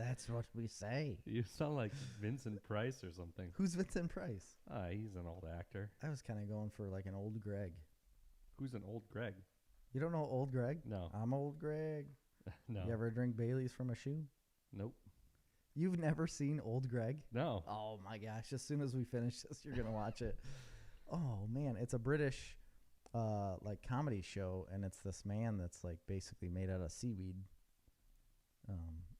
That's what we say. You sound like Vincent Price or something. Who's Vincent Price? He's an old actor. I was kind of going for like an old Greg. Who's an old Greg? You don't know old Greg? No. I'm old Greg. No. You ever drink Bailey's from a shoe? Nope. You've never seen old Greg? No. Oh my gosh. As soon as we finish this, you're going to watch it. Oh man. It's a British like comedy show, and it's this man that's like basically made out of seaweed.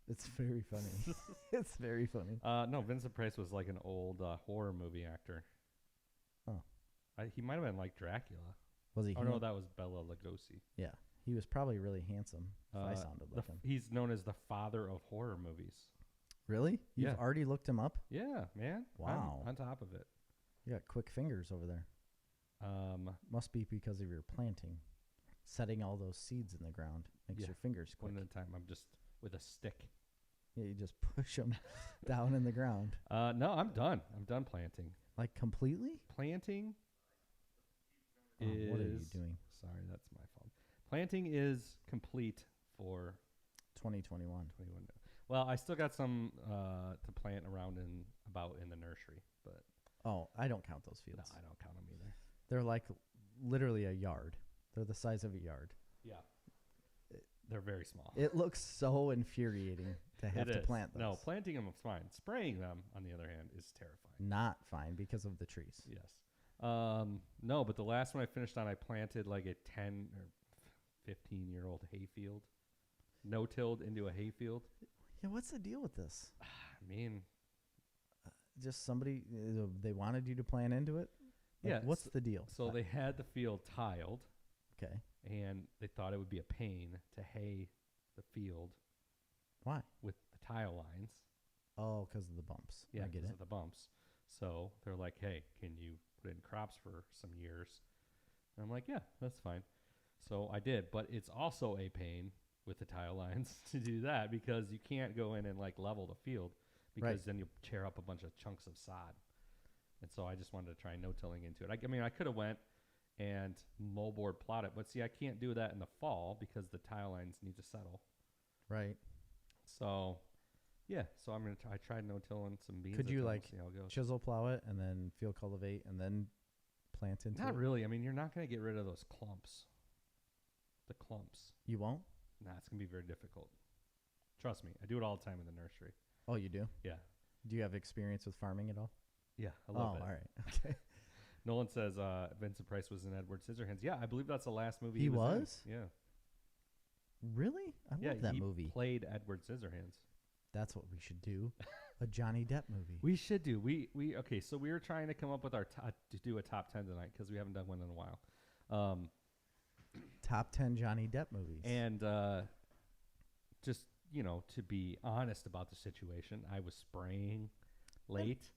It's very funny. It's very funny. No, Vincent Price was like an old horror movie actor. Oh. He might have been like Dracula. Was he? Oh, no, that was Bela Lugosi. Yeah. He was probably really handsome, if I sounded like him. He's known as the father of horror movies. Really? You've already looked him up? Yeah, man. Wow. I'm on top of it. You got quick fingers over there. Must be because of your planting. Setting all those seeds in the ground makes your fingers quick. One at a time. I'm just with a stick. Yeah, you just push them down in the ground. No, I'm done. I'm done planting. Like completely? Planting what are you doing? Sorry, that's my phone. Planting is complete for 2021. Well, I still got some to plant around in the nursery, but I don't count those fields. No, I don't count them either. They're like literally a yard. They're the size of a yard. Yeah. They're very small. It looks so infuriating to have to plant those. No, planting them is fine. Spraying them, on the other hand, is terrifying. Not fine because of the trees. Yes. No, but the last one I finished on, I planted like a 10 or 15-year-old hayfield. No-tilled into a hayfield. Yeah, what's the deal with this? I mean, just somebody, they wanted you to plant into it? Like, what's the deal? So they had the field tiled. Okay. And they thought it would be a pain to hay the field. Why? With the tile lines. Oh, because of the bumps. Yeah, I get it. Because of the bumps. So they're like, hey, can you put in crops for some years? And I'm like, yeah, that's fine. So I did. But it's also a pain with the tile lines to do that because you can't go in and like level the field because then you tear up a bunch of chunks of sod. And so I just wanted to try no-tilling into it. I mean, I could have went and moldboard plot it. But see, I can't do that in the fall because the tile lines need to settle. Right. So, yeah. So I tried no-tilling some beans. Could you like see how it goes. chisel plow it and then field cultivate and then plant into it? Not really. I mean, you're not going to get rid of those clumps. The clumps. You won't? Nah, it's going to be very difficult. Trust me. I do it all the time in the nursery. Oh, you do? Yeah. Do you have experience with farming at all? Yeah, a little bit. Oh, all right. Okay. Nolan says Vincent Price was in Edward Scissorhands. Yeah, I believe that's the last movie he was in. Yeah. Really? I love that movie. He played Edward Scissorhands. That's what we should do. A Johnny Depp movie. We should do. Okay, so we were trying to come up with to do a top 10 tonight because we haven't done one in a while. Top 10 Johnny Depp movies. And just, to be honest about the situation, I was spraying late.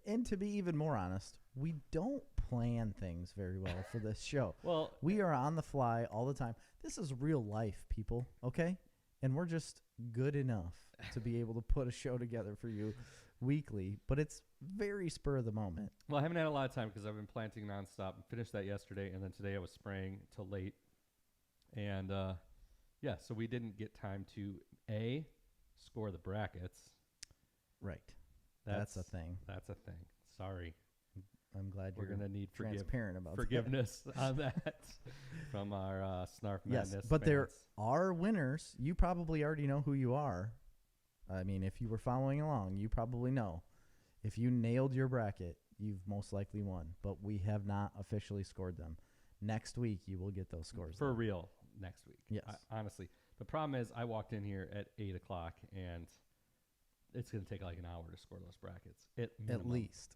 And to be even more honest, we don't plan things very well for this show. Well, we are on the fly all the time. This is real life, people, okay? And we're just good enough to be able to put a show together for you weekly, but it's very spur of the moment. Well, I haven't had a lot of time because I've been planting nonstop and finished that yesterday, and then today I was spraying till late. And, so we didn't get time to, score the brackets. Right. That's a thing. That's a thing. Sorry. I'm glad we're going to need transparent about forgiveness on that from our Snarf Madness. Yes, but fans. there are winners. You probably already know who you are. I mean, if you were following along, you probably know. If you nailed your bracket, you've most likely won. But we have not officially scored them. Next week, you will get those scores. For real, next week. Yes. Honestly. The problem is I walked in here at 8 o'clock, and it's going to take like an hour to score those brackets. At least,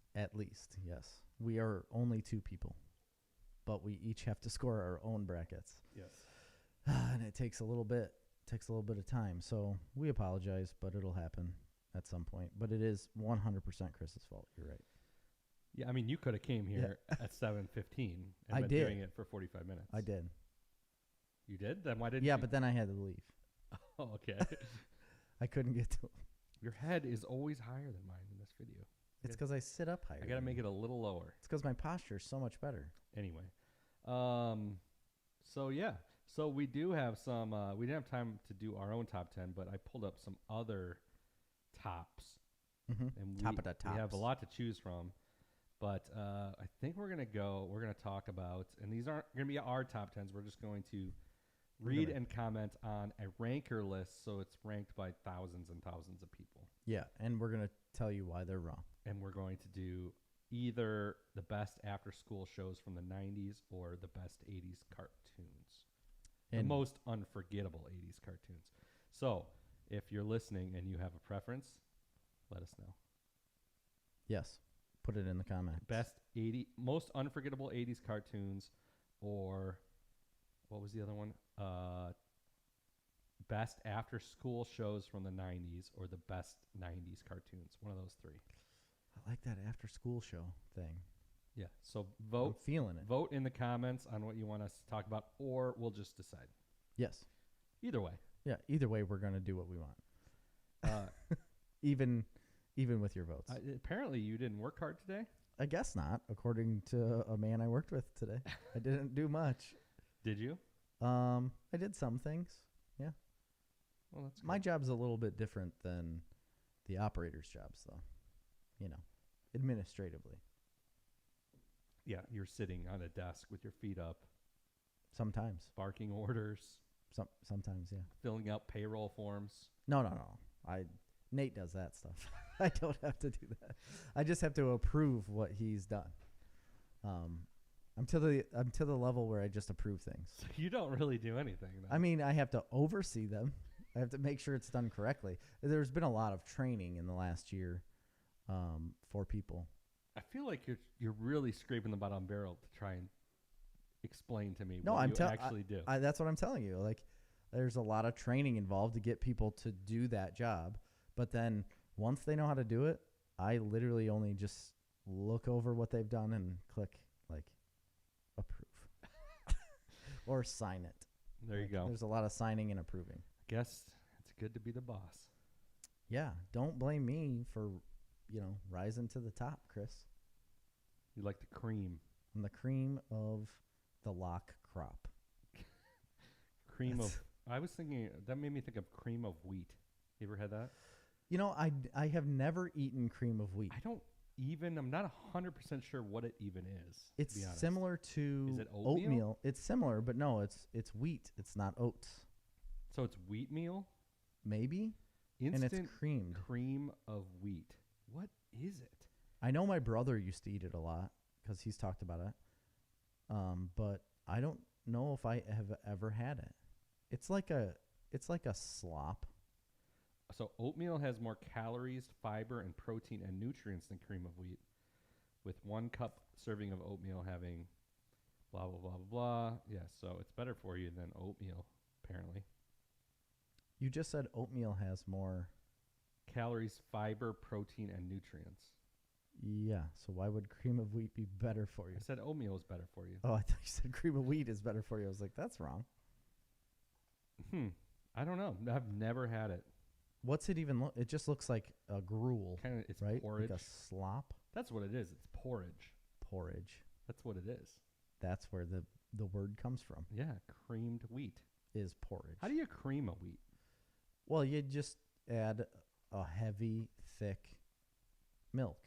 yes. We are only 2 people, but we each have to score our own brackets. Yes. And it takes a little bit of time. So we apologize, but it'll happen at some point. But it is 100% Chris's fault. You're right. Yeah, I mean, you could have came here at 7:15 and been doing it for 45 minutes. I did. You did? Then why didn't you? Yeah, but then I had to leave. Oh, okay. I couldn't get to him. Your head is always higher than mine in this video. It's because I sit up higher. I got to make it a little lower. It's because my posture is so much better. Anyway. So, yeah. So, we do have some... we didn't have time to do our own top 10, but I pulled up some other tops. Mm-hmm. And Top of the tops. we have a lot to choose from. But I think we're going to talk about, and these aren't going to be our top 10s. We're just going to read and comment on a ranker list. So it's ranked by thousands and thousands of people. Yeah, and we're going to tell you why they're wrong. And we're going to do either the best after-school shows from the 90s or the best 80s cartoons. The most unforgettable 80s cartoons. So if you're listening and you have a preference, let us know. Yes. Put it in the comments. Most unforgettable 80s cartoons, or what was the other one? Best after-school shows from the 90s or the best 90s cartoons. One of those three. I like that after-school show thing. Yeah, so vote. I'm feeling it. Vote in the comments on what you want us to talk about, or we'll just decide. Yes. Either way. Yeah, either way, we're going to do what we want. Even with your votes. Apparently, you didn't work hard today. I guess not, according to a man I worked with today. I didn't do much. Did you? I did some things. Yeah. Well, that's good. My job's a little bit different than the operator's jobs, though. You know, administratively. Yeah, you're sitting on a desk with your feet up. Sometimes. Barking orders. Sometimes, yeah. Filling out payroll forms. No. Nate does that stuff. I don't have to do that. I just have to approve what he's done. I'm to the level where I just approve things. So you don't really do anything, then. I mean, I have to oversee them. I have to make sure it's done correctly. There's been a lot of training in the last year for people. I feel like you're really scraping the bottom barrel to try and explain to me No, what I'm you actually do. That's what I'm telling you. Like, there's a lot of training involved to get people to do that job. But then once they know how to do it, I literally only just look over what they've done and click, like, approve. Or sign it. There you go. There's a lot of signing and approving. Guess it's good to be the boss. Yeah. Don't blame me for, rising to the top, Chris. You like the cream. I'm the cream of the lock crop. I was thinking, that made me think of cream of wheat. You ever had that? I have never eaten cream of wheat. I'm not 100% sure what it even is. It's similar to Is it oatmeal? It's similar, but no, it's wheat. It's not oats. So it's wheat meal? Maybe. Instant and it's creamed. Cream of wheat. What is it? I know my brother used to eat it a lot because he's talked about it. But I don't know if I have ever had it. It's like a slop. So oatmeal has more calories, fiber, and protein and nutrients than cream of wheat, with 1 cup serving of oatmeal having blah, blah, blah, blah, blah. Yeah, so it's better for you than oatmeal, apparently. You just said oatmeal has more calories, fiber, protein, and nutrients. Yeah, so why would cream of wheat be better for you? I said oatmeal is better for you. Oh, I thought you said cream of wheat is better for you. I was like, that's wrong. I don't know. I've never had it. What's it even look? It just looks like a gruel. It's right? porridge. Like a slop. That's what it is. It's porridge. Porridge. That's what it is. That's where the word comes from. Yeah, creamed wheat. Is porridge. How do you cream a wheat? Well, you just add a heavy, thick milk.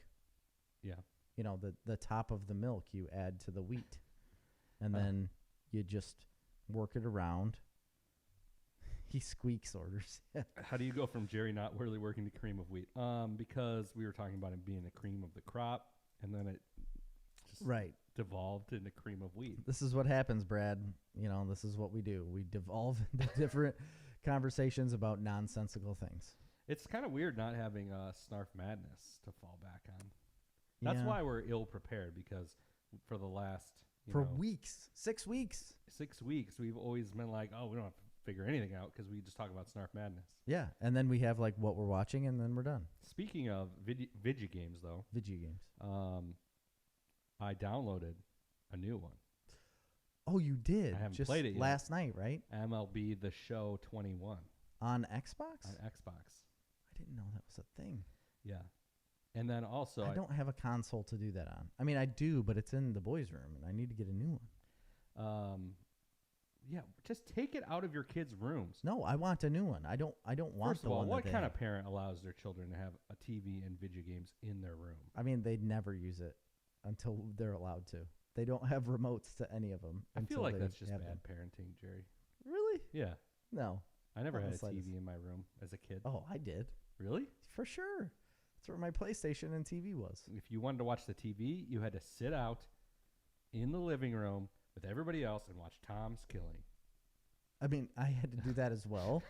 Yeah. The top of the milk you add to the wheat. And then you just work it around. He squeaks orders. How do you go from Jerry not really working to cream of wheat? Because we were talking about it being a cream of the crop, and then it just devolved into cream of wheat. This is what happens, Brad. This is what we do. We devolve into different conversations about nonsensical things. It's kind of weird not having Snarf Madness to fall back on. That's why we're ill prepared, because for the last weeks, 6 weeks. 6 weeks, we've always been like, we don't have to figure anything out because we just talk about Snarf Madness. Yeah, and then we have like what we're watching, and then we're done. Speaking of video games, though. Video games. I downloaded a new one. Oh, you did? I haven't just played it yet. Last night, right? MLB The Show 21. On Xbox? On Xbox. I didn't know that was a thing. Yeah. And then also... I don't have a console to do that on. I mean, I do, but it's in the boys' room, and I need to get a new one. Yeah, just take it out of your kids' rooms. No, I want a new one. I don't want First the of all, one what that kind they of parent allows their children to have a TV and video games in their room? I mean, they'd never use it until they're allowed to. They don't have remotes to any of them. I feel until like they that's just have bad them. parenting, Jerry. Really? Yeah. No. I never Not had the a slightest. TV in my room as a kid. Oh, I did. Really? For sure. That's where my PlayStation and TV was. If you wanted to watch the TV, you had to sit out in the living room with everybody else and watch Tom's Killing. I mean, I had to do that as well.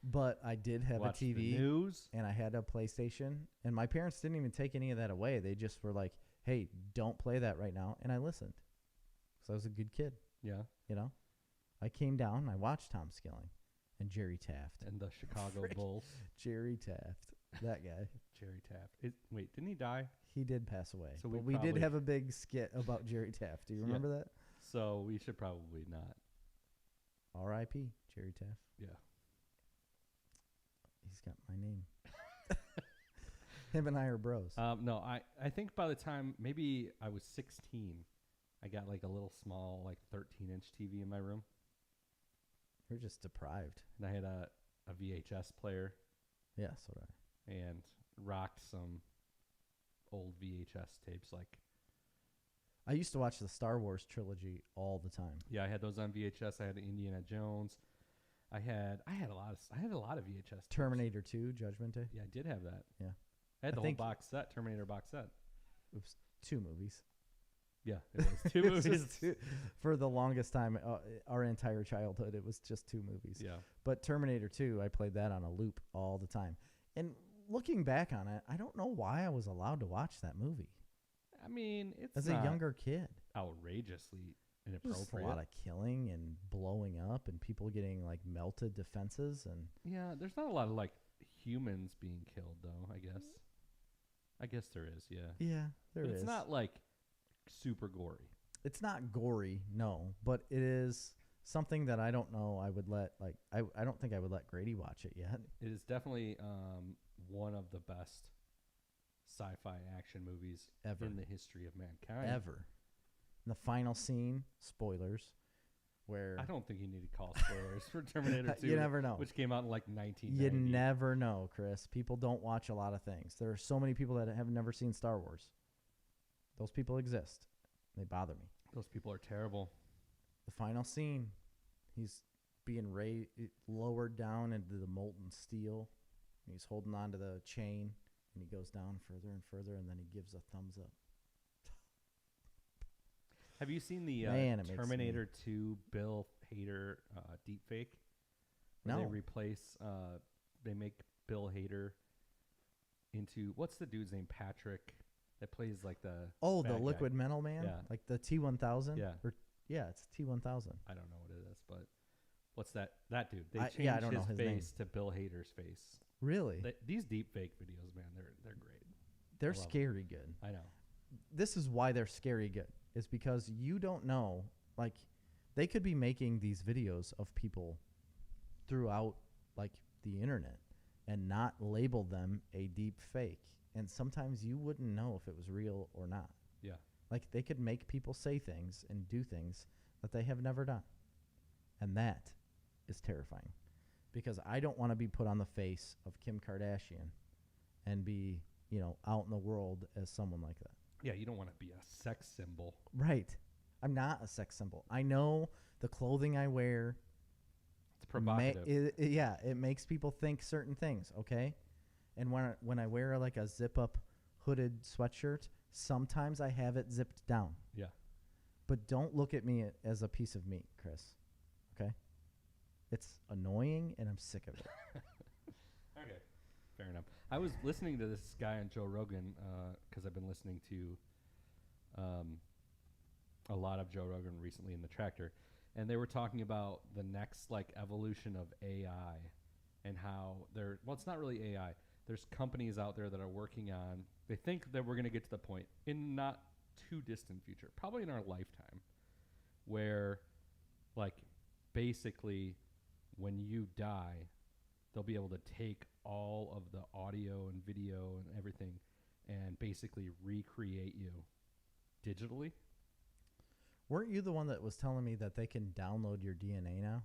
But I did have Watch a TV. the news. And I had a PlayStation. And my parents didn't even take any of that away. They just were like, hey, don't play that right now. And I listened. So I was a good kid, Yeah. you know. I came down. I watched Tom Skilling and Jerry Taft. And the Chicago Frick. Bulls. Jerry Taft, that guy. Jerry Taft. Wait, didn't he die? He did pass away. So but we we did probably- have a big skit about Jerry Taft. Do you Yeah. remember that? So we should probably not. R.I.P. Jerry Taft. Yeah. He's got my name. Him and I are bros. No, I think by the time maybe I was 16, I got like a little small, like 13-inch TV in my room. You're just deprived. And I had a VHS player Yeah, so do I. and rocked some old VHS tapes. Like, I used to watch the Star Wars trilogy all the time. yeah, I had those on VHS. I had Indiana Jones. I had a lot of VHS tapes. Terminator 2, Judgment Day. Yeah, I did have that. Yeah. I had I the whole think- box set, Terminator box set. Oops, 2 movies. Yeah, it was 2 It was movies. just two. For the longest time, our entire childhood, it was just 2 movies. Yeah. But Terminator 2, I played that on a loop all the time. And looking back on it, I don't know why I was allowed to watch that movie. I mean, it's As not a younger kid. outrageously Just inappropriate. a lot of killing and blowing up and people getting like melted defenses and Yeah, there's not a lot of like humans being killed though, I guess. I guess there is, yeah. yeah, there But is. it's not like super gory. It's not gory, no, but it is something that I don't know I would let like I don't think I would let Grady watch it yet. It is definitely one of the best sci-fi action movies Ever. in the history of mankind. Ever. The final scene, spoilers, where I don't think you need to call spoilers for Terminator 2, you never know. which came out in like 1990. You never know, Chris. People don't watch a lot of things. There are so many people that have never seen Star Wars. Those people exist. They bother me. Those people are terrible. The final scene, he's being lowered down into the molten steel. And he's holding on to the chain, and he goes down further and further, and then he gives a thumbs up. Have you seen the Man, it makes Terminator 2 Bill Hader deepfake? Where No. They replace, they make Bill Hader into, what's the dude's name? Patrick, that plays like the. Oh, bad the guy. liquid metal man? Yeah. Like the T-1000? Yeah. Yeah, it's T-1000. I don't know what it is, but what's that? That dude. They I changed don't know his his name. face to Bill Hader's face. Really? These deepfake videos, man, they're great. They're love 'em. scary good. I know. This is why they're scary good, is because you don't know, like, they could be making these videos of people throughout, like, the internet and not label them a deep fake. And sometimes you wouldn't know if it was real or not. Yeah. Like, they could make people say things and do things that they have never done. And that is terrifying. Because I don't want to be put on the face of Kim Kardashian and be, out in the world as someone like that. Yeah, you don't want to be a sex symbol. Right. I'm not a sex symbol. I know the clothing I wear. It's provocative. It makes people think certain things, okay? And when I wear like a zip-up hooded sweatshirt, sometimes I have it zipped down. Yeah. But don't look at me as a piece of meat, Chris. Okay? It's annoying, and I'm sick of it. Okay. Fair enough. I was listening to this guy on Joe Rogan because I've been listening to a lot of Joe Rogan recently in the tractor, and they were talking about the next like evolution of AI and how it's not really AI. There's companies out there that are working on. They think that we're going to get to the point in not too distant future, probably in our lifetime, where like basically when you die, they'll be able to take all of the audio and video and everything and basically recreate you digitally. Weren't you the one that was telling me that they can download your DNA now?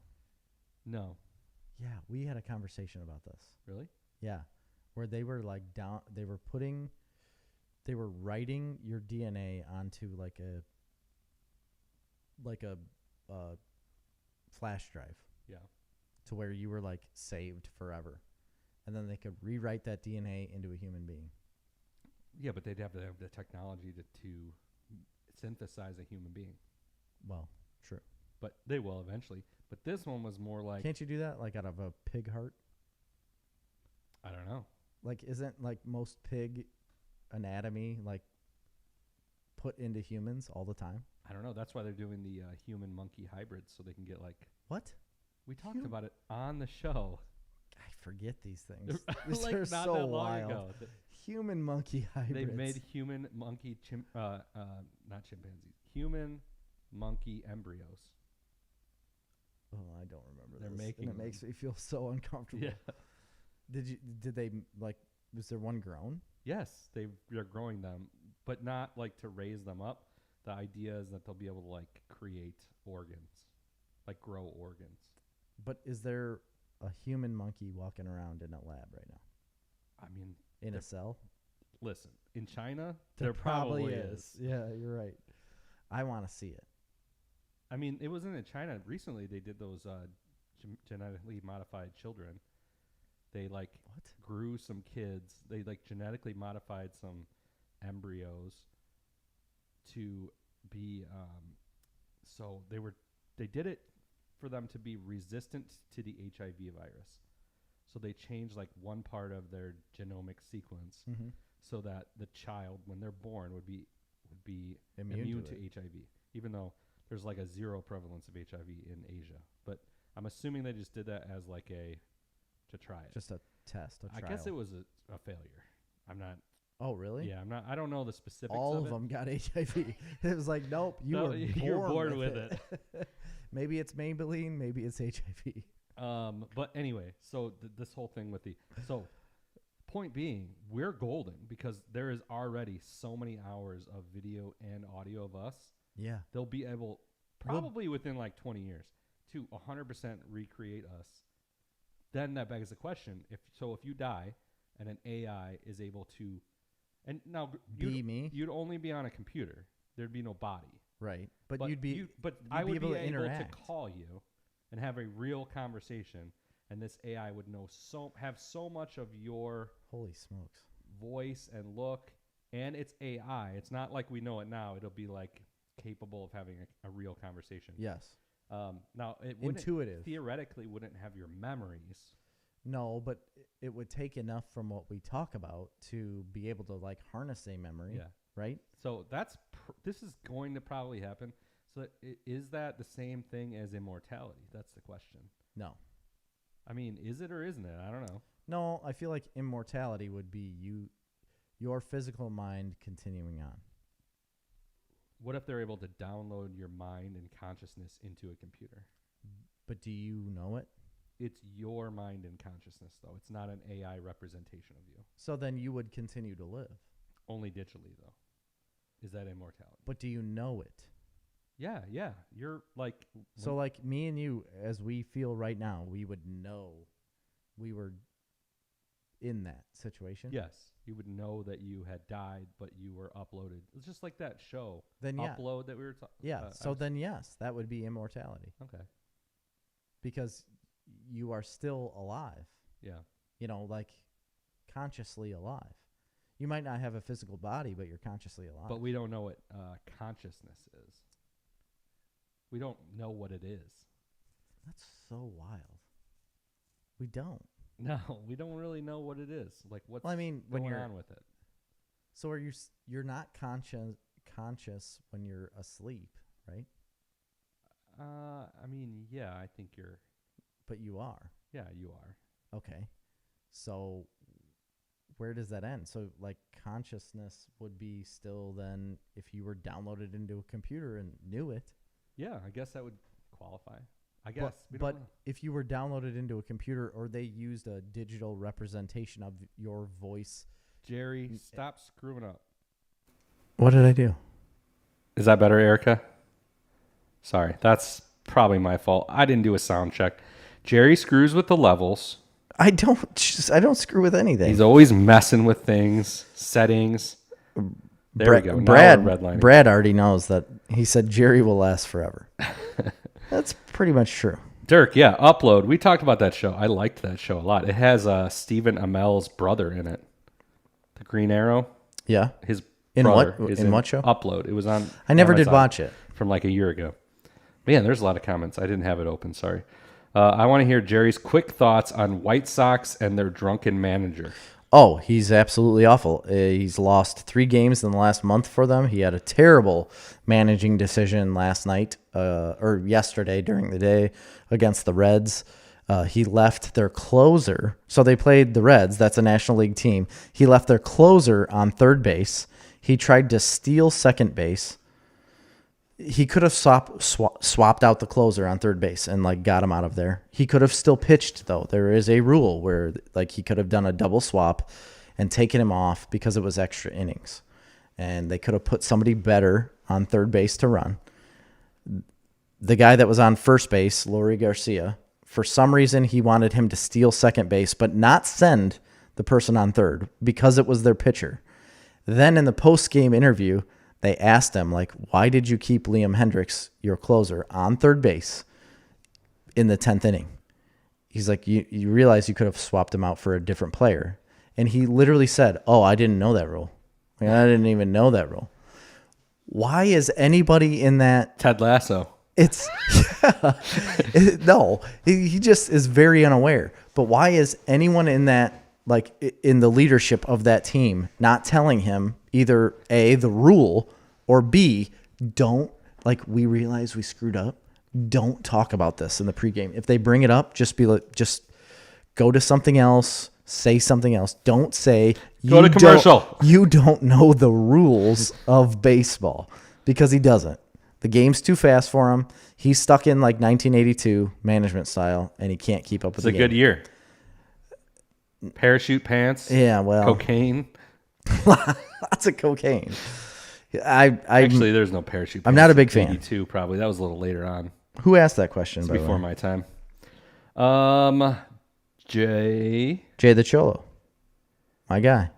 No. Yeah, we had a conversation about this. Really? Yeah, where they were like they were writing your DNA onto like a flash drive. Yeah. To where you were like saved forever. And then they could rewrite that DNA into a human being. Yeah, but they'd have to have the technology to synthesize a human being. Well, true. But they will eventually. But this one was more like... Can't you do that like out of a pig heart? I don't know. Like, isn't like most pig anatomy like put into humans all the time? I don't know. That's why they're doing the human-monkey hybrids, so they can get like... What? We talked about it on the show. I forget these things. These like are not so that long wild. ago. Human monkey hybrids. They made human monkey not chimpanzees. Human monkey embryos. Oh, I don't remember They're this. making And it makes me feel so uncomfortable. Yeah. Did they like was there one grown? Yes, they're growing them, but not like to raise them up. The idea is that they'll be able to like create organs, like grow organs. But is there a human monkey walking around in a lab right now? I mean, in a cell? Listen, in China, there probably is. Yeah, you're right. I want to see it. I mean, it wasn't in China. Recently, they did those genetically modified children. They like grew some kids. They like genetically modified some embryos to be. So they did it for them to be resistant to the HIV virus. So they changed like one part of their genomic sequence so that the child, when they're born, would be immune to HIV, even though there's like a zero prevalence of HIV in Asia. But I'm assuming they just did that as like to try it. Just a test, a trial. I guess it was a failure. I'm not. Oh, really? Yeah, I'm not. I don't know the specifics. All of them got HIV. It was like, nope, you were born with it. Maybe it's Maybelline, maybe it's HIV. But anyway, so this whole thing with point being, we're golden because there is already so many hours of video and audio of us. Yeah. They'll be able, probably within like 20 years, to 100% recreate us. Then that begs the question, if you die and an AI is able to, and now you'd only be on a computer. There'd be no body. Right. But I would be able to interact. call you and have a real conversation, and this AI would have so much of your holy smokes voice and look, and it's AI. It's not like we know it now. It'll be like capable of having a real conversation. Yes. Now it theoretically wouldn't have your memories. No, but it would take enough from what we talk about to be able to like harness a memory. Yeah. Right. So this is going to probably happen. So is that the same thing as immortality? That's the question. No. I mean, is it or isn't it? I don't know. No, I feel like immortality would be your physical mind continuing on. What if they're able to download your mind and consciousness into a computer? But do you know it? It's your mind and consciousness, though. It's not an AI representation of you. So then you would continue to live. Only digitally, though. Is that immortality? But do you know it? Yeah. You're like... So like me and you, as we feel right now, we would know we were in that situation? Yes. You would know that you had died, but you were uploaded. It's just like that show. Then yeah. Upload that we were talking Yeah. Then yes, that would be immortality. Okay. Because you are still alive. Yeah. You know, like consciously alive. You might not have a physical body, but you're consciously alive. But we don't know what consciousness is. We don't know what it is. That's so wild. We don't. No, we don't really know what it is. Like what's going on with it. So are you're not conscious when you're asleep, right? I mean, yeah, I think you're. But you are. Yeah, you are. Okay. So where does that end? So like consciousness would be still then if you were downloaded into a computer and knew it. Yeah, I guess that would qualify. I guess. But if you were downloaded into a computer or they used a digital representation of your voice. Jerry, stop screwing up. What did I do? Is that better, Erica? Sorry, that's probably my fault. I didn't do a sound check. Jerry screws with the levels. I don't screw with anything. He's always messing with things, settings. There we go. Now we're redlining. Brad already knows that. He said Jerry will last forever. That's pretty much true. Dirk, yeah, Upload. We talked about that show. I liked that show a lot. It has Stephen Amell's brother in it. The Green Arrow. Yeah. His in brother what is in what show? Upload. It was on I never Amazon did watch it. from like a year ago. Man, there's a lot of comments. I didn't have it open. Sorry. I want to hear Jerry's quick thoughts on White Sox and their drunken manager. Oh, he's absolutely awful. He's lost 3 games in the last month for them. He had a terrible managing decision last night or yesterday during the day against the Reds. He left their closer. So they played the Reds. That's a National League team. He left their closer on third base. He tried to steal second base. He could have swapped out the closer on third base and like got him out of there. He could have still pitched though. There is a rule where like he could have done a double swap and taken him off because it was extra innings. And they could have put somebody better on third base to run. The guy that was on first base, Lori Garcia, for some reason he wanted him to steal second base but not send the person on third because it was their pitcher. Then in the post-game interview, they asked him, like, why did you keep Liam Hendricks, your closer, on third base in the 10th inning? He's like, you realize you could have swapped him out for a different player. And he literally said, oh, I didn't know that rule. I didn't even know that rule. Why is anybody in that? Ted Lasso. It's no, he just is very unaware. But why is anyone in that, like in the leadership of that team, not telling him either A, the rule, or B, don't, like, we realize we screwed up. Don't talk about this in the pregame. If they bring it up, just be like, just go to something else, say something else. Don't say go to commercial. You don't know the rules of baseball, because he doesn't. The game's too fast for him. He's stuck in like 1982 management style, and he can't keep up with the game. It's a good year. Parachute pants. Yeah, well, cocaine. Lots of cocaine. Actually, there's no parachute pants. I'm not a big fan. 82 probably. That was a little later on. Who asked that question? It's by before the way? my time. Jay the Cholo. My guy.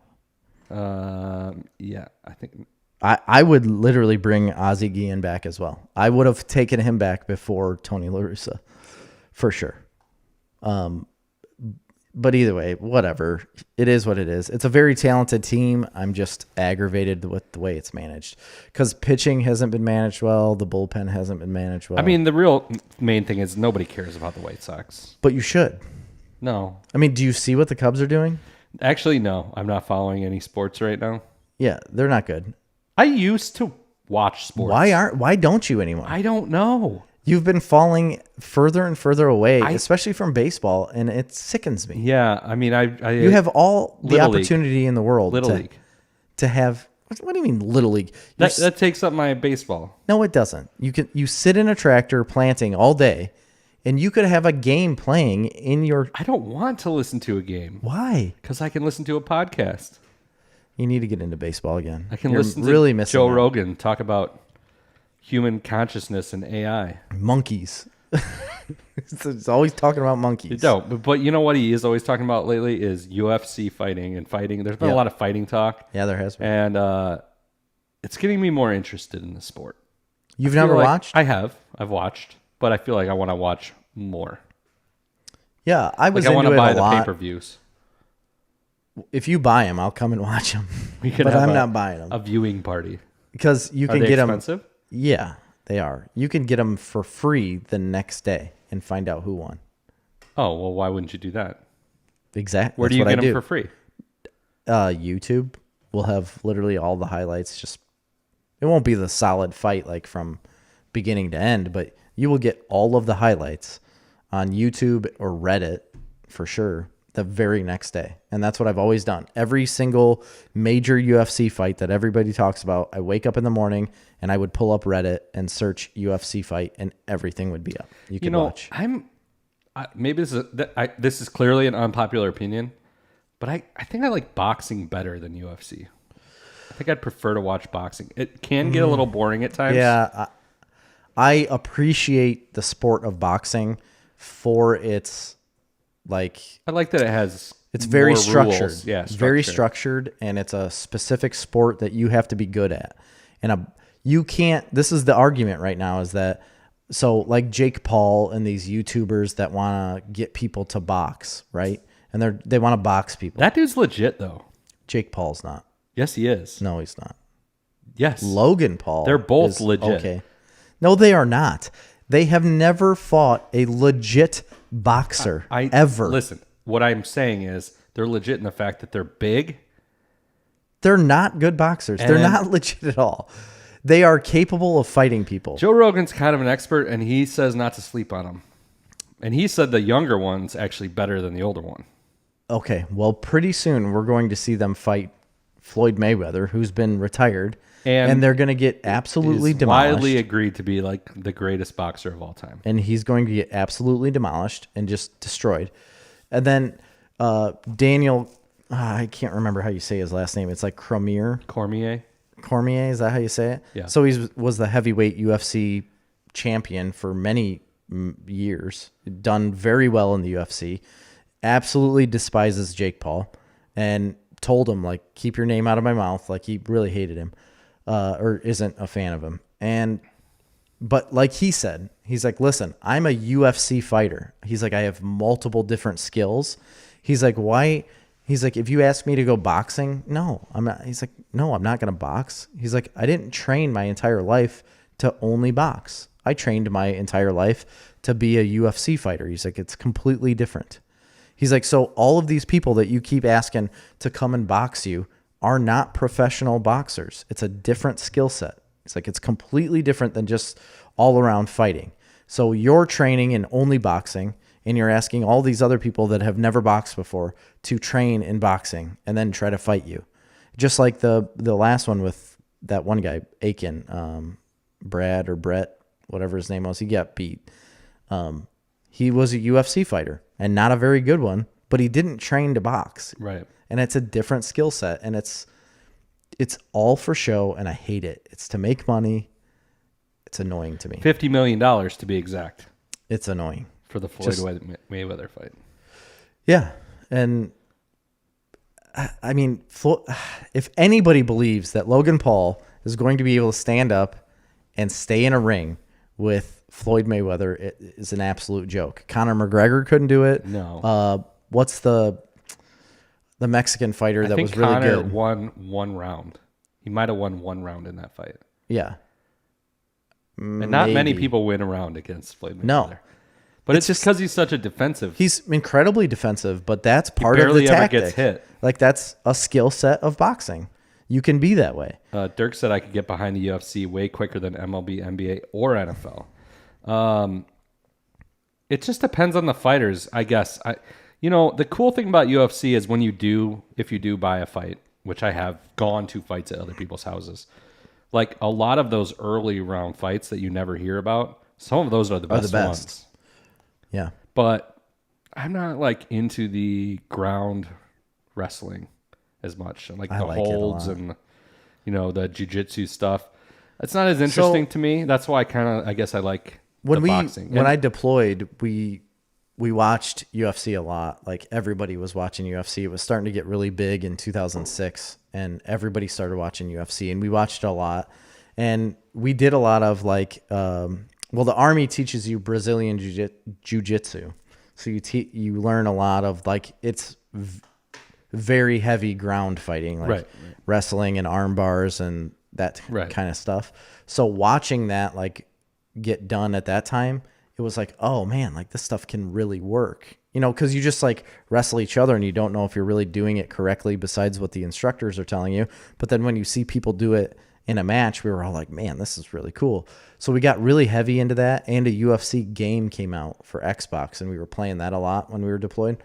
Yeah, I think I would literally bring Ozzie Guillen back as well. I would have taken him back before Tony La Russa, for sure. But either way, whatever. It is what it is. It's a very talented team. I'm just aggravated with the way it's managed. Because pitching hasn't been managed well. The bullpen hasn't been managed well. I mean, the real main thing is nobody cares about the White Sox. But you should. No. I mean, do you see what the Cubs are doing? Actually, no. I'm not following any sports right now. Yeah, they're not good. I used to watch sports. Why don't you anymore? I don't know. You've been falling further and further away, especially from baseball, and it sickens me. Yeah, I mean, you have all the Little opportunity in the world League. to have. What do you mean, Little League? That takes up my baseball. No, it doesn't. You sit in a tractor planting all day, and you could have a game playing in your. I don't want to listen to a game. Why? Because I can listen to a podcast. You need to get into baseball again. I can You're listen to really missing Joe out. Rogan talk about human consciousness and AI. Monkeys. It's always talking about monkeys. No, but you know what he is always talking about lately is UFC fighting and fighting. There's been a lot of fighting talk. Yeah, there has been. And it's getting me more interested in the sport. You've never watched? I have. I've watched, but I feel like I want to watch more. Yeah, I was I want into to it buy a the lot. pay-per-views. If you buy them, I'll come and watch them. But I'm not buying them. A viewing party. Because you can Are they get them. expensive? Yeah, they are. You can get them for free the next day and find out who won. Oh, well, why wouldn't you do that? Exactly. Where do you get them for free? YouTube will have literally all the highlights. Just it won't be the solid fight like from beginning to end, but you will get all of the highlights on YouTube or Reddit for sure the very next day. And that's what I've always done. Every single major UFC fight that everybody talks about, I wake up in the morning and I would pull up Reddit and search UFC fight and everything would be up. You can watch. Maybe this is clearly an unpopular opinion, but I think I like boxing better than UFC. I think I'd prefer to watch boxing. It can get a little boring at times. Yeah. I appreciate the sport of boxing for its like I like that it has. it's very more structured. rules. Yeah, It's very structured, and it's a specific sport that you have to be good at. And you can't. This is the argument right now is that so like Jake Paul and these YouTubers that want to get people to box, right? And they want to box people. That dude's legit though. Jake Paul's not. Yes, he is. No, he's not. Yes, Logan Paul. They're both is legit. Okay. No, they are not. They have never fought a legit boxer ever. Listen, what I'm saying is they're legit in the fact that they're big. They're not good boxers. They're not legit at all. They are capable of fighting people. Joe Rogan's kind of an expert, and he says not to sleep on them. And he said the younger one's actually better than the older one. Okay, well, pretty soon we're going to see them fight Floyd Mayweather, who's been retired, and they're going to get absolutely demolished. Widely agreed to be like the greatest boxer of all time. And he's going to get absolutely demolished and just destroyed. And then Daniel, I can't remember how you say his last name. It's like Cormier. Cormier, is that how you say it? Yeah. So he was the heavyweight UFC champion for many years, done very well in the UFC, absolutely despises Jake Paul, and told him, like, keep your name out of my mouth. Like, he really hated him, or isn't a fan of him. But like he said, he's like, listen, I'm a UFC fighter. He's like, I have multiple different skills. He's like, why? He's like, if you ask me to go boxing, no, I'm not. He's like, no, I'm not going to box. He's like, I didn't train my entire life to only box. I trained my entire life to be a UFC fighter. He's like, it's completely different. He's like, so all of these people that you keep asking to come and box you are not professional boxers. It's a different skill set. It's like, it's completely different than just all around fighting. So you're training in only boxing, and you're asking all these other people that have never boxed before to train in boxing and then try to fight you. Just like the last one with that one guy, Aiken, Brad or Brett, whatever his name was, he got beat. He was a UFC fighter and not a very good one, but he didn't train to box. right? And it's a different skill set, and it's all for show, and I hate it. It's to make money. It's annoying to me. $50 million to be exact It's annoying. for the Floyd Mayweather fight. Yeah. And I mean, if anybody believes that Logan Paul is going to be able to stand up and stay in a ring with Floyd Mayweather, it is an absolute joke. Conor McGregor couldn't do it. No. What's the Mexican fighter that was really Conor good? won one round. He might have won one round in that fight. Yeah. And not many people win a round against Floyd Mayweather. No. But It's it's just because he's such a defensive. He's incredibly defensive, but that's part of the barely ever tactic. gets hit. Like, that's a skill set of boxing. You can be that way. Dirk said I could get behind the UFC way quicker than MLB, NBA, or NFL. It just depends on the fighters, I guess. The cool thing about UFC is if you do buy a fight, which I have gone to fights at other people's houses, like a lot of those early round fights that you never hear about, some of those are the best ones. Yeah. But I'm not like into the ground wrestling as much. Like the holds and the jiu-jitsu stuff. It's not as interesting to me. That's why I guess I like boxing. When I deployed, we watched UFC a lot. Like, everybody was watching UFC. It was starting to get really big in 2006, and everybody started watching UFC, and we watched a lot. And we did a lot of the Army teaches you Brazilian jiu-jitsu. So you learn a lot of it's very heavy ground fighting, like wrestling and arm bars and that kind of stuff. So watching that get done at that time, it was like, oh man, this stuff can really work. Because you just wrestle each other and you don't know if you're really doing it correctly besides what the instructors are telling you. But then when you see people do it in a match, we were all like, man, this is really cool. So we got really heavy into that, and a UFC game came out for Xbox, and we were playing that a lot when we were deployed.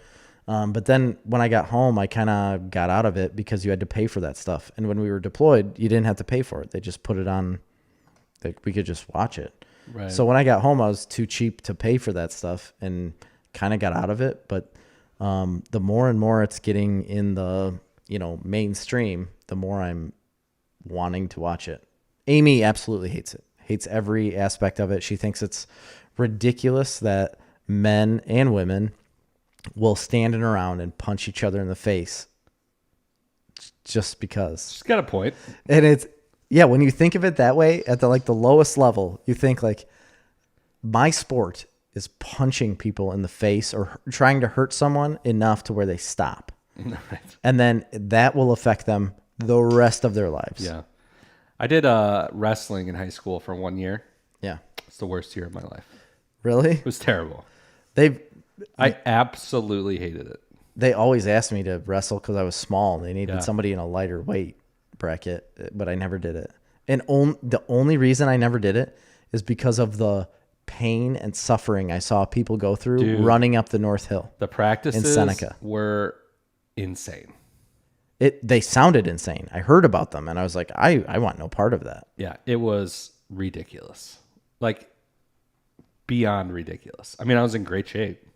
But then when I got home, I kind of got out of it because you had to pay for that stuff. And when we were deployed, you didn't have to pay for it. They just put it on. We could just watch it. Right. So when I got home, I was too cheap to pay for that stuff and kind of got out of it. But the more and more it's getting in the mainstream, the more I'm wanting to watch it. Amy absolutely hates it. hates every aspect of it. She thinks it's ridiculous that men and women will stand around and punch each other in the face just because. She's got a point. And it's, yeah, when you think of it that way, at the lowest level, you think like, my sport is punching people in the face or trying to hurt someone enough to where they stop. Right. And then that will affect them the rest of their lives. Yeah. I did wrestling in high school for 1 year. Yeah. It's the worst year of my life. Really? It was terrible. I absolutely hated it. They always asked me to wrestle because I was small. They needed somebody in a lighter weight bracket, but I never did it. And the only reason I never did it is because of the pain and suffering I saw people go through running up the North Hill. The practices in Seneca were insane. They sounded insane. I heard about them and I was like, I want no part of that. Yeah, it was ridiculous. Like beyond ridiculous. I mean, I was in great shape.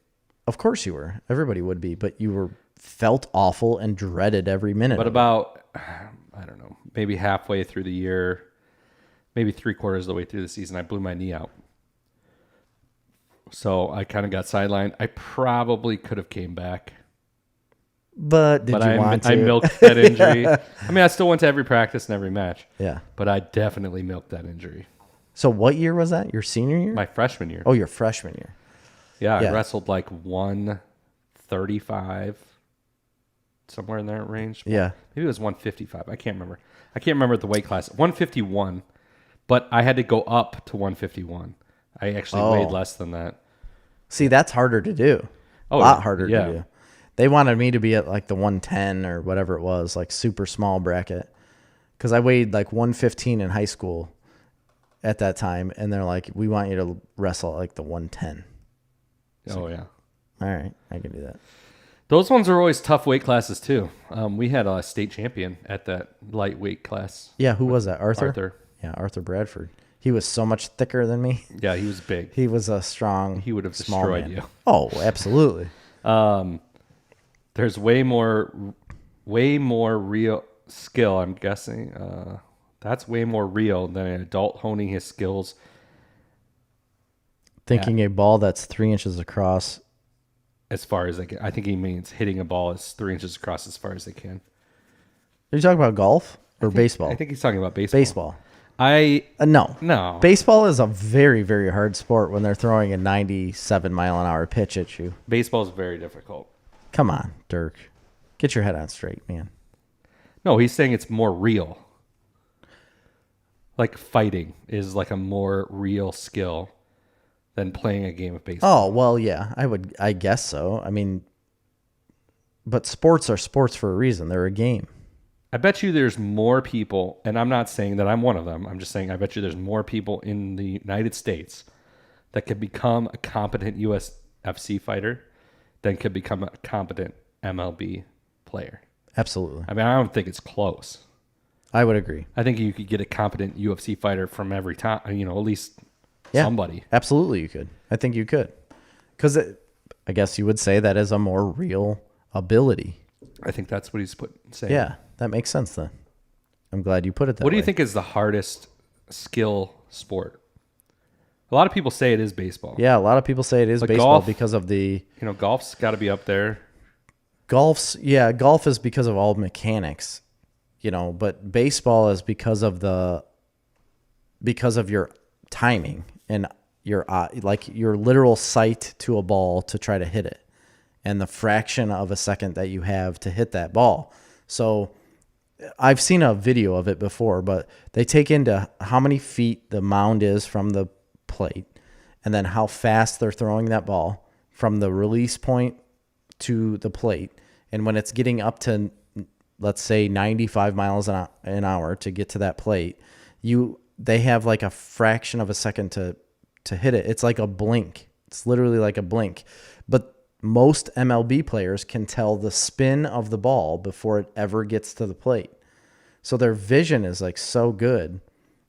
Of course you were. Everybody would be, but you felt awful and dreaded every minute. But about, I don't know, maybe halfway through the year, maybe 3/4 of the way through the season, I blew my knee out. So I kind of got sidelined. I probably could have came back. But did you want to? I milked that injury. I mean, I still went to every practice and every match. Yeah. But I definitely milked that injury. So what year was that? Your senior year? My freshman year. Oh, your freshman year. Yeah, I wrestled like 135, somewhere in that range. Yeah. Maybe it was 155. I can't remember. I can't remember the weight class. 151, but I had to go up to 151. I actually weighed less than that. See, that's harder to do. A lot harder to do. They wanted me to be at like the 110 or whatever it was, like super small bracket. Because I weighed like 115 in high school at that time. And they're like, we want you to wrestle at like the 110. Oh, yeah. All right. I can do that. Those ones are always tough weight classes, too. We had a state champion at that lightweight class. Yeah. Who was that? Arthur? Yeah, Arthur Bradford. He was so much thicker than me. Yeah, he was big. He was a strong, he would have small destroyed man. you. Oh, absolutely. There's way more real skill, I'm guessing. That's way more real than an adult honing his skills. Thinking a ball that's 3 inches across. As far as they can. I think he means hitting a ball as 3 inches across as far as they can. Are you talking about golf or baseball? I think he's talking about baseball. Baseball. No. Baseball is a very, very hard sport when they're throwing a 97-mile-an-hour pitch at you. Baseball is very difficult. Come on, Dirk. Get your head on straight, man. No, he's saying it's more real. Like fighting is like a more real skill than playing a game of baseball. Oh, well, yeah. I guess so. I mean, but sports are sports for a reason. They're a game. I bet you there's more people, and I'm not saying that I'm one of them. I'm just saying I bet you there's more people in the United States that could become a competent UFC fighter than could become a competent MLB player. Absolutely. I mean, I don't think it's close. I would agree. I think you could get a competent UFC fighter from every time, at least somebody. Absolutely you could. I think you could. Because I guess you would say that is a more real ability. I think that's what he's saying. Yeah, that makes sense then. I'm glad you put it that way. What do you think is the hardest skill sport? A lot of people say it is baseball. Yeah, a lot of people say it is but baseball golf, because of the... golf's got to be up there. Golf is because of all mechanics, but baseball is because of your timing and your your literal sight to a ball to try to hit it and the fraction of a second that you have to hit that ball. So I've seen a video of it before, but they take into how many feet the mound is from the plate and then how fast they're throwing that ball from the release point to the plate. And when it's getting up to, let's say, 95 miles an hour to get to that plate, they have like a fraction of a second to hit it. It's like a blink. It's literally like a blink. But most MLB players can tell the spin of the ball before it ever gets to the plate. So their vision is like so good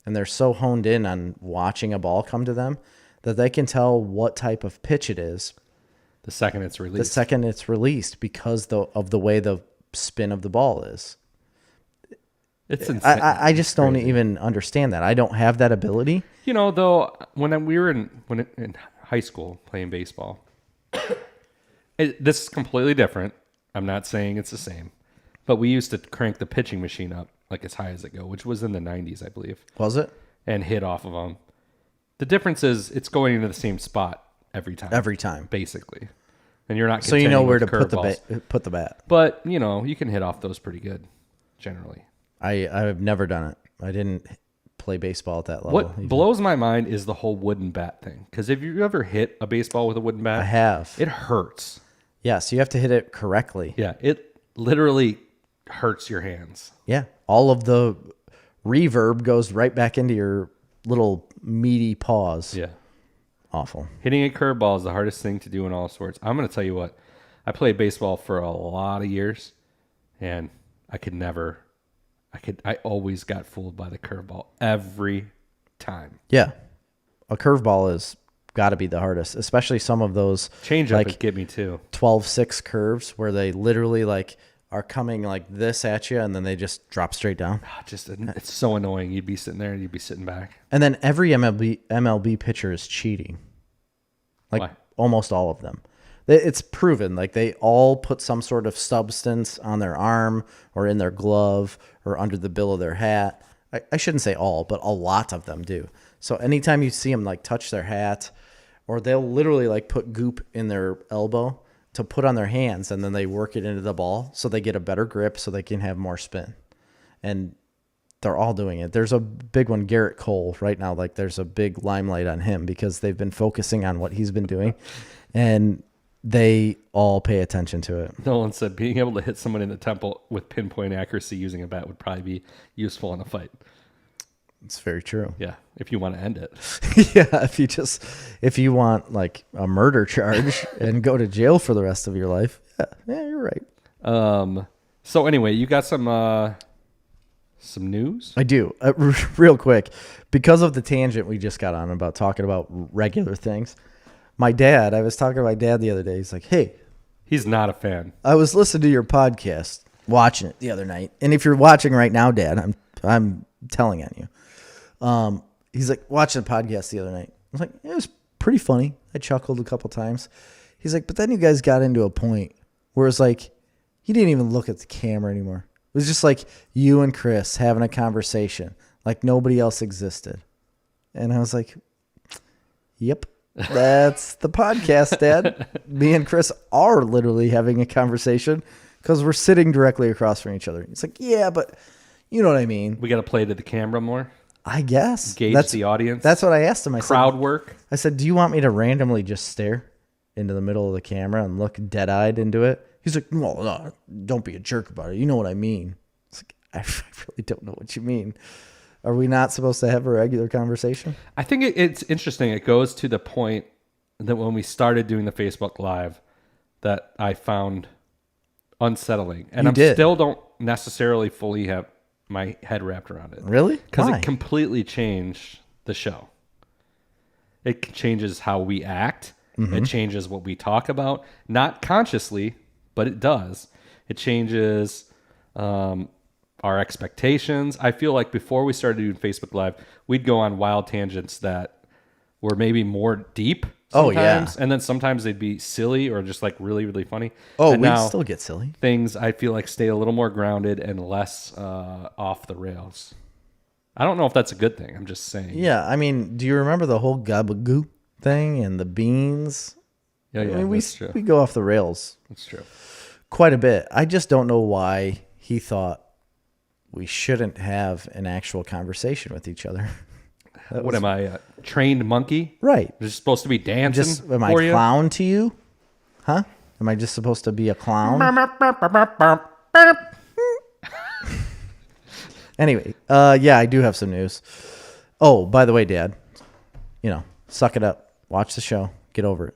and they're so honed in on watching a ball come to them that they can tell what type of pitch it is the second it's released. because of the way the spin of the ball is. It's insane. I just don't crazy. even understand that. I don't have that ability. You know, though, we were in high school playing baseball, this is completely different. I'm not saying it's the same, but we used to crank the pitching machine up like as high as it go, which was in the 90s, I believe, Was it? and hit off of them. The difference is it's going into the same spot every time. Every time. Basically. And you're not So you know contending where to with put the bat. But, you know, you can hit off those pretty good, generally. I've never done it. I didn't play baseball at that level. What even. blows my mind is the whole wooden bat thing. Because if you ever hit a baseball with a wooden bat, I have. it hurts. Yes, you have to hit it correctly. Yeah, it literally hurts your hands. Yeah. All of the reverb goes right back into your little meaty paws. Yeah. Awful. Hitting a curveball is the hardest thing to do in all sports. I'm going to tell you what. I played baseball for a lot of years, and I always got fooled by the curveball every time. Yeah. A curveball is got to be the hardest, especially some of those Change up would get me too. 12-6 curves where they literally like are coming like this at you and then they just drop straight down. It's so annoying. You'd be sitting there and you'd be sitting back. And then every MLB pitcher is cheating. Like Why? almost all of them. It's proven. Like they all put some sort of substance on their arm or in their glove or under the bill of their hat. I shouldn't say all, but a lot of them do. So anytime you see them like touch their hat, or they'll literally like put goop in their elbow to put on their hands, and then they work it into the ball so they get a better grip so they can have more spin. And they're all doing it. There's a big one, Garrett Cole, right now. Like there's a big limelight on him because they've been focusing on what he's been doing, and they all pay attention to it. Nolan said being able to hit someone in the temple with pinpoint accuracy using a bat would probably be useful in a fight. It's very true. Yeah, if you want to end it. Yeah, if you want like a murder charge and go to jail for the rest of your life. Yeah, you're right. So anyway, you got some news? I do. Real quick, because of the tangent we just got on about talking about regular things. I was talking to my dad the other day. He's like, "Hey, He's not a fan. I was listening to your podcast, watching it the other night. And if you're watching right now, Dad, I'm telling on you. He's like, watching the podcast the other night. I was like, it was pretty funny. I chuckled a couple times. He's like, but then you guys got into a point where it's like, you didn't even look at the camera anymore. It was just like you and Chris having a conversation, like nobody else existed. And I was like, yep, that's the podcast, Dad. Me and Chris are literally having a conversation because we're sitting directly across from each other. It's like, yeah, but you know what I mean. We got to play to the camera more. I guess. Gauge the audience. That's what I asked him. Crowd work. I said, do you want me to randomly just stare into the middle of the camera and look dead-eyed into it? He's like, no, don't be a jerk about it. You know what I mean. It's like, I really don't know what you mean. Are we not supposed to have a regular conversation? I think it's interesting. It goes to the point that when we started doing the Facebook Live that I found unsettling. And still don't necessarily fully have my head wrapped around it. Really? Because it completely changed the show. It changes how we act. Mm-hmm. It changes what we talk about. Not consciously, but it does. It changes our expectations. I feel like before we started doing Facebook Live, we'd go on wild tangents that were maybe more deep sometimes. Oh, yeah. And then sometimes they'd be silly or just like really, really funny. Oh, we still get silly. Things I feel like stay a little more grounded and less off the rails. I don't know if that's a good thing. I'm just saying. Yeah. I mean, do you remember the whole gabagoo thing and the beans? Yeah, yeah, I mean, that's true. We go off the rails. That's true. Quite a bit. I just don't know why he thought we shouldn't have an actual conversation with each other. What am I, a trained monkey? Right. Is supposed to be dancing am I for you? Clown to you? Huh? Am I just supposed to be a clown? Anyway, yeah, I do have some news. Oh, by the way, Dad, suck it up. Watch the show. Get over it.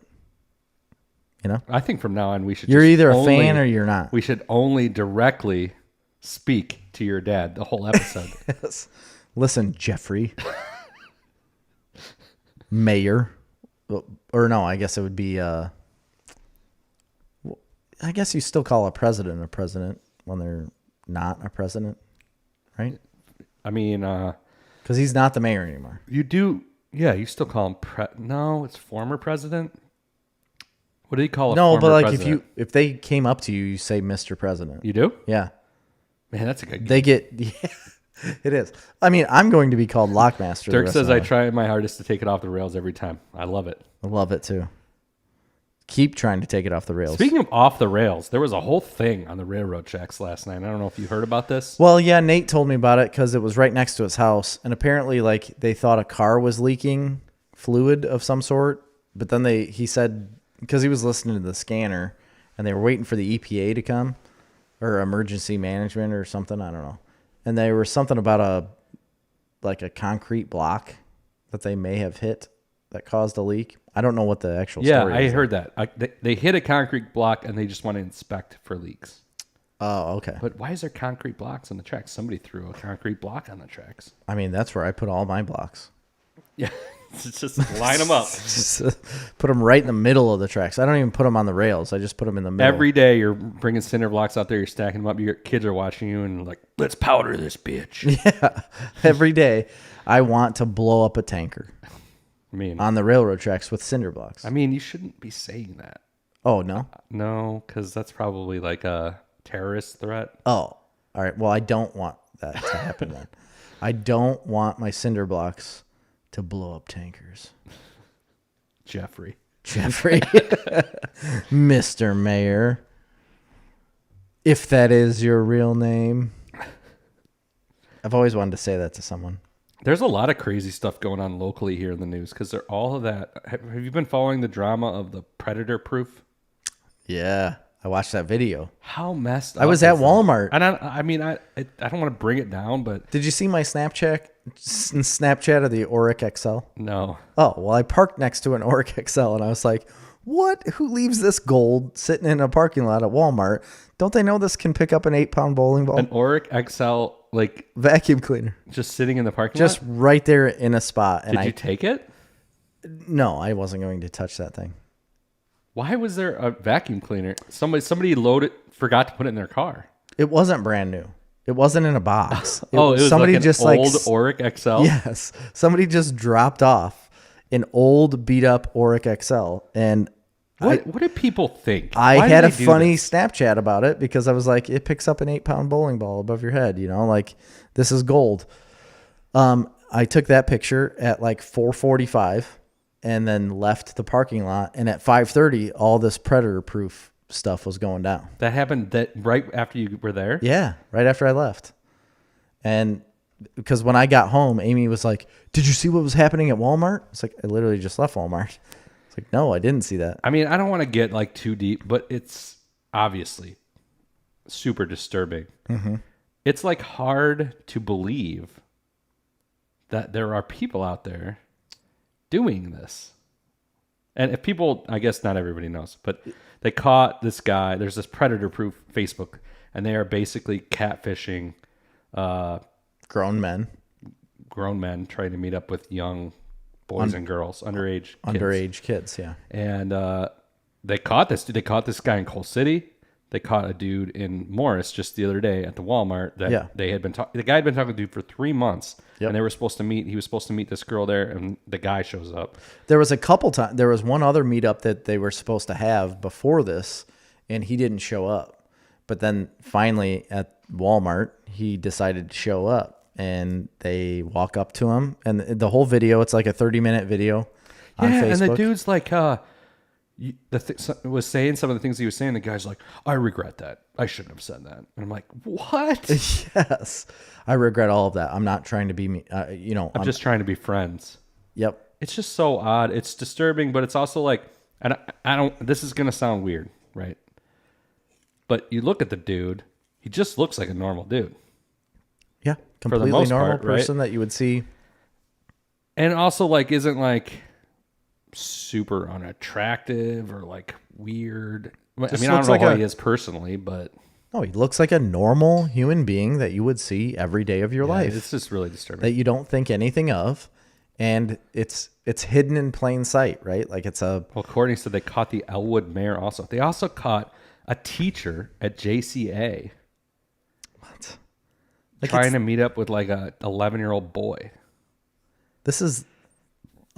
I think from now on we should. You're either a fan or you're not. We should only directly speak to your dad the whole episode. Yes. Listen, Jeffrey. Mayor. Or no, I guess it would be, I guess you still call a president when they're not a president. right? I mean, Because he's not the mayor anymore. you do, yeah, you still call him no, it's former president. What do you call a No, former but like president? if they came up to you, you say Mr. President. You do? Yeah. Man, that's a good game. They get, yeah, it is. I mean, I'm going to be called Lockmaster. the Dirk rest says of my I life. try my hardest to take it off the rails every time. I love it. I love it too. Keep trying to take it off the rails. Speaking of off the rails, there was a whole thing on the railroad tracks last night. I don't know if you heard about this. Well, yeah, Nate told me about it because it was right next to his house, and apparently, like they thought a car was leaking fluid of some sort, but then he said because he was listening to the scanner, and they were waiting for the EPA to come, or emergency management or something. I don't know, and there was something about a concrete block that they may have hit that caused a leak. I don't know what the actual story I is. heard that. They hit a concrete block and they just want to inspect for leaks. Oh, okay. But why is there concrete blocks on the tracks? Somebody threw a concrete block on the tracks. I mean, that's where I put all my blocks. Yeah, just line them up. Just put them right in the middle of the tracks. I don't even put them on the rails. I just put them in the middle. Every day you're bringing cinder blocks out there, you're stacking them up. Your kids are watching you and like, let's powder this bitch. Yeah. Every day I want to blow up a tanker I mean, on the railroad tracks with cinder blocks. you shouldn't be saying that. Oh, no? No, because that's probably like a terrorist threat. Oh, all right. Well, I don't want that to happen then. I don't want my cinder blocks to blow up tankers. Jeffrey. Mr. Mayor, if that is your real name. I've always wanted to say that to someone. There's a lot of crazy stuff going on locally here in the news because they're all of that. Have you been following the drama of the predator proof? Yeah, I watched that video. How messed up I was is at that? Walmart. And I mean, I don't want to bring it down, but Did you see my Snapchat of the Auric XL? no. Oh, well, I parked next to an Auric XL, and I was like, what? Who leaves this gold sitting in a parking lot at Walmart? Don't they know this can pick up an 8-pound bowling ball? An Auric XL, like Vacuum cleaner. just sitting in the parking Just lot? right there in a spot. And Did you take it? No, I wasn't going to touch that thing. Why was there a vacuum cleaner? Somebody forgot to put it in their car. It wasn't brand new. It wasn't in a box. It was somebody like an just old Auric XL? Yes. Somebody just dropped off an old beat up Auric XL. And What do people think? I Why do had they a do funny this? Snapchat about it because I was like, it picks up an 8-pound bowling ball above your head, like this is gold. I took that picture at like 4:45 and then left the parking lot. And at 5:30, all this predator proof stuff was going down. That happened right after you were there? Yeah, right after I left. And because when I got home, Amy was like, did you see what was happening at Walmart? It's like, I literally just left Walmart. It's like, no, I didn't see that. I mean, I don't want to get like too deep, but it's obviously super disturbing. Mm-hmm. It's like hard to believe that there are people out there doing this. And if people, I guess not everybody knows, but they caught this guy. There's this predator-proof Facebook, and they are basically catfishing Grown men. trying to meet up with young boys and girls, Underage kids, yeah. And they caught this dude. They caught this guy in Coal City. They caught a dude in Morris just the other day at the Walmart that they had been the guy had been talking to for 3 months. Yep. And they were supposed to meet. He was supposed to meet this girl there, and the guy shows up. There was a couple times. There was one other meetup that they were supposed to have before this, and he didn't show up. But then finally at Walmart, he decided to show up, and they walk up to him, and the whole video, it's like a 30-minute video on Facebook. And the dude's like, was saying some of the things he was saying. The guy's like, I regret that. I shouldn't have said that. And I'm like, what? Yes. I regret all of that. I'm not trying to be me. I'm just trying to be friends. Yep. It's just so odd. It's disturbing, but it's also like, and I don't, this is going to sound weird, right? But you look at the dude, he just looks like a normal dude. Yeah. For the Completely most normal part, right? person that you would see. And also like, isn't like super unattractive or like weird. I mean, I don't know how he is personally, but. No, he looks like a normal human being that you would see every day of your life. It's just really disturbing. That you don't think anything of. And it's hidden in plain sight, right? Like it's a... Well, Courtney said they caught the Elwood mayor also. They also caught a teacher at JCA. What? trying to meet up with like a 11-year-old boy. This is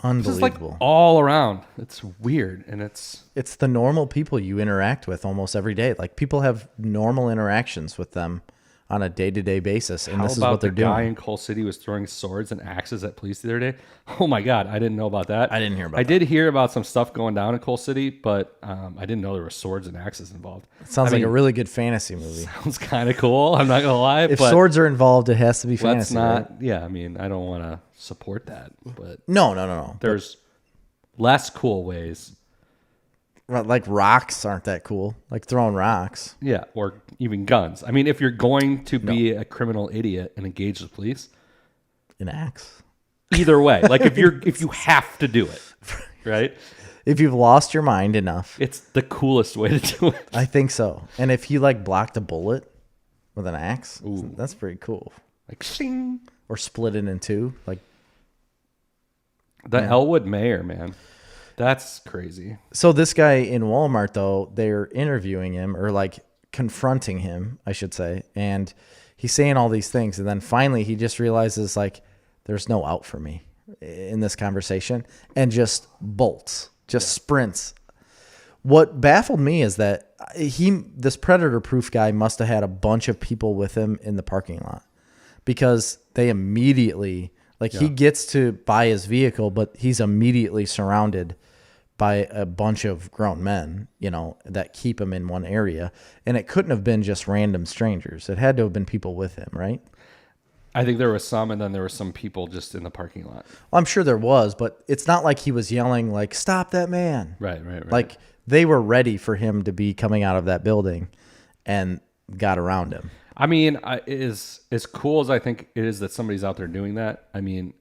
This is like unbelievable. all around. It's weird, and it's It's the normal people you interact with almost every day. Like people have normal interactions with them on a day-to-day basis, and how this is about what they're the guy doing. in Coal City was throwing swords and axes at police the other day? Oh my God, I didn't know about that. I didn't hear about I that. did hear about some stuff going down in Coal City, but I didn't know there were swords and axes involved. It sounds I like a mean, really good fantasy movie. Sounds kind of cool. I'm not gonna lie. If but swords are involved, it has to be let's fantasy. not. Right? Yeah, I mean, I don't want to support that, but No. there's less cool ways. But, like rocks aren't that cool. Like throwing rocks. Yeah, or even guns. I mean, if you're going to be a criminal idiot and engage the police, An axe. either way, like if you have to do it, right? If you've lost your mind enough, It's the coolest way to do it. I think so. And if he like blocked a bullet with an axe, Ooh. that's pretty cool. Like, shing. Or split it in two, like. The Yeah. Elwood mayor, man. That's crazy. So this guy in Walmart, though, they're interviewing him or like confronting him, I should say, and he's saying all these things, and then finally he just realizes like there's no out for me in this conversation, and just bolts, just sprints. What baffled me is that this predator-proof guy must have had a bunch of people with him in the parking lot, because they immediately he gets to buy his vehicle, but he's immediately surrounded by a bunch of grown men, that keep him in one area. And it couldn't have been just random strangers. It had to have been people with him, right? I think there was some, and then there were some people just in the parking lot. Well, I'm sure there was, but it's not like he was yelling like, "Stop that man." Right. Like they were ready for him to be coming out of that building and got around him. I mean, as cool as I think it is that somebody's out there doing that, I mean,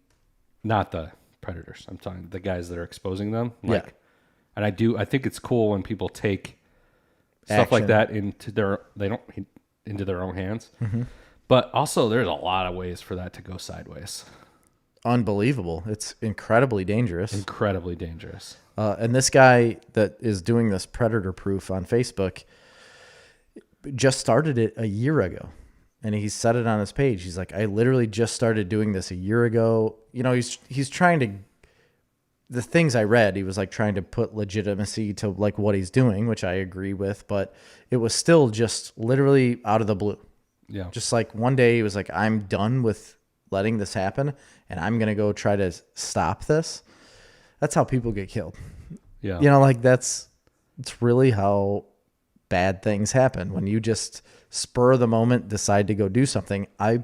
not the predators. I'm talking the guys that are exposing them. Like, Yeah. And I think it's cool when people take stuff like that into their own hands. Mm-hmm. But also, there's a lot of ways for that to go sideways. Unbelievable. It's incredibly dangerous. Incredibly dangerous. And this guy that is doing this predator proof on Facebook just started it a year ago. And he said it on his page. He's like, I literally just started doing this a year ago. He's trying to, the things I read, he was like trying to put legitimacy to like what he's doing, which I agree with, but it was still just literally out of the blue. Yeah. Just like one day he was like, I'm done with letting this happen and I'm going to go try to stop this. That's how people get killed. Yeah. It's really how bad things happen when you just spur of the moment decide to go do something. I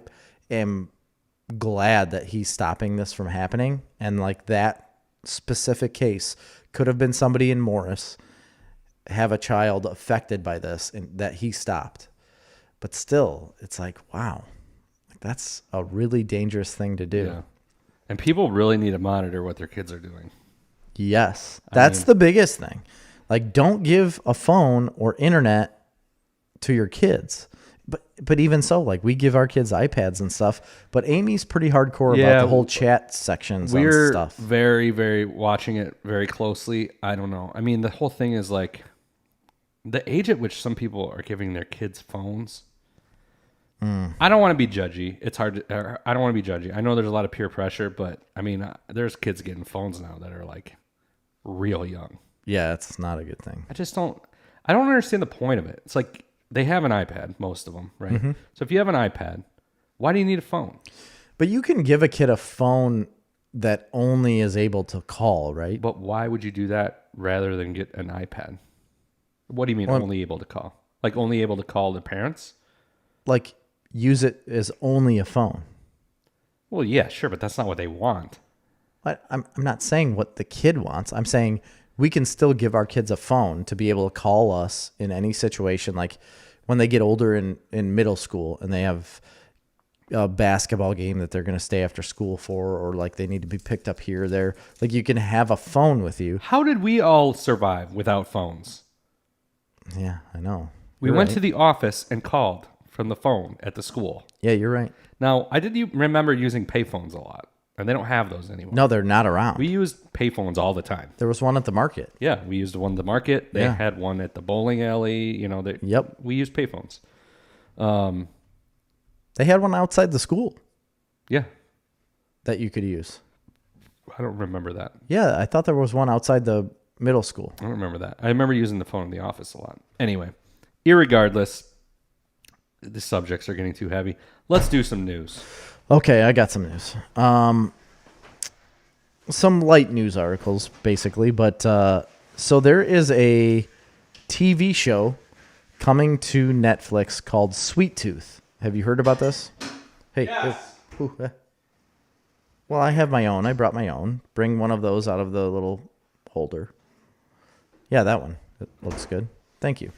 am glad that he's stopping this from happening. And like that specific case could have been somebody in Morris, have a child affected by this, and that he stopped. But still, it's like, wow, that's a really dangerous thing to do. Yeah. And people really need to monitor what their kids are doing. Yes. That's the biggest thing. Like, don't give a phone or internet to your kids. But even so, like, we give our kids iPads and stuff. But Amy's pretty hardcore about the whole chat sections on stuff. We're very, very watching it very closely. I don't know. I mean, the whole thing is like the age at which some people are giving their kids phones. I don't want to be judgy. It's hard to, I don't want to be judgy. I know there's a lot of peer pressure, but I mean, there's kids getting phones now that are like real young. Yeah, it's not a good thing. I don't understand the point of it. It's like they have an iPad, most of them, right? Mm-hmm. So if you have an iPad, why do you need a phone? But you can give a kid a phone that only is able to call, right? But why would you do that rather than get an iPad? What do you mean only able to call? Like only able to call the parents? Like use it as only a phone. Well, yeah, sure, but that's not what they want. I'm not saying what the kid wants. I'm saying we can still give our kids a phone to be able to call us in any situation. Like when they get older in middle school and they have a basketball game that they're going to stay after school for, or like they need to be picked up here or there. Like you can have a phone with you. How did we all survive without phones? Yeah, I know. We went to the office and called from the phone at the school. Yeah, you're right. Now, I did remember using payphones a lot, and they don't have those anymore. No, they're not around. We used payphones all the time. There was one at the market. Yeah, we used one at the market. They had one at the bowling alley. Yep. We used payphones. They had one outside the school Yeah. that you could use. I don't remember that. Yeah, I thought there was one outside the middle school. I don't remember that. I remember using the phone in the office a lot. Anyway, irregardless, the subjects are getting too heavy. Let's do some news. Okay, I got some news. Some light news articles, basically. But so there is a TV show coming to Netflix called Sweet Tooth. Have you heard about this? Hey. Yes. Well, I have my own. I brought my own. Bring one of those out of the little holder. Yeah, that one. It looks good. Thank you.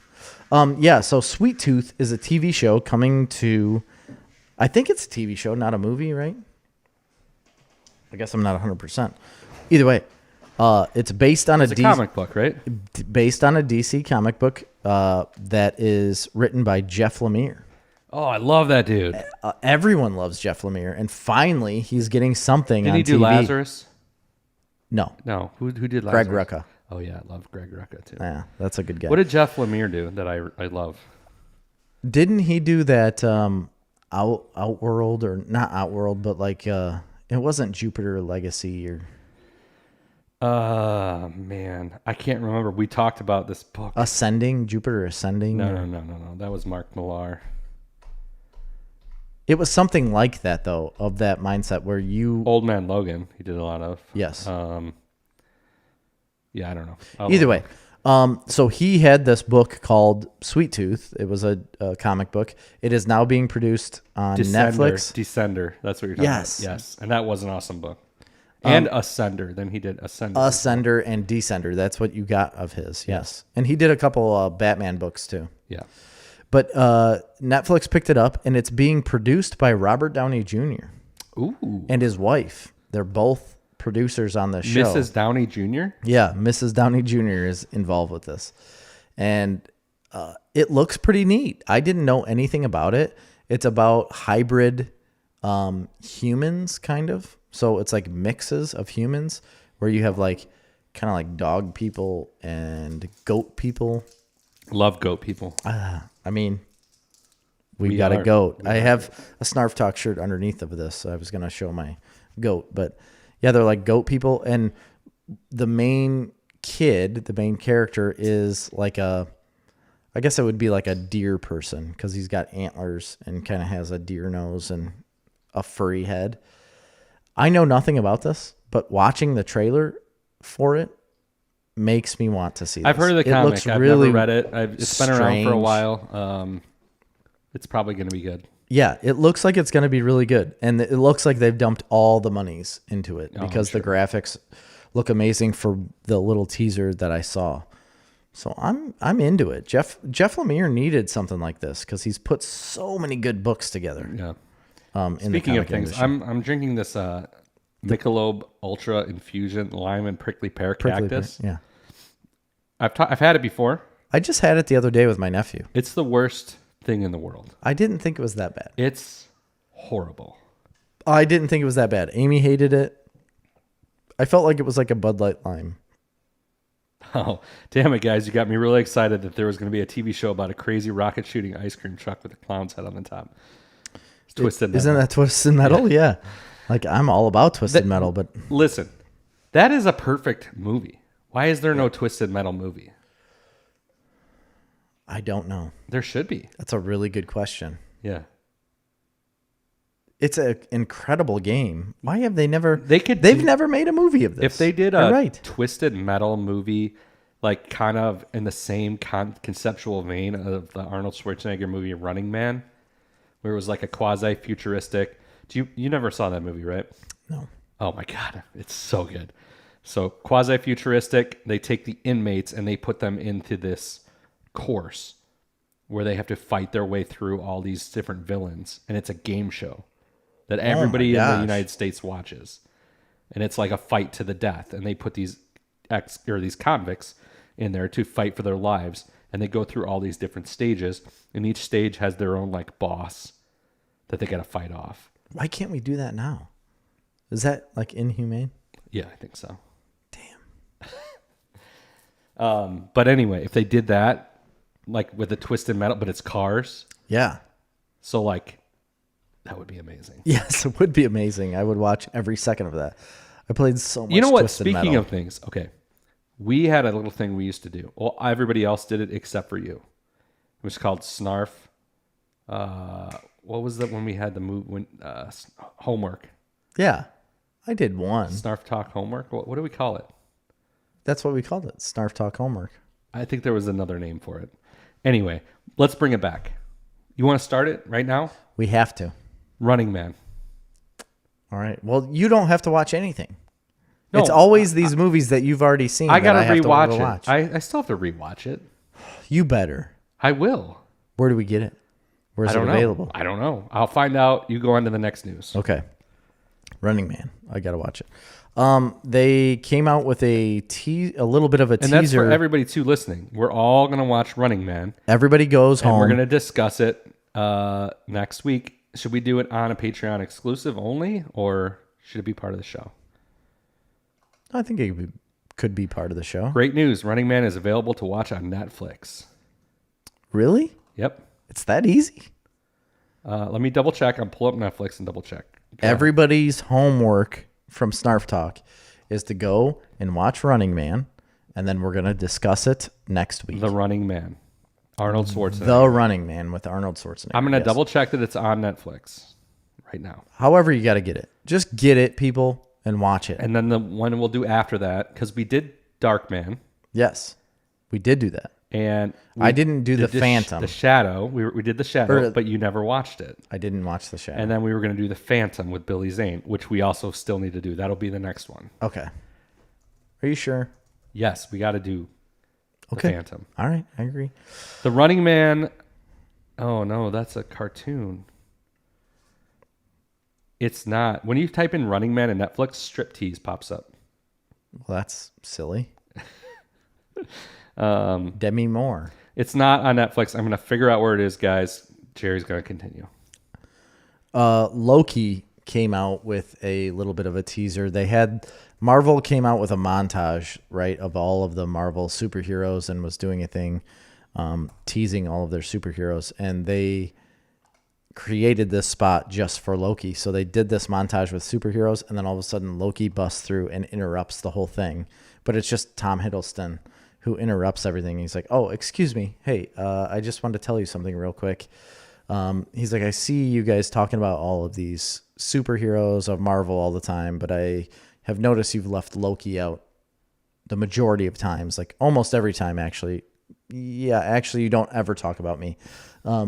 Yeah, so Sweet Tooth is a TV show coming to... I think it's a TV show, not a movie, right? I guess I'm not 100%. Either way, it's based on It's a comic book, right? based on a DC comic book that is written by Jeff Lemire. Oh, I love that dude. Everyone loves Jeff Lemire, and finally he's getting something Did on he do TV. Lazarus? No, No. Who did Lazarus? Greg Rucka. Oh, yeah. I love Greg Rucka, too. Yeah, that's a good guy. What did Jeff Lemire do that I love? Didn't he do that Outworld, or not Outworld, but like it wasn't Jupiter Legacy or Man. I can't remember. We talked about this book. Ascending, Jupiter Ascending? No. or- That was Mark Millar. It was something like that, though, of that mindset where you... Old Man Logan, he did a lot of. Yes. Yeah, I don't know. Either way. So he had this book called Sweet Tooth. It was a comic book. It is now being produced on Netflix. Descender. That's what you're talking Yes. about. Yes. And that was an awesome book. And Ascender. Then he did Ascender. Ascender and Descender. That's what you got of his. Yes. And he did a couple Batman books, too. Yeah. But Netflix picked it up, and it's being produced by Robert Downey Jr. Ooh. and his wife. They're both producers on the show. Mrs. Downey Jr.? Yeah, Mrs. Downey Jr. is involved with this. And it looks pretty neat. I didn't know anything about it. It's about hybrid humans, kind of. So it's like mixes of humans where you have like kind of like dog people and goat people. Love goat people. I mean, we got a goat. I have a Snarf Talk shirt underneath of this. So I was going to show my goat. But yeah, they're like goat people. And the main kid, the main character is like I guess it would be like a deer person because he's got antlers and kind of has a deer nose and a furry head. I know nothing about this, but watching the trailer for it makes me want to see this. I've heard of the comic. Looks I've really never read it. It's been around for a strange. while. It's probably going to be good. Yeah, it looks like it's going to be really good. And it looks like they've dumped all the monies into it because the graphics look amazing for the little teaser that I saw. So I'm into it. Jeff Lemire needed something like this because he's put so many good books together. Yeah. Speaking of things, I'm drinking this Michelob Ultra Infusion Lime and Prickly Pear Cactus. Yeah. I've had it before. I just had it the other day with my nephew. It's the worst thing in the world. I didn't think it was that bad. It's horrible. I didn't think it was that bad. Amy hated it. I felt like it was like a Bud Light Lime. Oh, damn it, guys. You got me really excited that there was going to be a TV show about a crazy rocket shooting ice cream truck with a clown's head on the top. It's Twisted Metal. Isn't that Twisted Metal? Yeah. Like, I'm all about Twisted Metal, but... Listen, that is a perfect movie. Why is there no Twisted Metal movie? I don't know. There should be. That's a really good question. Yeah. It's an incredible game. Why have they never... They've never made a movie of this. If they did You're a right. Twisted Metal movie, like kind of in the same conceptual vein of the Arnold Schwarzenegger movie Running Man, where it was like a quasi-futuristic... You never saw that movie, right? No. Oh my God. It's so good. So quasi-futuristic, they take the inmates and they put them into this course where they have to fight their way through all these different villains. And it's a game show that everybody in the United States watches. And it's like a fight to the death. And they put these these convicts in there to fight for their lives. And they go through all these different stages. And each stage has their own like boss that they got to fight off. Why can't we do that now? Is that like inhumane? Yeah, I think so. Damn. But anyway, if they did that, like with a Twisted Metal, but it's cars. Yeah. So like That would be amazing. Yes, it would be amazing. I would watch every second of that. I played so much. You know what? Twisted Speaking Metal. of things, okay. We had a little thing we used to do. Well, everybody else did it except for you. It was called Snarf. What was that when we had the homework? Yeah, I did one. Snarf Talk homework? What do we call it? That's what we called it. Snarf Talk Homework. I think there was another name for it. Anyway, let's bring it back. You want to start it right now? We have to. Running Man. All right. Well, you don't have to watch anything. No, it's always these movies that you've already seen. I got to have rewatch to it. I still have to rewatch it. You better. I will. Where do we get it? Where's it available? I don't know. I'll find out. You go on to the next news. Okay. Running Man. I got to watch it. They came out with a little bit of a teaser. And that's for everybody too listening. We're all going to watch Running Man. Everybody goes home. We're going to discuss it next week. Should we do it on a Patreon exclusive only, or should it be part of the show? I think it could be part of the show. Great news. Running Man is available to watch on Netflix. Really? Yep. It's that easy? Let me double check. I'll pull up Netflix and double check. Everybody's homework from Snarf Talk is to go and watch Running Man, and then we're going to discuss it next week. The Running Man. Arnold Schwarzenegger. The Running Man with Arnold Schwarzenegger. I'm going to double check that it's on Netflix right now. However you got to get it. Just get it, people, and watch it. And then the one we'll do after that, because we did Dark Man. Yes, we did do that. And I didn't do the Phantom. The Shadow. We did the Shadow, but you never watched it. I didn't watch the Shadow. And then we were going to do the Phantom with Billy Zane, which we also still need to do. That'll be the next one. Okay. Are you sure? Yes, we got to do the Phantom. All right, I agree. The Running Man. Oh, no, that's a cartoon. It's not. When you type in Running Man in Netflix, Striptease pops up. Well, that's silly. Demi Moore. It's not on Netflix. I'm going to figure out where it is, guys. Jerry's going to continue. Loki came out with a little bit of a teaser. Marvel came out with a montage, right, of all of the Marvel superheroes and was doing a thing teasing all of their superheroes. And they created this spot just for Loki. So they did this montage with superheroes, and then all of a sudden Loki busts through and interrupts the whole thing. But it's just Tom Hiddleston who interrupts everything. He's like, oh, excuse me. Hey, I just wanted to tell you something real quick. He's like, I see you guys talking about all of these superheroes of Marvel all the time, but I have noticed you've left Loki out the majority of times, like almost every time, actually. Yeah, actually, you don't ever talk about me.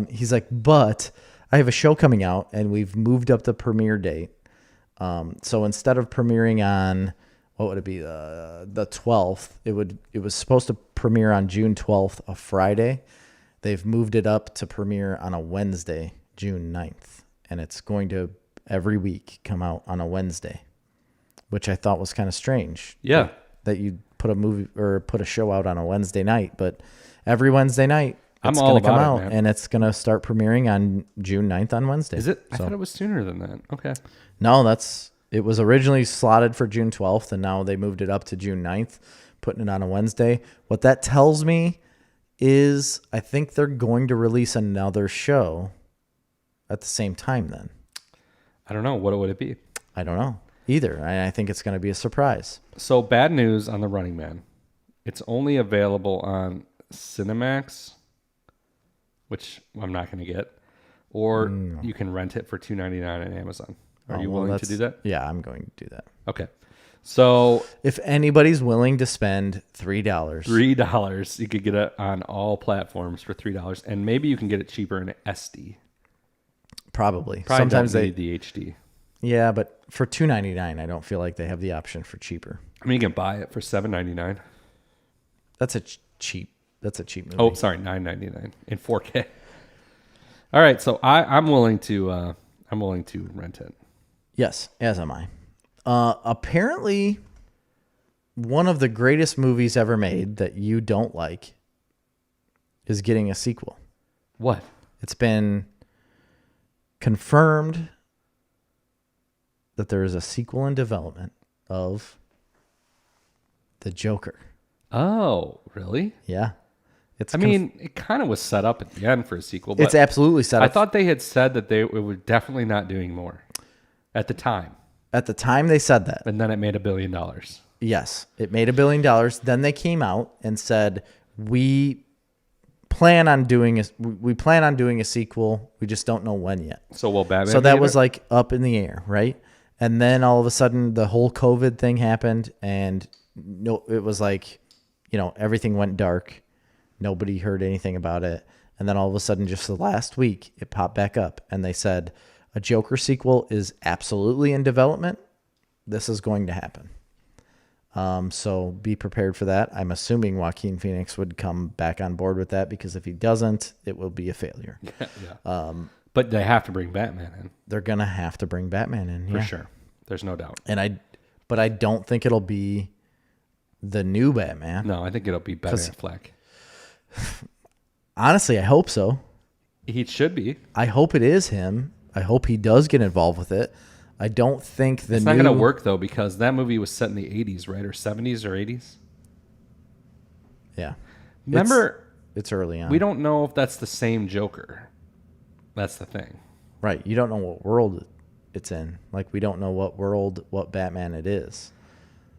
He's like, but I have a show coming out, and we've moved up the premiere date. So instead of premiering on, what would it be, the 12th, it was supposed to premiere on June 12th, a Friday. They've moved it up to premiere on a Wednesday, June 9th. And it's going to every week come out on a Wednesday, which I thought was kind of strange. Yeah. That you put a movie or put a show out on a Wednesday night, but every Wednesday night it's going to come out, and it's going to start premiering on June 9th on Wednesday. Is it? I thought it was sooner than that. Okay. No, it was originally slotted for June 12th, and now they moved it up to June 9th, putting it on a Wednesday. What that tells me is I think they're going to release another show at the same time then. I don't know. What would it be? I don't know either. I think it's going to be a surprise. So bad news on The Running Man. It's only available on Cinemax, which I'm not going to get, or you can rent it for $2.99 on Amazon. Are you willing to do that? Yeah, I'm going to do that. Okay. So if anybody's willing to spend $3, you could get it on all platforms for $3, and maybe you can get it cheaper in SD. Probably. Sometimes they need the HD. Yeah, but for $2.99, I don't feel like they have the option for cheaper. I mean, you can buy it for $7.99. That's a cheap movie. Oh, sorry, $9.99 in 4K. All right, so I'm willing to rent it. Yes, as am I. Apparently, one of the greatest movies ever made that you don't like is getting a sequel. What? It's been confirmed that there is a sequel in development of The Joker. Oh, really? Yeah. It's I mean, it kind of was set up at the end for a sequel, but it's absolutely set up. I thought they had said that they were definitely not doing more at the time. At the time they said that. And then it made $1 billion. Yes, it made $1 billion. Then they came out and said, we plan on doing a sequel. We just don't know when yet. So will Batman? So that was like up in the air, right? And then all of a sudden the whole COVID thing happened, and it was like, everything went dark. Nobody heard anything about it. And then all of a sudden, just the last week, it popped back up, and they said a Joker sequel is absolutely in development. This is going to happen. So be prepared for that. I'm assuming Joaquin Phoenix would come back on board with that, because if he doesn't, it will be a failure. Yeah. But they have to bring Batman in. They're gonna have to bring Batman in, for sure. There's no doubt. But I don't think it'll be the new Batman. No, I think it'll be Ben Affleck. Honestly, I hope so. He should be. I hope it is him. I hope he does get involved with it. I don't think it's not going to work, though, because that movie was set in the 80s, right? Or 70s or 80s? Yeah. Remember, it's early on. We don't know if that's the same Joker. That's the thing. Right. You don't know what world it's in. Like, we don't know what Batman it is.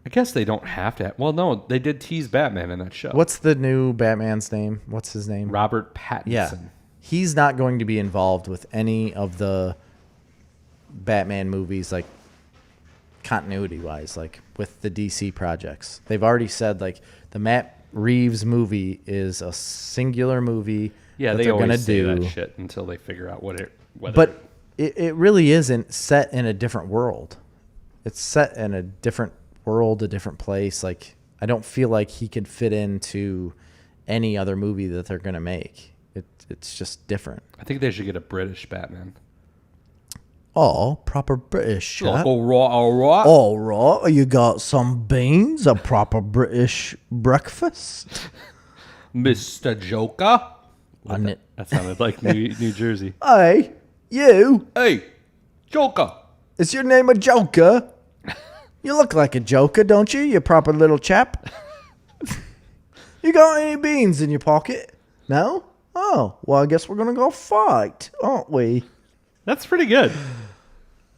I guess they don't have to. Well, no, they did tease Batman in that show. What's the new Batman's name? What's his name? Robert Pattinson. Yeah. He's not going to be involved with any of the Batman movies, like continuity-wise, like with the DC projects. They've already said, like, the Matt Reeves movie is a singular movie. Yeah, that they're going to do that shit until they figure out whether it really isn't set in a different world. It's set in a different world, a different place. Like, I don't feel like he could fit into any other movie that they're going to make. It's just different. I think they should get a British Batman. Oh, proper British. All right. All right. You got some beans, a proper British breakfast. Mr. Joker. That sounded like New Jersey. Hey, you. Hey, Joker. Is your name a Joker? You look like a Joker, don't you, you proper little chap? You got any beans in your pocket? No? Oh, well, I guess we're going to go fight, aren't we? That's pretty good.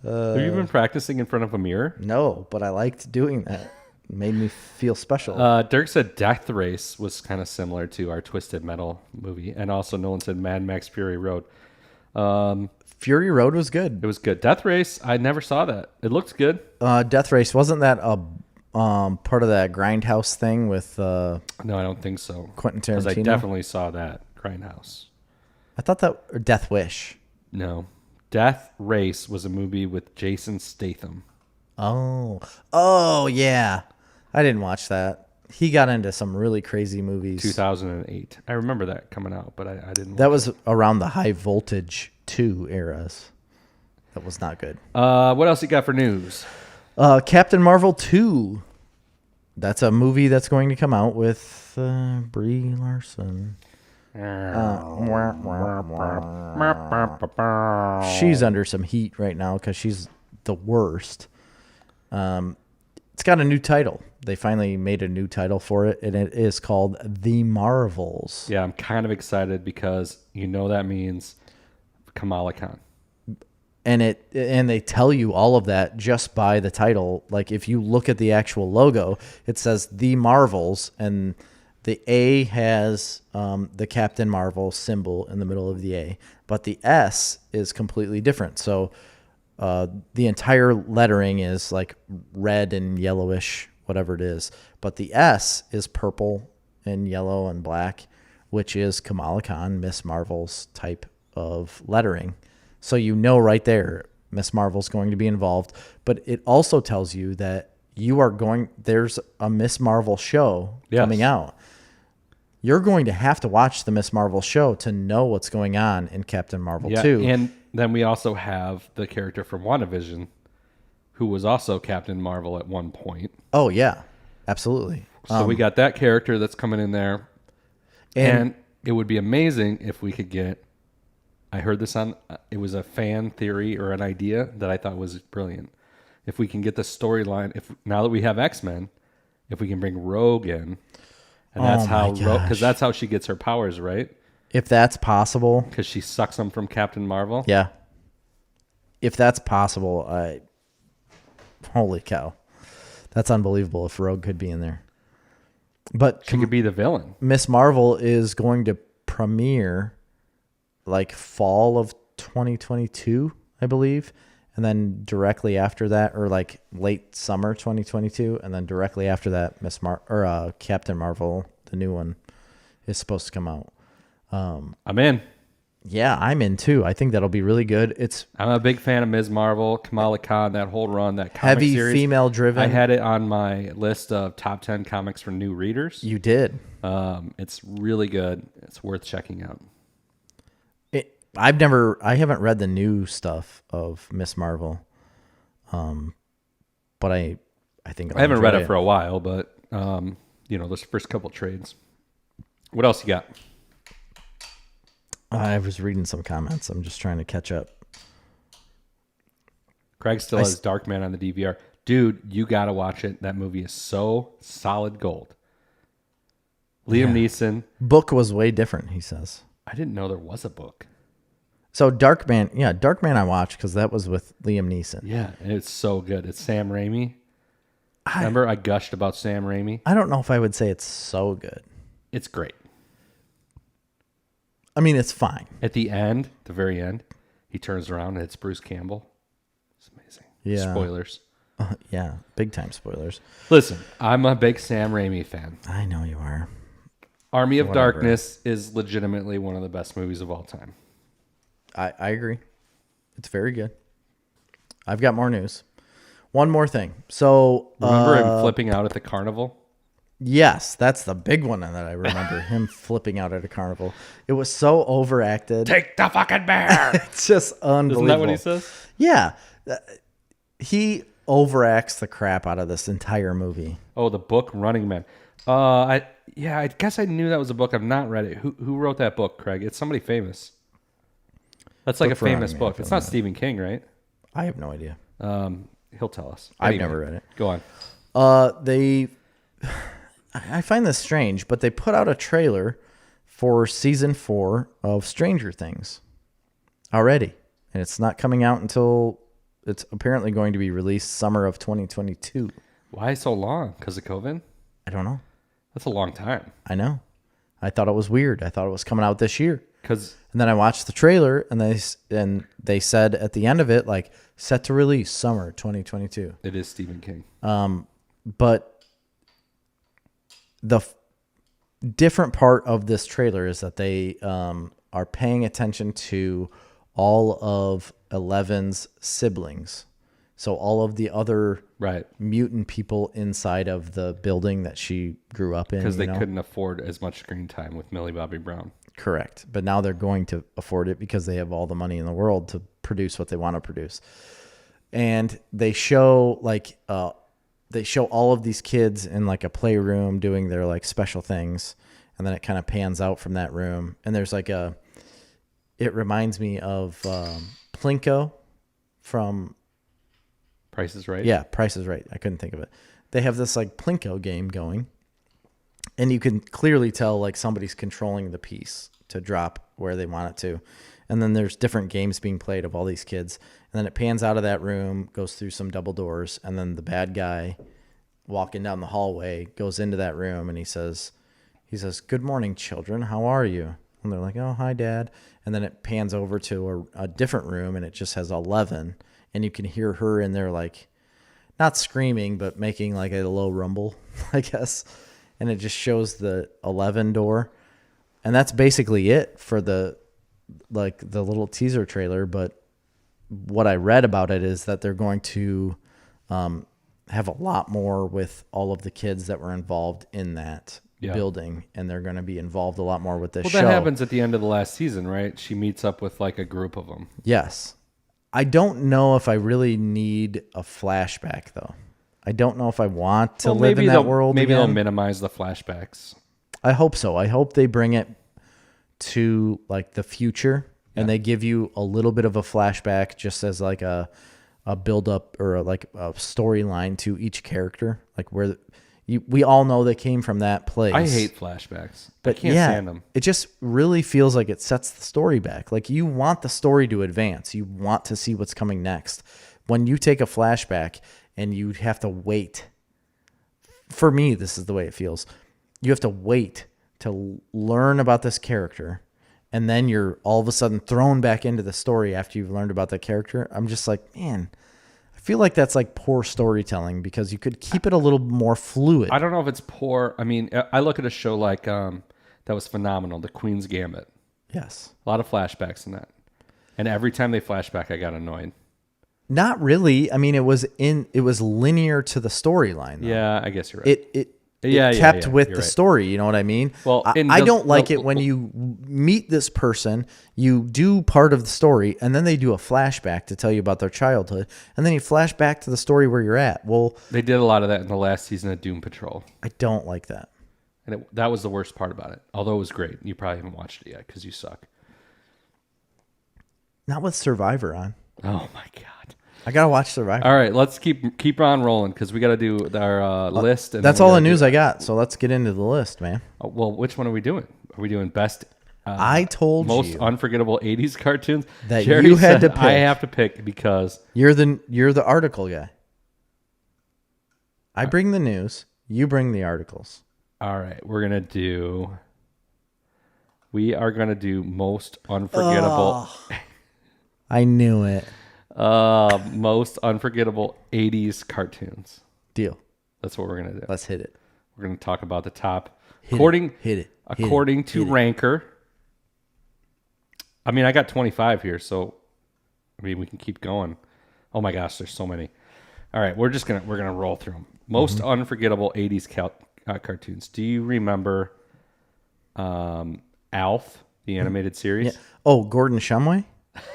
Have you been practicing in front of a mirror? No, but I liked doing that. It made me feel special. Dirk said Death Race was kind of similar to our Twisted Metal movie. And also Nolan said Mad Max Fury Road. Fury Road was good. It was good. Death Race, I never saw that. It looked good. Death Race, wasn't that a part of that Grindhouse thing with No, I don't think so. Quentin Tarantino? Because I definitely saw that Grindhouse. I thought that or Death Wish. No. Death Race was a movie with Jason Statham. Oh yeah. I didn't watch that. He got into some really crazy movies. 2008. I remember that coming out, but I didn't. That was around the High Voltage 2 eras. That was not good. What else you got for news? Captain Marvel 2. That's a movie that's going to come out with Brie Larson. She's under some heat right now because she's the worst. It's got a new title. They finally made a new title for it, and it is called The Marvels. Yeah, I'm kind of excited because that means Kamala Khan. And they tell you all of that just by the title. Like, if you look at the actual logo, it says The Marvels, and the A has the Captain Marvel symbol in the middle of the A, but the S is completely different. So the entire lettering is like red and yellowish, whatever it is. But the S is purple and yellow and black, which is Kamala Khan, Miss Marvel's type of lettering. So right there, Miss Marvel's going to be involved. But it also tells you that there's a Miss Marvel show coming out. You're going to have to watch the Miss Marvel show to know what's going on in Captain Marvel 2. And then we also have the character from WandaVision, who was also Captain Marvel at one point. Oh, yeah. Absolutely. So we got that character that's coming in there. And it would be amazing if we could get... I heard this it was a fan theory or an idea that I thought was brilliant. If we can get the storyline, now that we have X-Men, if we can bring Rogue in... And that's Oh how my because gosh. that's how she gets her powers, right? If that's possible, Because she sucks them from Captain Marvel. yeah. If that's possible, holy cow. That's unbelievable if Rogue could be in there. But She could be the villain. Miss Marvel is going to premiere like fall of 2022, I believe. And then directly after that, or like late summer 2022, and then directly after that, Captain Marvel, the new one, is supposed to come out. I'm in. Yeah, I'm in too. I think that'll be really good. It's I'm a big fan of Ms. Marvel, Kamala Khan, that whole run, that comic heavy series. female driven. I had it on my list of top 10 comics for new readers. You did. It's really good. It's worth checking out. I haven't read the new stuff of Miss Marvel. But I think I haven't read it for a while, but those first couple trades. What else you got? I was reading some comments. I'm just trying to catch up. Craig still has Darkman on the DVR. Dude, you got to watch it. That movie is so solid gold. Liam Neeson. Book was way different, he says. I didn't know there was a book. So Darkman I watched because that was with Liam Neeson. Yeah, and it's so good. It's Sam Raimi. Remember I gushed about Sam Raimi? I don't know if I would say it's so good. It's great. I mean, it's fine. At the end, the very end, he turns around and it's Bruce Campbell. It's amazing. Yeah. Spoilers. Yeah, big time spoilers. Listen, I'm a big Sam Raimi fan. I know you are. Army of Whatever. Darkness is legitimately one of the best movies of all time. I agree. It's very good. I've got more news. One more thing. So Remember him flipping out at the carnival? Yes, that's the big one that I remember. Him flipping out at a carnival. It was so overacted. Take the fucking bear! It's just unbelievable. Isn't that what he says? Yeah. He overacts the crap out of this entire movie. Oh, the book Running Man. I guess I knew that was a book. I've not read it. Who wrote that book, Craig? It's somebody famous. That's like Book a for famous Running Man, book. I It's feel not bad. Stephen King, right? I have no idea. He'll tell us. I've Anyway, never read it. Go on. I find this strange, but they put out a trailer for season 4 of Stranger Things already. And it's not coming out until it's apparently going to be released summer of 2022. Why so long? Because of COVID? I don't know. That's a long time. I know. I thought it was weird. I thought it was coming out this year. And then I watched the trailer, and they said at the end of it, like, set to release summer 2022. It is Stephen King. But the different part of this trailer is that they are paying attention to all of Eleven's siblings. So all of the other mutant people inside of the building that she grew up in. Because they couldn't afford as much screen time with Millie Bobby Brown. Correct. But now they're going to afford it because they have all the money in the world to produce what they want to produce. And they show all of these kids in like a playroom doing their like special things. And then it kind of pans out from that room. And there's like it reminds me of Plinko from Price is Right? Yeah, Price is Right. I couldn't think of it. They have this like Plinko game going. And you can clearly tell like somebody's controlling the piece to drop where they want it to. And then there's different games being played of all these kids. And then it pans out of that room, goes through some double doors, and then the bad guy walking down the hallway goes into that room and he says, "Good morning, children. How are you?" And they're like, "Oh, hi, Dad." And then it pans over to a different room and it just has 11. And you can hear her in there like not screaming, but making like a low rumble, I guess. And it just shows the 11 door. And that's basically it for the little teaser trailer. But what I read about it is that they're going to have a lot more with all of the kids that were involved in that building. And they're going to be involved a lot more with this show. Well, that happens at the end of the last season, right? She meets up with like a group of them. Yes. I don't know if I really need a flashback, though. I don't know if I want to live in that world Maybe again. they'll minimize the flashbacks. I hope so. I hope they bring it to like the future and they give you a little bit of a flashback just as like a build up or like a storyline to each character. Like where We all know they came from that place. I hate flashbacks. But I can't stand them. It just really feels like it sets the story back. Like you want the story to advance. You want to see what's coming next. When you take a flashback and you have to wait, for me, this is the way it feels. You have to wait to learn about this character, and then you're all of a sudden thrown back into the story after you've learned about the character. I'm just like, man, I feel like that's like poor storytelling because you could keep it a little more fluid. I don't know if it's poor. I mean, I look at a show like that was phenomenal, The Queen's Gambit. Yes. A lot of flashbacks in that. And every time they flashback, I got annoyed. Not really. I mean, it was linear to the storyline. Yeah, I guess you're right. It Yeah, kept with you're the right. story. You know what I mean? Well, I don't like it when you meet this person, you do part of the story, and then they do a flashback to tell you about their childhood, and then you flash back to the story where you're at. Well, they did a lot of that in the last season of Doom Patrol. I don't like that. And that was the worst part about it. Although it was great. You probably haven't watched it yet because you suck. Not with Survivor on. Oh, my God. I got to watch Survivor. All right, let's keep on rolling because we got to do our list. And That's all the news I got, so let's get into the list, man. Well, which one are we doing? Are we doing best I told most you unforgettable 80s cartoons? that Jerry you had said to pick. I have to pick because You're the article guy. I bring the news, you bring the articles. all right, we are going to do most unforgettable I knew it. most unforgettable 80s cartoons. Deal. That's what we're going to do. Let's hit it. We're going to talk about the top Hit according it. to Ranker. I mean, I got 25 here, so I mean, we can keep going. Oh my gosh, there's so many. All right, we're going to roll through them. Most unforgettable 80s cartoons. Do you remember Alf, the animated series? Yeah. Oh, Gordon Shumway?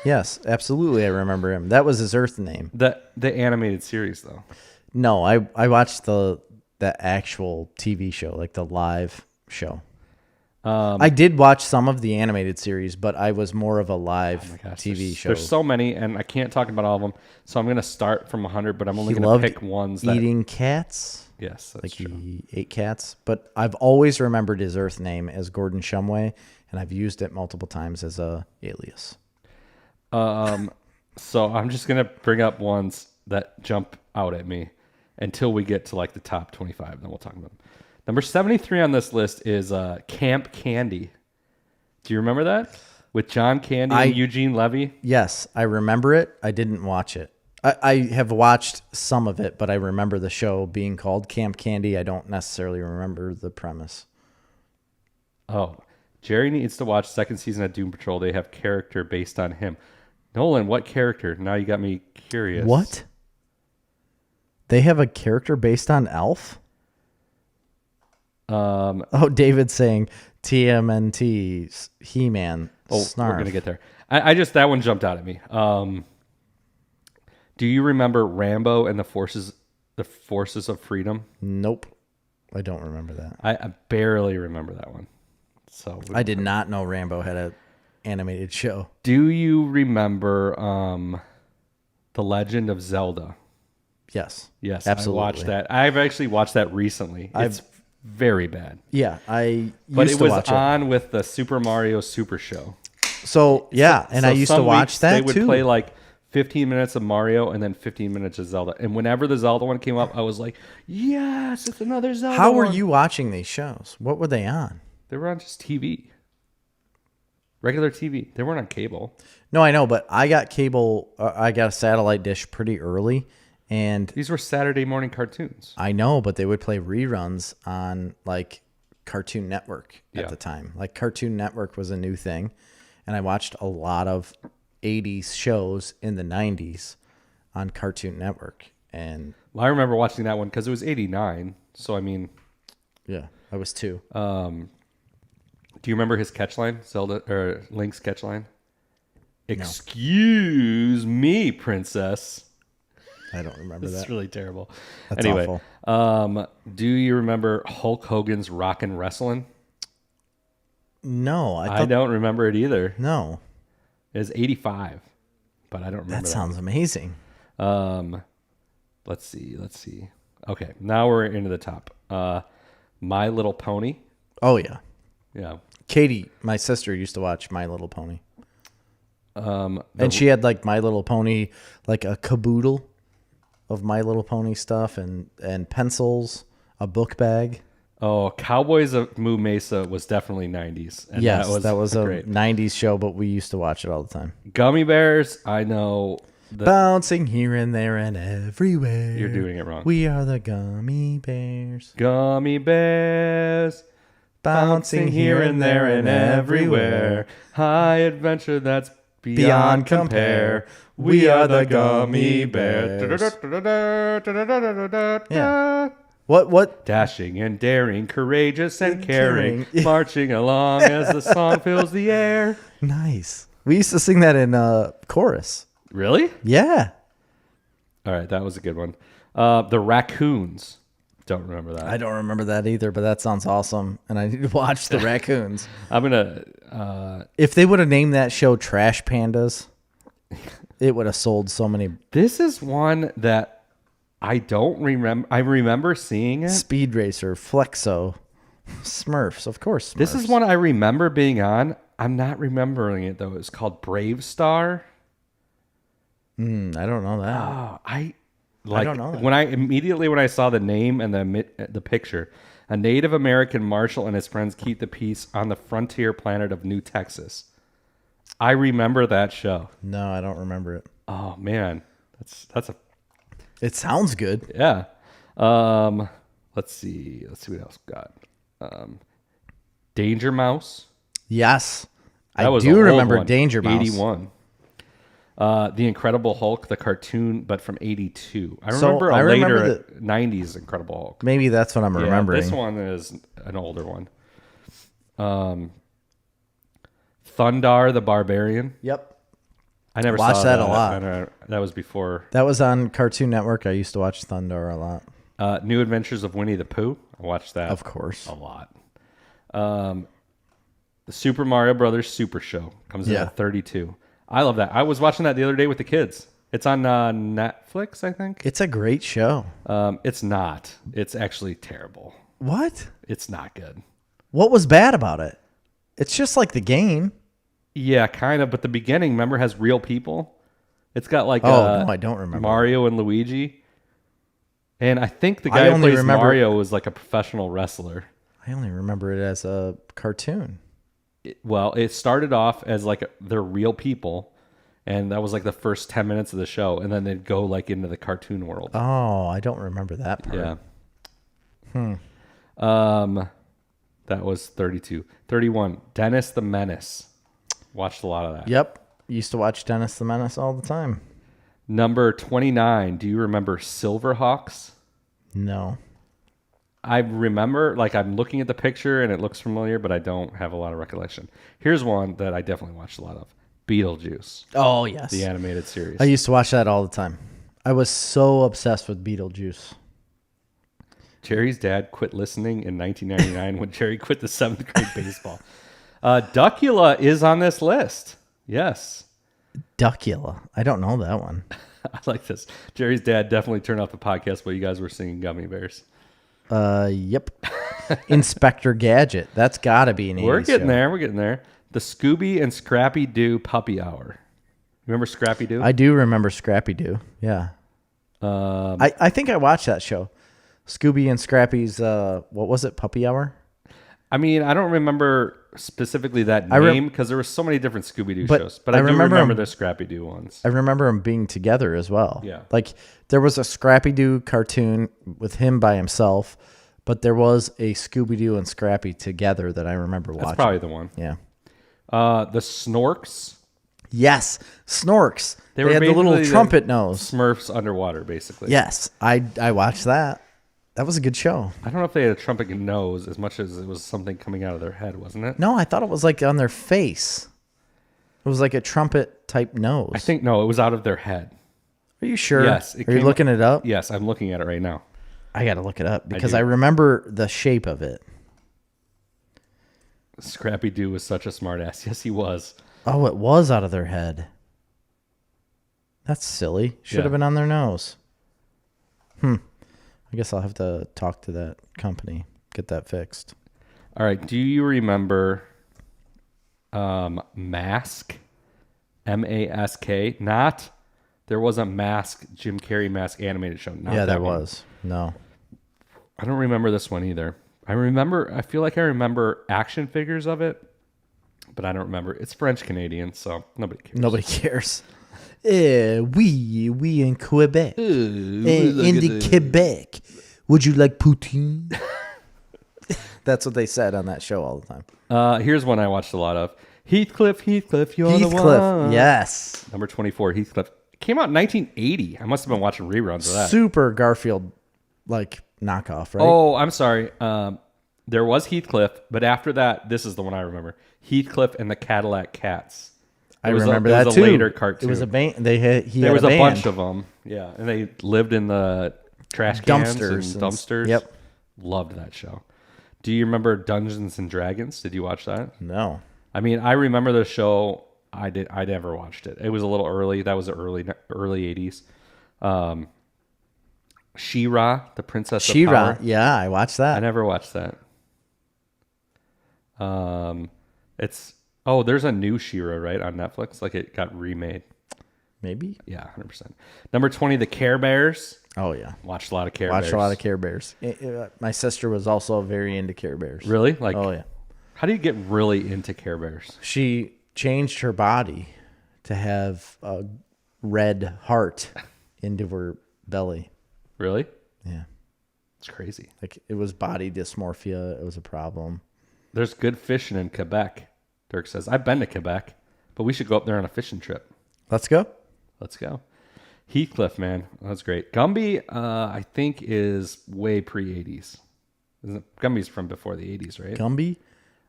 Yes, absolutely. I remember him. That was his Earth name. The animated series, though. No, I watched the actual TV show, like the live show. I did watch some of the animated series, but I was more of a live TV show. There's so many, and I can't talk about all of them. So I'm going to start from 100, but I'm only He going to loved pick ones that... eating cats. Yes, that's Like true. he ate cats. But I've always remembered his Earth name as Gordon Shumway, and I've used it multiple times as a alias. So I'm just going to bring up ones that jump out at me until we get to like the top 25. Then we'll talk about them. Number 73 on this list is Camp Candy. Do you remember that? With John Candy and Eugene Levy? Yes, I remember it. I didn't watch it. I have watched some of it, but I remember the show being called Camp Candy. I don't necessarily remember the premise. Oh, Jerry needs to watch second season of Doom Patrol. They have character based on him. Nolan, what character? Now you got me curious. What? They have a character based on Alf? Oh, David's saying TMNT, He-Man, Snarf. We're going to get there. I just, that one jumped out at me. Do you remember Rambo and the Forces of Freedom? Nope. I don't remember that. I barely remember that one. So I did not know Rambo had an animated show. Do you remember The Legend of Zelda? Yes. Yes, absolutely. I watched that. I've actually watched that recently. It's very bad. Yeah, I but used it to was watch on with the Super Mario Super Show. So, yeah, and I used to watch that they would too. play like 15 minutes of Mario and then 15 minutes of Zelda. And whenever the Zelda one came up, I was like, yes, it's another Zelda How were one. you watching these shows? What were they on? They were on just TV. Regular TV. They weren't on cable. No, I know, but I got cable. I got a satellite dish pretty early. And These were Saturday morning cartoons. I know, but they would play reruns on like Cartoon Network at the time. Like Cartoon Network was a new thing. And I watched a lot of 80s shows in the 90s on Cartoon Network. And Well, I remember watching that one because it was 89. So, I mean... yeah, I was 2. Do you remember his catch line? Zelda or Link's catch line? Excuse me, princess. I don't remember that. It's really terrible. That's anyway, awful. Do you remember Hulk Hogan's Rockin' Wrestling? No, I don't remember it either. No. It was 85, but I don't remember That sounds amazing. Let's see. Okay, now we're into the top. My Little Pony. Oh yeah. Yeah. Katie, my sister, used to watch My Little Pony. The- And she had like My Little Pony, like a caboodle of My Little Pony stuff and pencils, a book bag. Oh, Cowboys of Moo Mesa was definitely 90s. And Yes, that was a great. 90s show, but we used to watch it all the time. Gummy Bears, I know. Bouncing here and there and everywhere. You're doing it wrong. We are the Gummy Bears. Gummy Bears, bouncing here and there and everywhere. High adventure that's beyond compare. We are the Gummy Bears. Yeah. What? Dashing and daring, courageous and caring, caring. marching along as the song fills the air. Nice. We used to sing that in chorus. Really? Yeah. All right, that was a good one. The Raccoons. Don't remember that. I don't remember that either, but that sounds awesome. And I need to watch the Raccoons. I'm going to... If they would have named that show Trash Pandas, it would have sold so many. This is one that I don't remember. I remember seeing it. Speed Racer, Flexo, Smurfs, of course. Smurfs. This is one I remember being on. I'm not remembering it, though. It's called Brave Star. I don't know that. Oh, I don't know that. When I saw the name and the picture, a Native American marshal and his friends keep the peace on the frontier planet of New Texas. I remember that show. No, I don't remember it. Oh man, that's a It sounds good. yeah. Let's see what else we got. Danger Mouse. Yes, That I was do an old remember one, Danger Mouse. 81. The Incredible Hulk, the cartoon, but from 82. I So, remember I a remember later 90s Incredible Hulk. Maybe that's what I'm Yeah, remembering. this one is an older one. Thundar the Barbarian. Yep. I never Watched saw that a lot. That was before. That was on Cartoon Network. I used to watch Thunder a lot. New Adventures of Winnie the Pooh. I watched that Of course. a lot. The Super Mario Brothers Super Show comes in Yeah. at 32. I love that. I was watching that the other day with the kids. It's on Netflix, I think. It's a great show. It's not. It's actually terrible. What? It's not good. What was bad about it? It's just like the game. Yeah, kind of. But the beginning, remember, has real people. It's got like No, I don't remember. Mario and Luigi. And I think the I guy who only plays remember- Mario was like a professional wrestler. I only remember it as a cartoon. It started off as like they're real people. And that was like the first 10 minutes of the show. And then they'd go like into the cartoon world. Oh, I don't remember that part. Yeah. That was 32. 31. Dennis the Menace. Watched a lot of that. Yep. Used to watch Dennis the Menace all the time. Number 29. Do you remember Silverhawks? No. I remember, like, I'm looking at the picture and it looks familiar, but I don't have a lot of recollection. Here's one that I definitely watched a lot of. Beetlejuice. Oh, yes. The animated series. I used to watch that all the time. I was so obsessed with Beetlejuice. Jerry's dad quit listening in 1999 when Jerry quit the 7th grade baseball. Duckula is on this list. Yes. Duckula. I don't know that one. I like this. Jerry's dad definitely turned off the podcast while you guys were singing Gummy Bears. Yep. Inspector Gadget. That's got to be an 80s We're getting show. there. We're getting there. The Scooby and Scrappy Doo Puppy Hour. Remember Scrappy Doo? I do remember Scrappy Doo. Yeah. I think I watched that show. Scooby and Scrappy's, what was it, Puppy Hour? I mean, I don't remember specifically that name because there were so many different Scooby-Doo shows. But I do remember the Scrappy-Doo ones. I remember them being together as well. Yeah. Like, there was a Scrappy-Doo cartoon with him by himself, but there was a Scooby-Doo and Scrappy together that I remember watching. That's probably the one. Yeah. The Snorks. Yes. Snorks. They were had the little basically trumpet nose. Smurfs underwater, basically. Yes. I watched that. That was a good show. I don't know if they had a trumpet nose as much as it was something coming out of their head, wasn't it? No, I thought it was like on their face. It was like a trumpet type nose. I think, no, it was out of their head. Are you sure? Yes. Are you looking it up? Yes, I'm looking at it right now. I got to look it up because do. I remember the shape of it. Scrappy Doo was such a smartass. Yes, he was. Oh, it was out of their head. That's silly. Should have been on their nose. I guess I'll have to talk to that company, get that fixed. All right. Do you remember Mask? M-A-S-K? Not. There was a Mask, Jim Carrey Mask animated show. Not Yeah, that there one. was. No. I don't remember this one either. I feel like I remember action figures of it, but I don't remember. It's French Canadian, so nobody cares. Nobody cares. We in Quebec. In the Quebec. Would you like poutine? That's what they said on that show all the time. Here's one I watched a lot of. Heathcliff, you're the one. Yes. Number 24, Heathcliff. It came out in 1980. I must have been watching reruns of that. Super Garfield, knockoff, right? Oh, I'm sorry. There was Heathcliff, but after that, this is the one I remember. Heathcliff and the Cadillac Cats. I remember that too. It was a later cartoon. It was a band. There was a bunch of them. Yeah, and they lived in the trash cans and dumpsters. Yep. Loved that show. Do you remember Dungeons and Dragons? Did you watch that? No. I mean, I remember the show. I never watched it. It was a little early. That was the early 80s. She-Ra, the Princess of Power. Yeah, I watched that. I never watched that. There's a new She-Ra, right, on Netflix. Like it got remade. Maybe. Yeah, 100%. Number 20, the Care Bears. Oh yeah, Watched a lot of Care Bears. Watched a lot of Care Bears. My sister was also very into Care Bears. Really? Oh yeah. How do you get really into Care Bears? She changed her body to have a red heart into her belly. Really? Yeah. It's crazy. It was body dysmorphia. It was a problem. There's good fishing in Quebec. Dirk says, I've been to Quebec, but we should go up there on a fishing trip. Let's go. Let's go. Heathcliff, man. That's great. Gumby, I think, is way pre-80s. Gumby's from before the 80s, right? Gumby?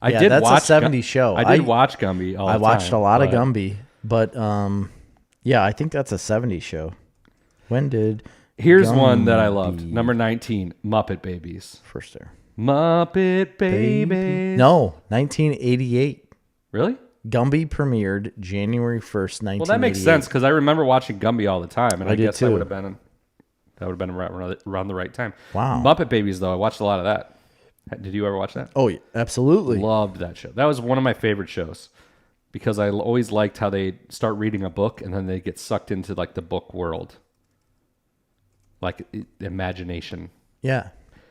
That's a 70s show. I did watch Gumby all the time. I watched a lot of Gumby, but I think that's a 70s show. When did Here's Gumby one that I loved. Number 19, Muppet Babies. First there. Muppet Babies. No, 1988. Really? Gumby premiered January 1st, 1988. Well, that makes sense because I remember watching Gumby all the time, and I guess too. that would have been around the right time. Wow. Muppet Babies, though, I watched a lot of that. Did you ever watch that? Oh, yeah, absolutely. Loved that show. That was one of my favorite shows because I always liked how they start reading a book and then they get sucked into the book world, imagination. Yeah.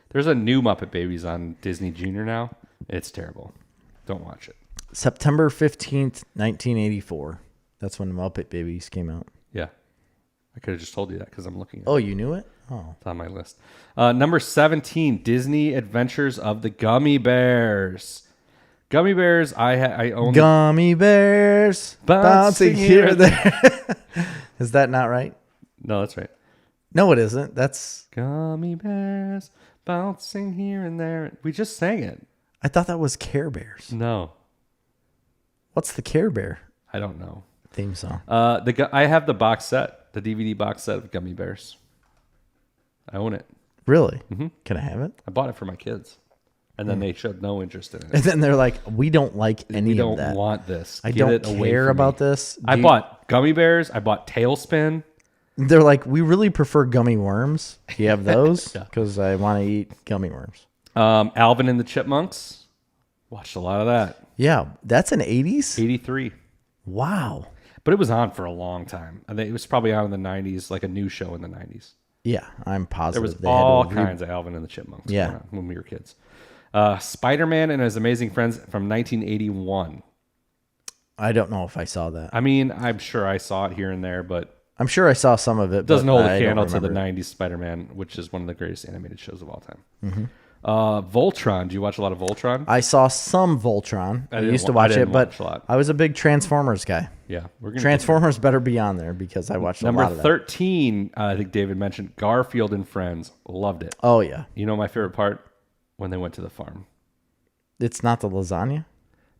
There's a new Muppet Babies on Disney Junior now. It's terrible. Don't watch it. September 15th, 1984. That's when Muppet Babies came out. Yeah. I could have just told you that because I'm looking at it. Oh, you knew it? Oh. It's on my list. Number 17, Disney Adventures of the Gummy Bears. Gummy Bears, I own. Gummy Bears bouncing here and there. Is that not right? No, that's right. No, it isn't. That's Gummy Bears bouncing here and there. We just sang it. I thought that was Care Bears. No. What's the Care Bear I don't know. theme song? I have the box set, the DVD box set of Gummy Bears. I own it. Really? Mm-hmm. Can I have it? I bought it for my kids, and then they showed no interest in it. And then they're like, "We don't like any we of that. don't want this. I Get don't it away care from about me." this." I bought Gummy Bears. I bought Tailspin. They're like, "We really prefer gummy worms. Do you have those? Yeah. Because I want to eat gummy worms." Alvin and the Chipmunks. Watched a lot of that. Yeah, that's an 80s? 83. Wow. But it was on for a long time. I think it was probably on in the 90s, like a new show in the 90s. Yeah, I'm positive. There was they had all to kinds of Alvin and the Chipmunks Yeah. going on when we were kids. Spider-Man and His Amazing Friends from 1981. I don't know if I saw that. I mean, I'm sure I saw it here and there, but I'm sure I saw some of it. it doesn't but hold a I don't candle to the remember. 90s Spider-Man, which is one of the greatest animated shows of all time. Mm-hmm. Voltron. Do you watch a lot of Voltron? I saw some Voltron. I used to watch it, but I was a big Transformers guy. Yeah, we're gonna Transformers better be on there because I watched a lot of that. Number 13, I think David mentioned Garfield and Friends. Loved it. Oh, yeah. You know my favorite part? When they went to the farm. It's not the lasagna?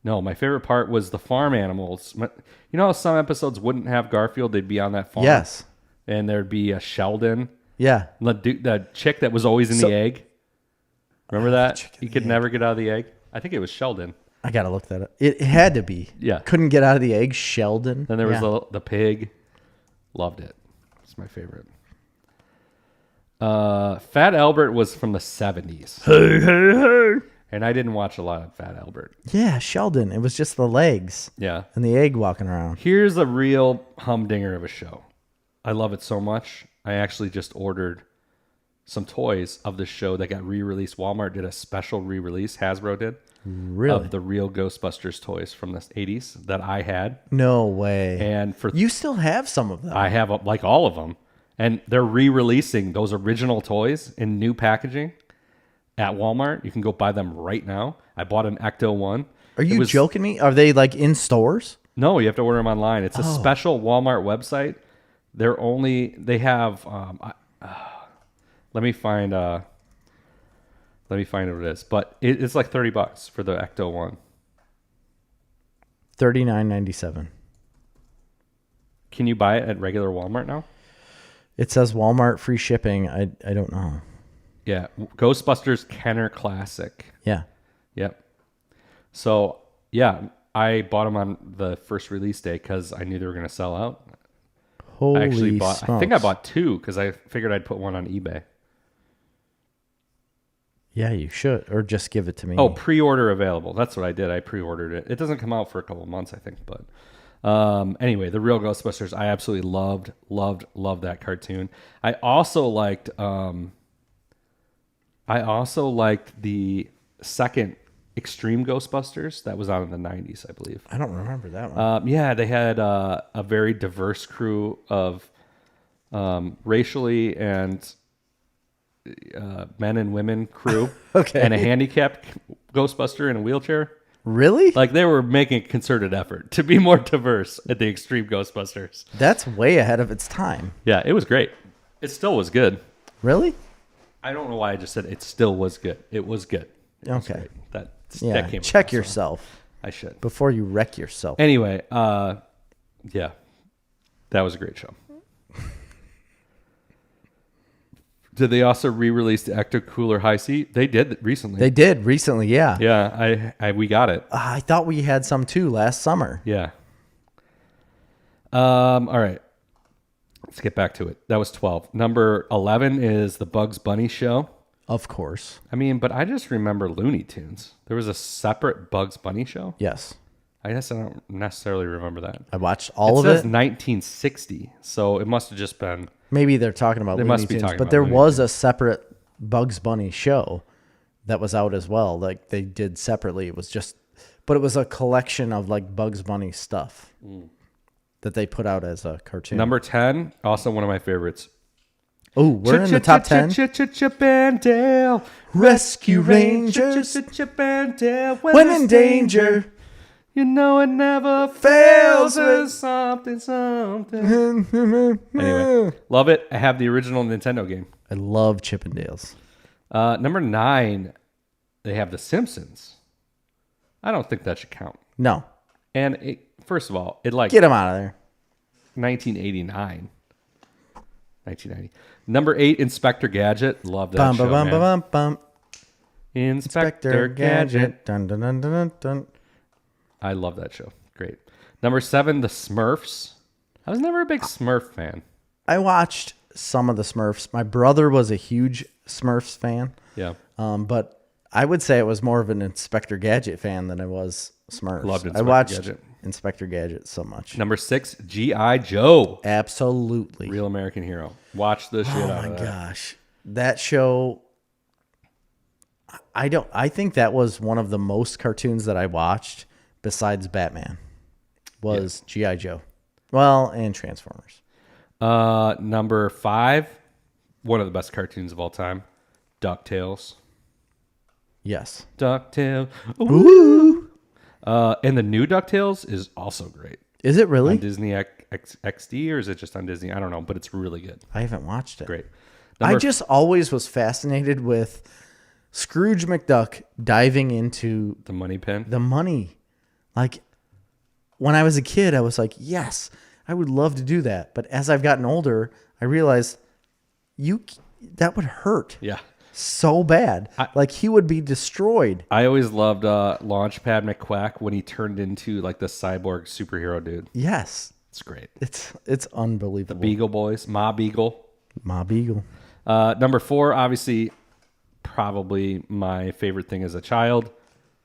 No, my favorite part was the farm animals. You know how some episodes wouldn't have Garfield? They'd be on that farm. Yes. And there'd be a Sheldon. Yeah. The chick that was always in the egg. Remember that? He could egg. never get out of the egg. I think it was Sheldon. I got to look that up. It had to be. Yeah. Couldn't get out of the egg. Sheldon. Then there was the pig. Loved it. It's my favorite. Fat Albert was from the 70s. Hey, hey, hey. And I didn't watch a lot of Fat Albert. Yeah, Sheldon. It was just the legs Yeah. and the egg walking around. Here's a real humdinger of a show. I love it so much. I actually just ordered some toys of the show that got re-released. Walmart did a special re-release. Hasbro did. Really? Of the real Ghostbusters toys from the 80s that I had. No way. And for you still have some of them. I have like all of them. And they're re-releasing those original toys in new packaging at Walmart. You can go buy them right now. I bought an Ecto one. Are you joking me? Are they like in stores? No, you have to order them online. It's a special Walmart website. They have let me find what it is. But it's like $30 for the Ecto one. $39.97. Can you buy it at regular Walmart now? It says Walmart free shipping. I don't know. Yeah, Ghostbusters Kenner Classic. Yeah. Yep. So, yeah, I bought them on the first release day because I knew they were going to sell out. Holy I actually bought, smokes. I think I bought two because I figured I'd put one on eBay. Yeah, you should. Or just give it to me. Oh, pre-order available. That's what I did. I pre-ordered it. It doesn't come out for a couple of months, I think. But anyway, the real Ghostbusters, I absolutely loved that cartoon. I also liked the second Extreme Ghostbusters that was on in the 90s, I believe. I don't remember that one. Yeah, they had a very diverse crew of racially and men and women crew. Okay. And a handicapped Ghostbuster in a wheelchair. Really? Like they were making a concerted effort to be more diverse at the Extreme Ghostbusters. That's way ahead of its time. Yeah, it was great. It still was good. Really? I don't know why I just said it still was good. It was good. It was Okay. great. That came check across, yourself. so I should. Before you wreck yourself. Anyway, yeah, that was a great show. Did they also re-release the Ecto Cooler High Seat? They did recently. They did recently, yeah. Yeah, we got it. I thought we had some too last summer. Yeah. All right. Let's get back to it. That was 12. Number 11 is the Bugs Bunny Show. Of course. I mean, but I just remember Looney Tunes. There was a separate Bugs Bunny show. Yes. I guess I don't necessarily remember that. I watched all of It it. says 1960, so it must have just been. Maybe they're talking about They Looney must be Tunes, talking but about there Looney was a separate Bugs Bunny show that was out as well. Like they did separately. It was just, but it was a collection of like Bugs Bunny stuff that they put out as a cartoon. Number 10, also one of my favorites. Oh, we're in the top 10. Chip and Dale, Rescue Rangers, Chip and Dale, when in danger. You know it never Fails fails with- with something. Anyway, love it. I have the original Nintendo game. I love Chippendales. Number 9, they have The Simpsons. I don't think that should count. No, And first of all, it like get them out of there. 1989. 1990. Number 8, Inspector Gadget. Love that Bum, show, bum, man. bum, bum. Inspector Gadget. Dun, dun, dun, dun, dun, dun. I love that show. Great. Number 7, The Smurfs. I was never a big Smurf fan. I watched some of the Smurfs. My brother was a huge Smurfs fan. Yeah. But I would say it was more of an Inspector Gadget fan than I was Smurfs. Loved I Inspector watched Gadget. Inspector Gadget so much. Number 6, G.I. Joe. Absolutely. Real American Hero. Watch the shit Oh out my of that. gosh. That show, I think that was one of the most cartoons that I watched besides Batman was G.I. Joe. Well, and Transformers. Number 5, one of the best cartoons of all time, DuckTales. Yes. DuckTales. Ooh. And the new DuckTales is also great. Is it really? On Disney XD, or is it just on Disney? I don't know, but it's really good. I haven't watched it. Great. I just always was fascinated with Scrooge McDuck diving into The Money Pin. the money. Like when I was a kid, I was like, yes, I would love to do that. But as I've gotten older, I realized that would hurt Yeah. so bad. Like he would be destroyed. I always loved Launchpad McQuack when he turned into like the cyborg superhero dude. Yes. It's great. It's unbelievable. Beagle Boys, Ma Beagle. Ma Beagle. Number 4, obviously, probably my favorite thing as a child,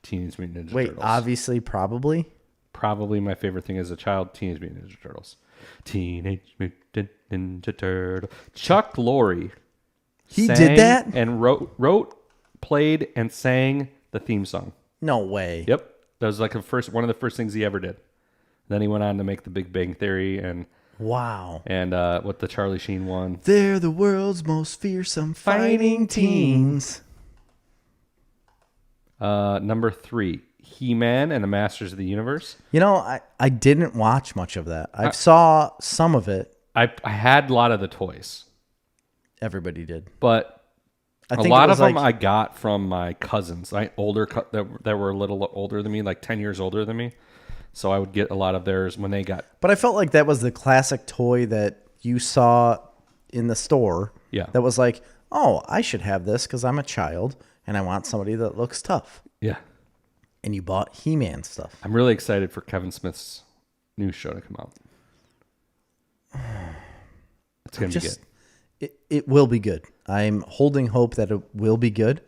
Teenage Mutant Ninja Turtles. Obviously, probably. Probably my favorite thing as a child, Teenage Mutant Ninja Turtles. Teenage Mutant Ninja Turtle. Chuck Lorre. He did that? And wrote, played, and sang the theme song. No way. Yep. That was like one of the first things he ever did. Then he went on to make The Big Bang Theory and wow. And what the Charlie Sheen one. They're the world's most fearsome fighting teams. Number 3, He-Man and the Masters of the Universe. You know, I didn't watch much of that. I saw some of it. I had a lot of the toys. Everybody did. But I a think lot of them I got from my cousins, that were a little older than me, like 10 years older than me. So I would get a lot of theirs when they got. But I felt like that was the classic toy that you saw in the store. Yeah. That was like, oh, I should have this because I'm a child and I want somebody that looks tough. Yeah. And you bought He-Man stuff. I'm really excited for Kevin Smith's new show to come out. It's going to be good. It will be good. I'm holding hope that it will be good.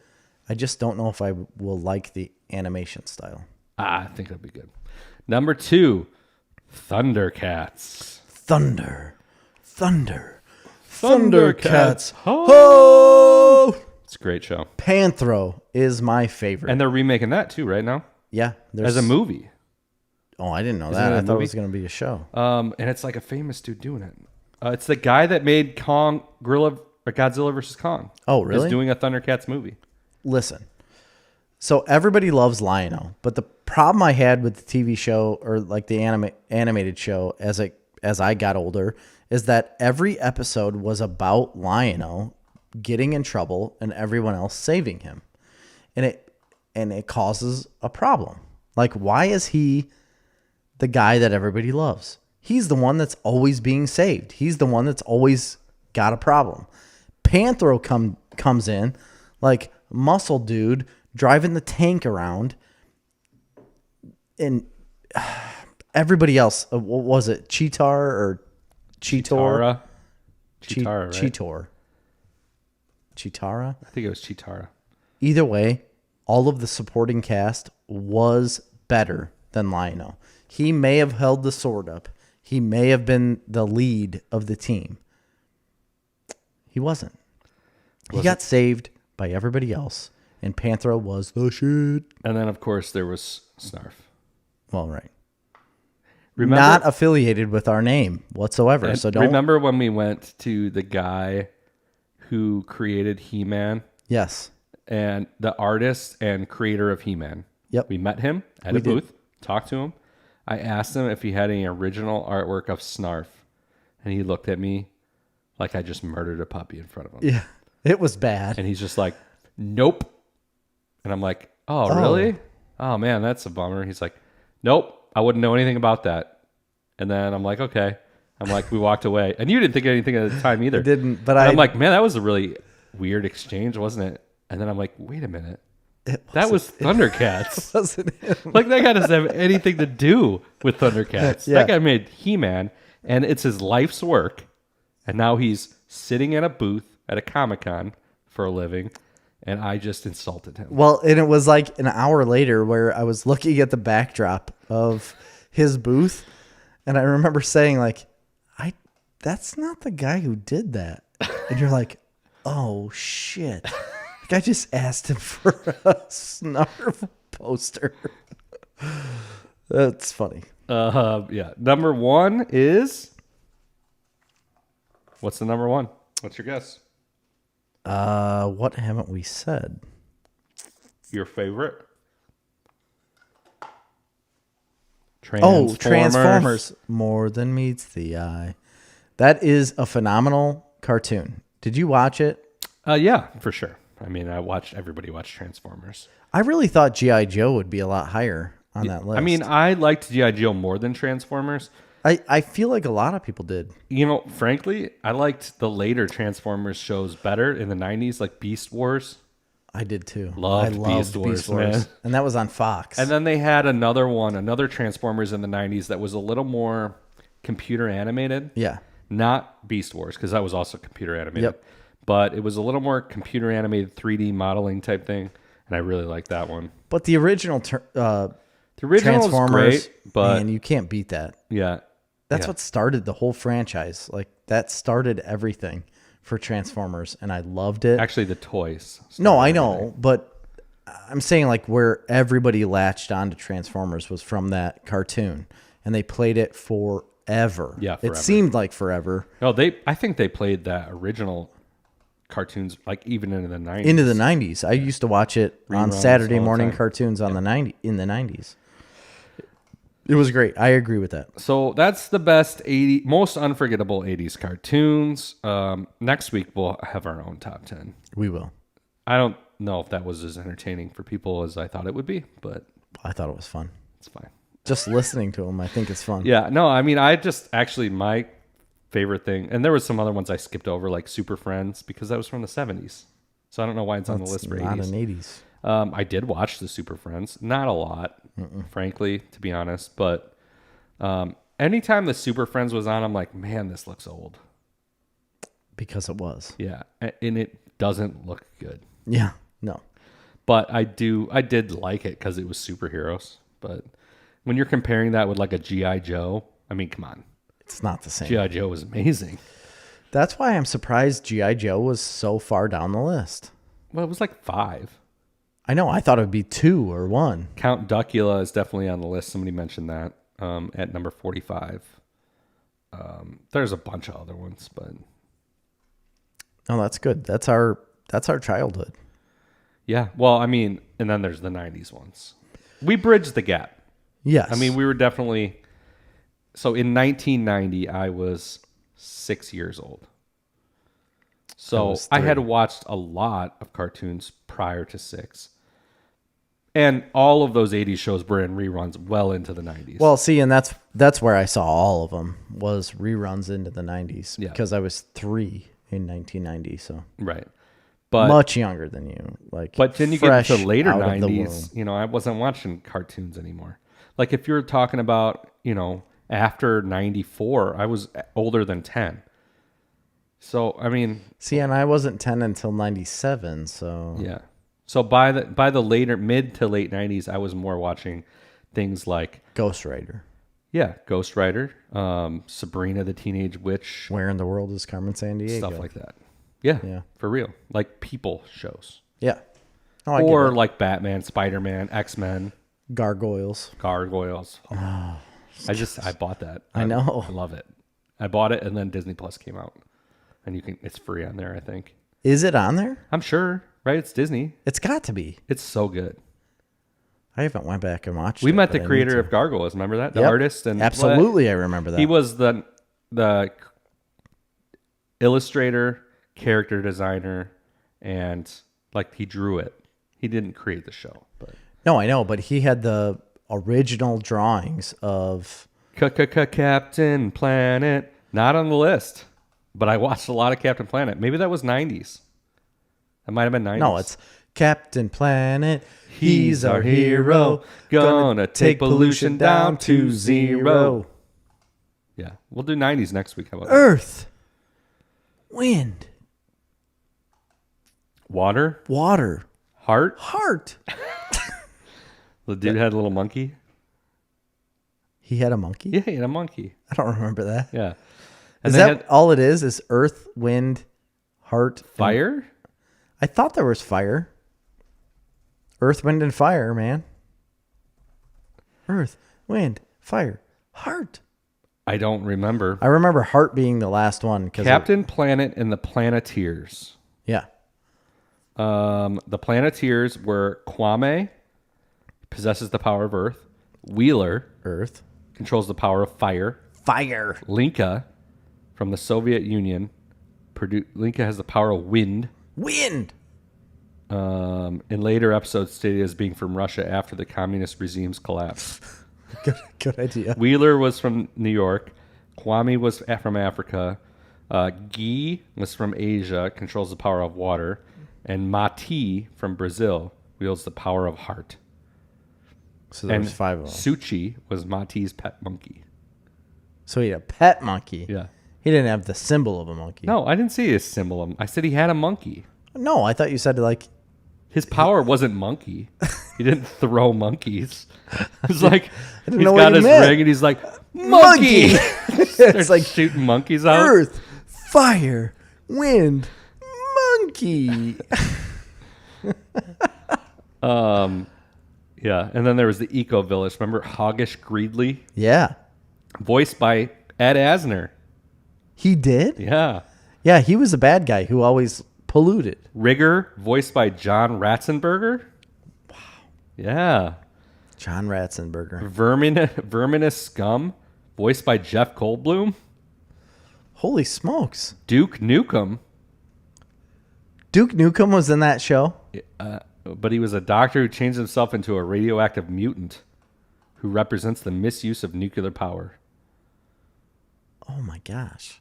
I just don't know if I will like the animation style. I think it'll be good. Number 2, Thundercats. Thundercats. Ho! It's a great show. Panthro is my favorite. And they're remaking that too right now. Yeah. As a movie. Oh, I didn't know that. I thought it was going to be a show. And it's like a famous dude doing it. It's the guy that made Godzilla vs. Kong. Oh, really? Is doing a Thundercats movie. Listen. So everybody loves Lion-O, but the problem I had with the TV show or like the animated show as I got older is that every episode was about Lion-O getting in trouble and everyone else saving him. And it causes a problem. Like, why is he the guy that everybody loves? He's the one that's always being saved. He's the one that's always got a problem. Panthro comes in like muscle dude driving the tank around, and everybody else. What was it? Cheetar or Cheetor? Cheetara, right? Cheetara? I think it was Cheetara. Either way, all of the supporting cast was better than Lion-O. He may have held the sword up. He may have been the lead of the team. He wasn't. He got saved by everybody else, and Panthro was the shit. And then, of course, there was Snarf. Well, right. Remember, not affiliated with our name whatsoever. So don't remember when we went to the guy who created He-Man? Yes. And the artist and creator of He-Man. Yep. We met him at a booth, talked to him. I asked him if he had any original artwork of Snarf, and he looked at me like I just murdered a puppy in front of him. Yeah, it was bad. And he's just like, nope. And I'm like, oh, really? Oh, man, that's a bummer. He's like, nope, I wouldn't know anything about that. And then I'm like, okay. I'm like, we walked away. And you didn't think anything at the time either. I didn't, but I'm like, man, that was a really weird exchange, wasn't it? And then I'm like, wait a minute. That was Thundercats. It wasn't him. Like, that guy doesn't have anything to do with Thundercats. Yeah. That guy made He-Man, and it's his life's work. And now he's sitting at a booth at a Comic-Con for a living, and I just insulted him. Well, and it was like an hour later where I was looking at the backdrop of his booth, and I remember saying, like, that's not the guy who did that. And you're like, oh, shit. Like, I just asked him for a Snarf poster. That's funny. Yeah. Number 1 is... What's the number 1? What's your guess? What haven't we said? Your favorite? Transformers. More than meets the eye. That is a phenomenal cartoon. Did you watch it? Yeah, for sure. I mean, everybody watched Transformers. I really thought G.I. Joe would be a lot higher on that list. I mean, I liked G.I. Joe more than Transformers. I feel like a lot of people did. You know, frankly, I liked the later Transformers shows better in the 90s, like Beast Wars. I did too. I loved Beast Wars, man. And that was on Fox. And then they had another Transformers in the 90s that was a little more computer animated. Yeah. Not Beast Wars, because that was also computer animated. Yep. but it was a little more computer animated 3D modeling type thing, and I really liked that one. But the original The original was Transformers, great, but man, you can't beat that. yeah, That's yeah. what started the whole franchise. Like that started everything for Transformers, and I loved it. Actually, the toys. No, started I everything. know, but I'm saying like where everybody latched onto Transformers was from that cartoon, and they played it forever. Yeah, It forever. seemed like forever. No, I think they played that original cartoons like even into the 90s. Into the 90s. I used to watch it on Reruns Saturday all the morning time. cartoons on in the 90s. It was great. I agree with that. So that's the best most unforgettable 80s cartoons. Next week we'll have our own top 10. We will. I don't know if that was as entertaining for people as I thought it would be, but I thought it was fun. it's fine. Just listening to them, I think it's fun. Yeah, no, I mean, I just actually my favorite thing, and there was some other ones I skipped over, like Super Friends, because that was from the 70s. So I don't know why it's on the That's list for not 80s. an 80s. I did watch the Super Friends, not a lot, frankly, to be honest, but anytime the Super Friends was on, I'm like, man, this looks old. Because it was. Yeah, and it doesn't look good. Yeah. No. But I did like it because it was superheroes. But when you're comparing that with like a G.I. Joe, I mean, come on. It's not the same. G.I. Joe was amazing. That's why I'm surprised G.I. Joe was so far down the list. Well, it was like 5. I know. I thought it would be 2 or 1. Count Duckula is definitely on the list. Somebody mentioned that at number 45. There's a bunch of other ones, but Oh, that's good. That's our childhood. yeah. Well, I mean, and then there's the 90s ones. We bridged the gap. Yes. I mean, we were definitely. So in 1990, I was 6 years old. So was I had 3. watched a lot of cartoons prior to 6. And all of those 80s shows were in reruns well into the 90s. Well, see, and that's where I saw all of them was reruns into the 90s Yeah. because I was 3 in 1990, so right. But much younger than you. But then you get into fresh later out of the 90s, womb. you know, I wasn't watching cartoons anymore. Like if you're talking about, you know, after 94, I was older than 10. So, I mean, See, and I wasn't 10 until 97, so yeah. So by the later mid to late 90s, I was more watching things like Ghost Rider. yeah, Ghost Rider, Sabrina the Teenage Witch, Where in the world is Carmen Sandiego? stuff like that. Yeah, Yeah. for real. Like people shows. Yeah. Oh, I get Or it. like Batman, Spider-Man, X-Men, Gargoyles. Gargoyles. Oh, I bought that. I know. I love it. I bought it and then Disney Plus came out. And it's free on there, I think. Is it on there? I'm sure, right? It's Disney. It's got to be. It's so good. I haven't went back and watched We it. met but the I need creator to. of Gargoyles, remember that? The Yep. artist and Absolutely, I remember that. he was the illustrator, character designer, and like he drew it. He didn't create the show, but No, I know, but he had the original drawings of. Captain Planet, not on the list. But I watched a lot of Captain Planet. Maybe that was 90s. That might have been 90s. No, it's Captain Planet. He's our hero. Gonna take pollution down to 0. Yeah, we'll do 90s next week. How about that? Earth, wind, Water, water, heart. heart. The dude had a little monkey. He had a monkey? Yeah, he had a monkey. I don't remember that. Yeah. Is they that had all it is earth, wind, heart, and- fire? I thought there was fire. Earth, wind, and fire, man. Earth, wind, fire, heart. I don't remember. I remember heart being the last one. Captain Planet and the Planeteers. Yeah. The Planeteers were Kwame, possesses the power of Earth. Wheeler Earth. controls the power of fire. Fire. Linka, from the Soviet Union, Linka has the power of wind. Wind. In later episodes, stated as being from Russia after the communist regime's collapse. Good idea. Wheeler was from New York. Kwame was from Africa. Guy was from Asia, controls the power of water. And Mati from Brazil wields the power of heart. So there And was 5 of them. Suchi was Mati's pet monkey. So he had a pet monkey. Yeah. He He didn't have the symbol of a monkey. No, I didn't see his symbol. I said he had a monkey. No, I thought you said like his power wasn't monkey. He didn't throw monkeys. It's like he's got his ring and he's like monkey. It's like shooting monkeys out. Earth, fire, wind, monkey. Yeah, and then there was the Eco Village. Remember Hoggish Greedley? Yeah. Voiced by Ed Asner. He did? Yeah. Yeah, he was a bad guy who always polluted. Rigger, voiced by John Ratzenberger. Wow. Yeah. John Ratzenberger. Verminous Scum, voiced by Jeff Goldblum. Holy smokes. Duke Nukem. Duke Nukem was in that show? But he was a doctor who changed himself into a radioactive mutant who represents the misuse of nuclear power. Oh, my gosh.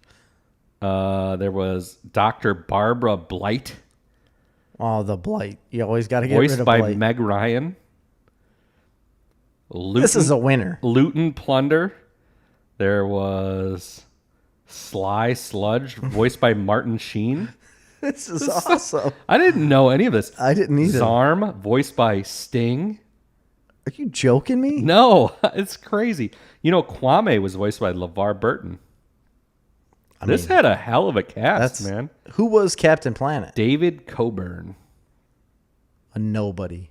There was Dr. Barbara Blight. Oh, the Blight. You always got to get rid of Voiced by Blight. Meg Ryan. This is a winner. Loot and Plunder. There was Sly Sludge, voiced by Martin Sheen. This is awesome. I didn't know any of this. I didn't either. Zarm, voiced by Sting. Are you joking me? No, it's crazy. You know, Kwame was voiced by LeVar Burton. This had a hell of a cast, man. Who was Captain Planet? David Coburn. A nobody.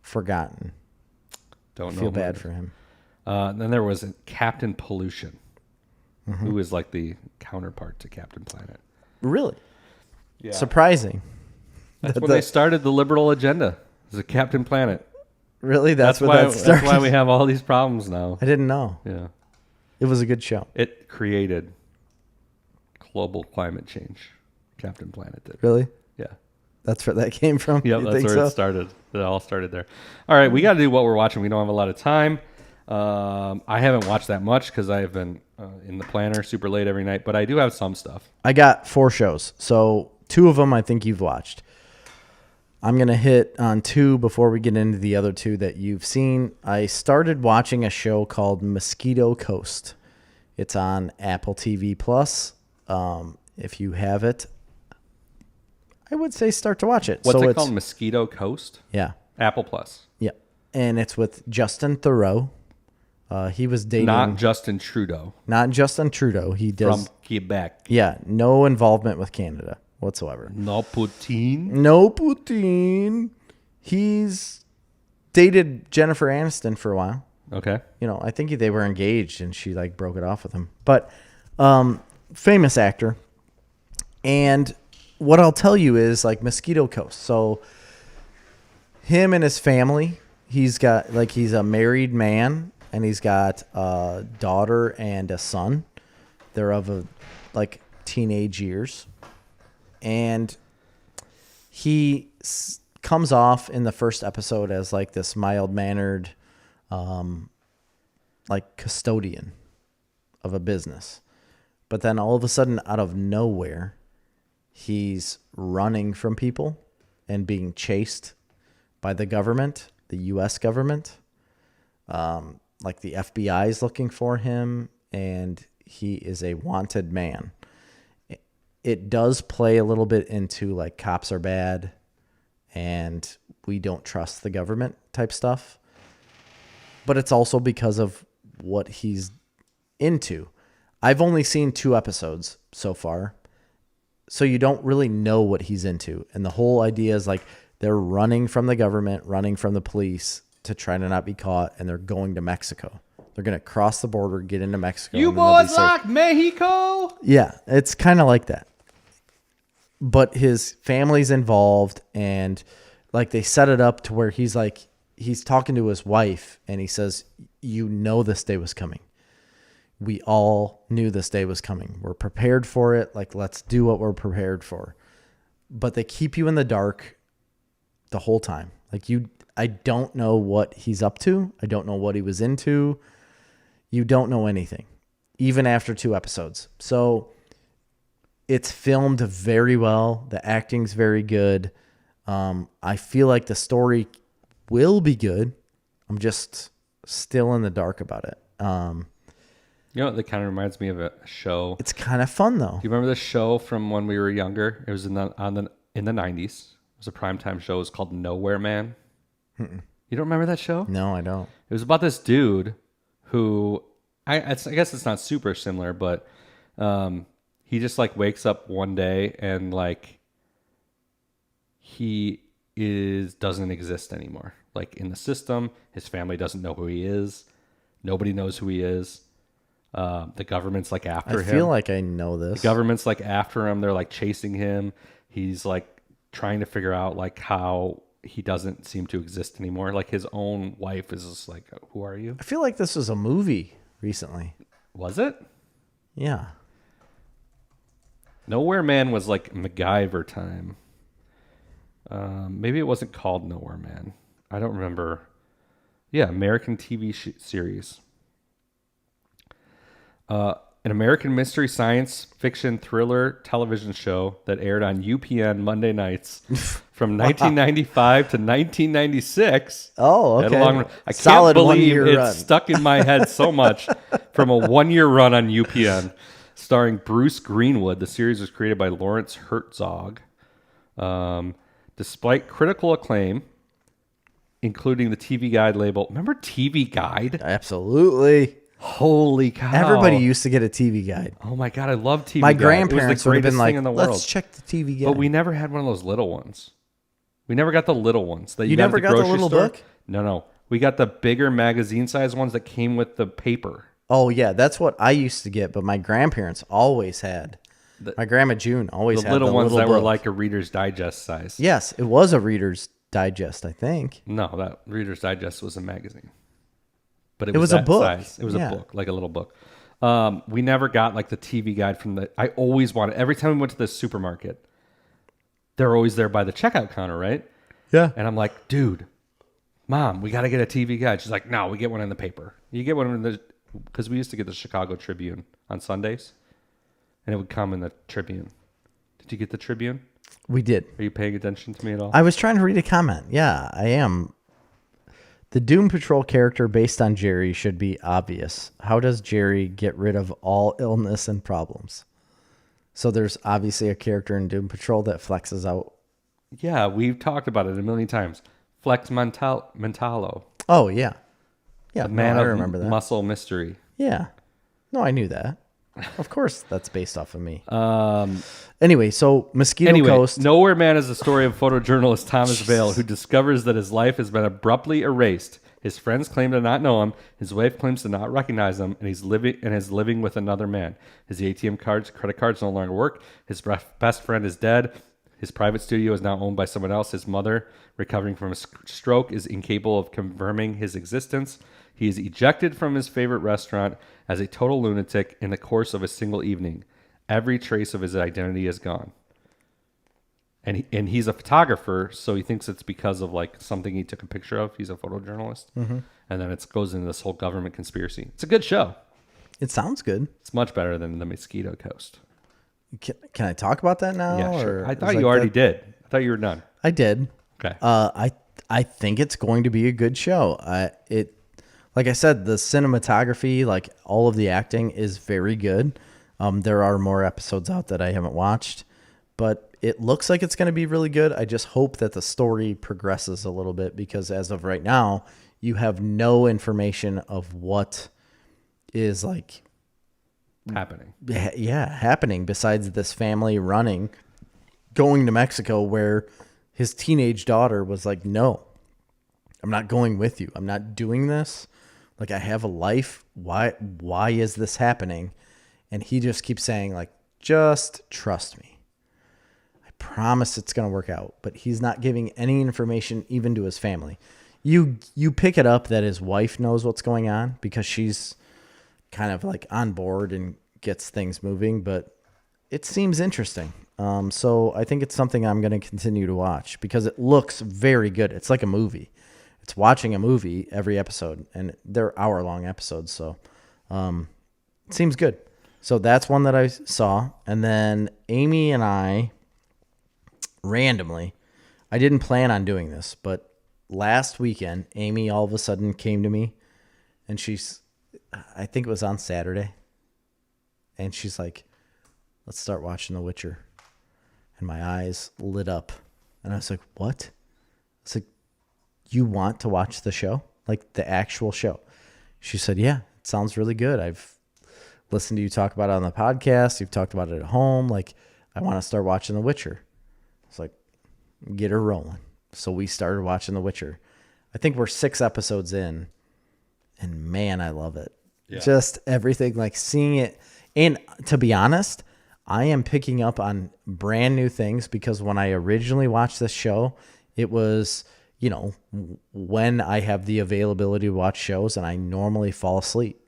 Forgotten. Don't know. Feel bad for him. Then there was Captain Pollution, who is like the counterpart to Captain Planet. Really? Yeah. Surprising. That's when they started the liberal agenda. It was a Captain Planet. Really? That's why that started? That's why we have all these problems now. I didn't know. Yeah. It was a good show. It created global climate change. Captain Planet did. Really? Yeah. That's where that came from? Yeah, that's where it started. It all started there. All right, we got to do what we're watching. We don't have a lot of time. I haven't watched that much because I've been in the planner super late every night, but I do have some stuff. I got 4 shows. So 2 of them I think you've watched. I'm going to hit on 2 before we get into the other 2 that you've seen. I started watching a show called Mosquito Coast. It's on Apple TV Plus. If you have it, I would say start to watch it. What's it called? Mosquito Coast? Yeah. Apple Plus. Yeah. And it's with Justin Theroux. He was dating... Not Justin Trudeau. Not Justin Trudeau. He does... From Quebec. Yeah. No involvement with Canada whatsoever. No Poutine. No Poutine. He's dated Jennifer Aniston for a while. Okay. You know, I think they were engaged and she like broke it off with him. But famous actor. And what I'll tell you is like Mosquito Coast. So him and his family, he's a married man and he's got a daughter and a son. They're of teenage years. And he comes off in the first episode as like this mild-mannered custodian of a business. But then all of a sudden, out of nowhere, he's running from people and being chased by the government, the U.S. government. Like the FBI is looking for him, and he is a wanted man. It does play a little bit into like cops are bad and we don't trust the government type stuff. But it's also because of what he's into. I've only seen 2 episodes so far, so you don't really know what he's into. And the whole idea is like they're running from the government, running from the police to try to not be caught, and they're going to Mexico. They're going to cross the border, get into Mexico. You boys like Mexico? Yeah, it's kind of like that. But his family's involved, and like they set it up to where he's talking to his wife, and he says, "You know this day was coming. We all knew this day was coming. We're prepared for it. Like, let's do what we're prepared for." But they keep you in the dark the whole time. I don't know what he's up to. I don't know what he was into. You don't know anything, even after 2 episodes. So it's filmed very well. The acting's very good. I feel like the story will be good. I'm just still in the dark about it. You know, that kind of reminds me of a show. It's kind of fun though. Do you remember this show from when we were younger? It was in the 90s. It was a primetime show. It was called Nowhere Man. Mm-mm. You don't remember that show? No, I don't. It was about this dude who I guess it's not super similar, but he just like wakes up one day and like he doesn't exist anymore. Like in the system, his family doesn't know who he is. Nobody knows who he is. The government's like after him. I feel like I know this. The government's like after him. They're like chasing him. He's like trying to figure out like how he doesn't seem to exist anymore. Like his own wife is just like, who are you? I feel like this was a movie recently. Was it? Yeah. Nowhere Man was like MacGyver time. Maybe it wasn't called Nowhere Man. I don't remember. Yeah, American TV series. An American mystery science fiction thriller television show that aired on UPN Monday nights from 1995 to 1996. Oh, okay. I can't believe it's stuck in my head so much. From a 1-year run on UPN, starring Bruce Greenwood. The series was created by Lawrence Herzog. Despite critical acclaim, including the TV Guide label. Remember TV Guide? Absolutely. Holy cow. Everybody used to get a TV Guide. Oh my God, I love TV Guide. My grandparents would have been like, in the world. let's check the TV Guide. But we never had one of those little ones. We never got the little ones. That you never got the little book? No. We got the bigger magazine size ones that came with the paper. Oh, yeah. That's what I used to get, but my grandparents always had. My grandma June always had the little ones that were like a Reader's Digest size. Yes, it was a Reader's Digest, I think. No, that Reader's Digest was a magazine. But it was a book. Size. It was a book, like a little book. We never got like the TV Guide from the. I always wanted. Every time we went to the supermarket, they're always there by the checkout counter, right? Yeah. And I'm like, dude, Mom, we got to get a TV Guide. She's like, no, we get one in the paper. You get one in the because we used to get the Chicago Tribune on Sundays, and it would come in the Tribune. Did you get the Tribune? We did. Are you paying attention to me at all? I was trying to read a comment. Yeah, I am. The Doom Patrol character based on Jerry should be obvious. How does Jerry get rid of all illness and problems? So there's obviously a character in Doom Patrol that flexes out. Yeah, we've talked about it a million times. Flex Mentalo. Oh, yeah. Yeah, the man I of remember that. Muscle Mystery. Yeah. No, I knew that. Of course, that's based off of me. Anyway, so Mosquito Coast. Nowhere Man is the story of photojournalist Thomas Vale, who discovers that his life has been abruptly erased. His friends claim to not know him. His wife claims to not recognize him, and is living with another man. His ATM cards, credit cards no longer work. His best friend is dead. His private studio is now owned by someone else. His mother, recovering from a stroke, is incapable of confirming his existence. He is ejected from his favorite restaurant as a total lunatic in the course of a single evening. Every trace of his identity is gone. And he's a photographer, so he thinks it's because of like something he took a picture of. He's a photojournalist. Mm-hmm. And then it goes into this whole government conspiracy. It's a good show. It sounds good. It's much better than The Mosquito Coast. Can I talk about that now? Yeah, sure. I thought you already did. I thought you were done. I did. Okay. I think it's going to be a good show. Like I said, the cinematography, like all of the acting is very good. There are more episodes out that I haven't watched, but it looks like it's going to be really good. I just hope that the story progresses a little bit because as of right now, you have no information of what is like happening. Yeah, happening besides this family going to Mexico where his teenage daughter was like, no, I'm not going with you. I'm not doing this. Like, I have a life. Why is this happening? And he just keeps saying, like, just trust me. I promise it's going to work out. But he's not giving any information even to his family. You pick it up that his wife knows what's going on because she's kind of like on board and gets things moving. But it seems interesting. So I think it's something I'm going to continue to watch because it looks very good. It's like a movie. It's watching a movie every episode, and they're hour-long episodes, so it seems good. So that's one that I saw. And then Amy and I, randomly, I didn't plan on doing this, but last weekend, Amy all of a sudden came to me, and I think it was on Saturday. and she's like, let's start watching The Witcher. And my eyes lit up. And I was like, what? It's like, you want to watch the show? Like the actual show? She said, yeah, it sounds really good. I've listened to you talk about it on the podcast. You've talked about it at home. Like, I want to start watching The Witcher. It's like, get her rolling. So we started watching The Witcher. I think we're 6 episodes in. And man, I love it. Yeah. Just everything, like seeing it. And to be honest, I am picking up on brand new things because when I originally watched this show, it was, you know, when I have the availability to watch shows and I normally fall asleep.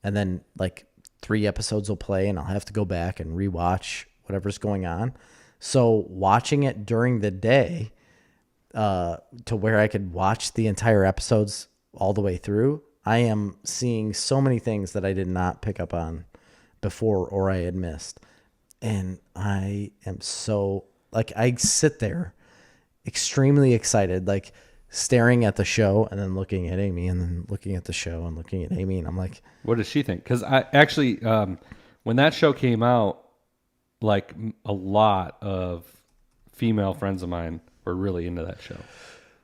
And then like 3 episodes will play and I'll have to go back and rewatch whatever's going on. So watching it during the day to where I could watch the entire episodes all the way through, I am seeing so many things that I did not pick up on before or I had missed. And I am so, like, I sit there extremely excited, like staring at the show and then looking at Amy and then looking at the show and looking at Amy. And I'm like, what does she think? Because I actually, when that show came out, like a lot of female friends of mine were really into that show.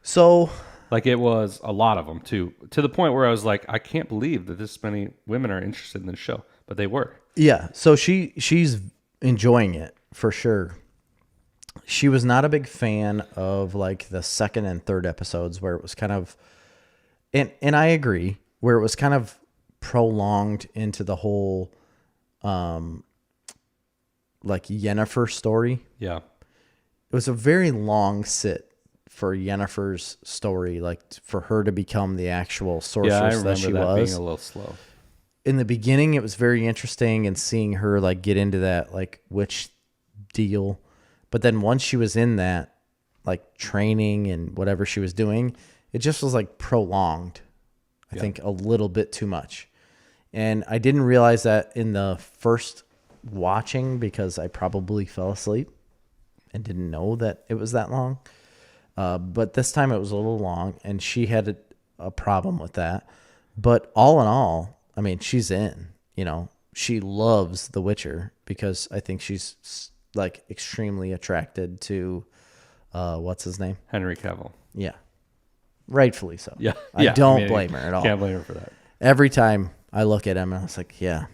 So, like, it was a lot of them too, to the point where I was like, I can't believe that this many women are interested in this show, but they were. Yeah. So she's enjoying it for sure. She was not a big fan of like the 2nd and 3rd episodes where it was kind of, and I agree, where it was kind of prolonged into the whole, like Yennefer story. Yeah. It was a very long sit for Yennefer's story, like for her to become the actual sorceress that she was. Being a little slow. In the beginning, it was very interesting and seeing her like get into that like witch deal. But then once she was in that like training and whatever she was doing, it just was like prolonged. I think a little bit too much. And I didn't realize that in the first watching because I probably fell asleep and didn't know that it was that long. But this time it was a little long and she had a problem with that. But all in all, I mean, she's in, you know, she loves The Witcher because I think she's like extremely attracted to, what's his name? Henry Cavill. Yeah. Rightfully so. Yeah. I don't blame her at all. Can't blame her for that. Every time I look at him, I was like, yeah.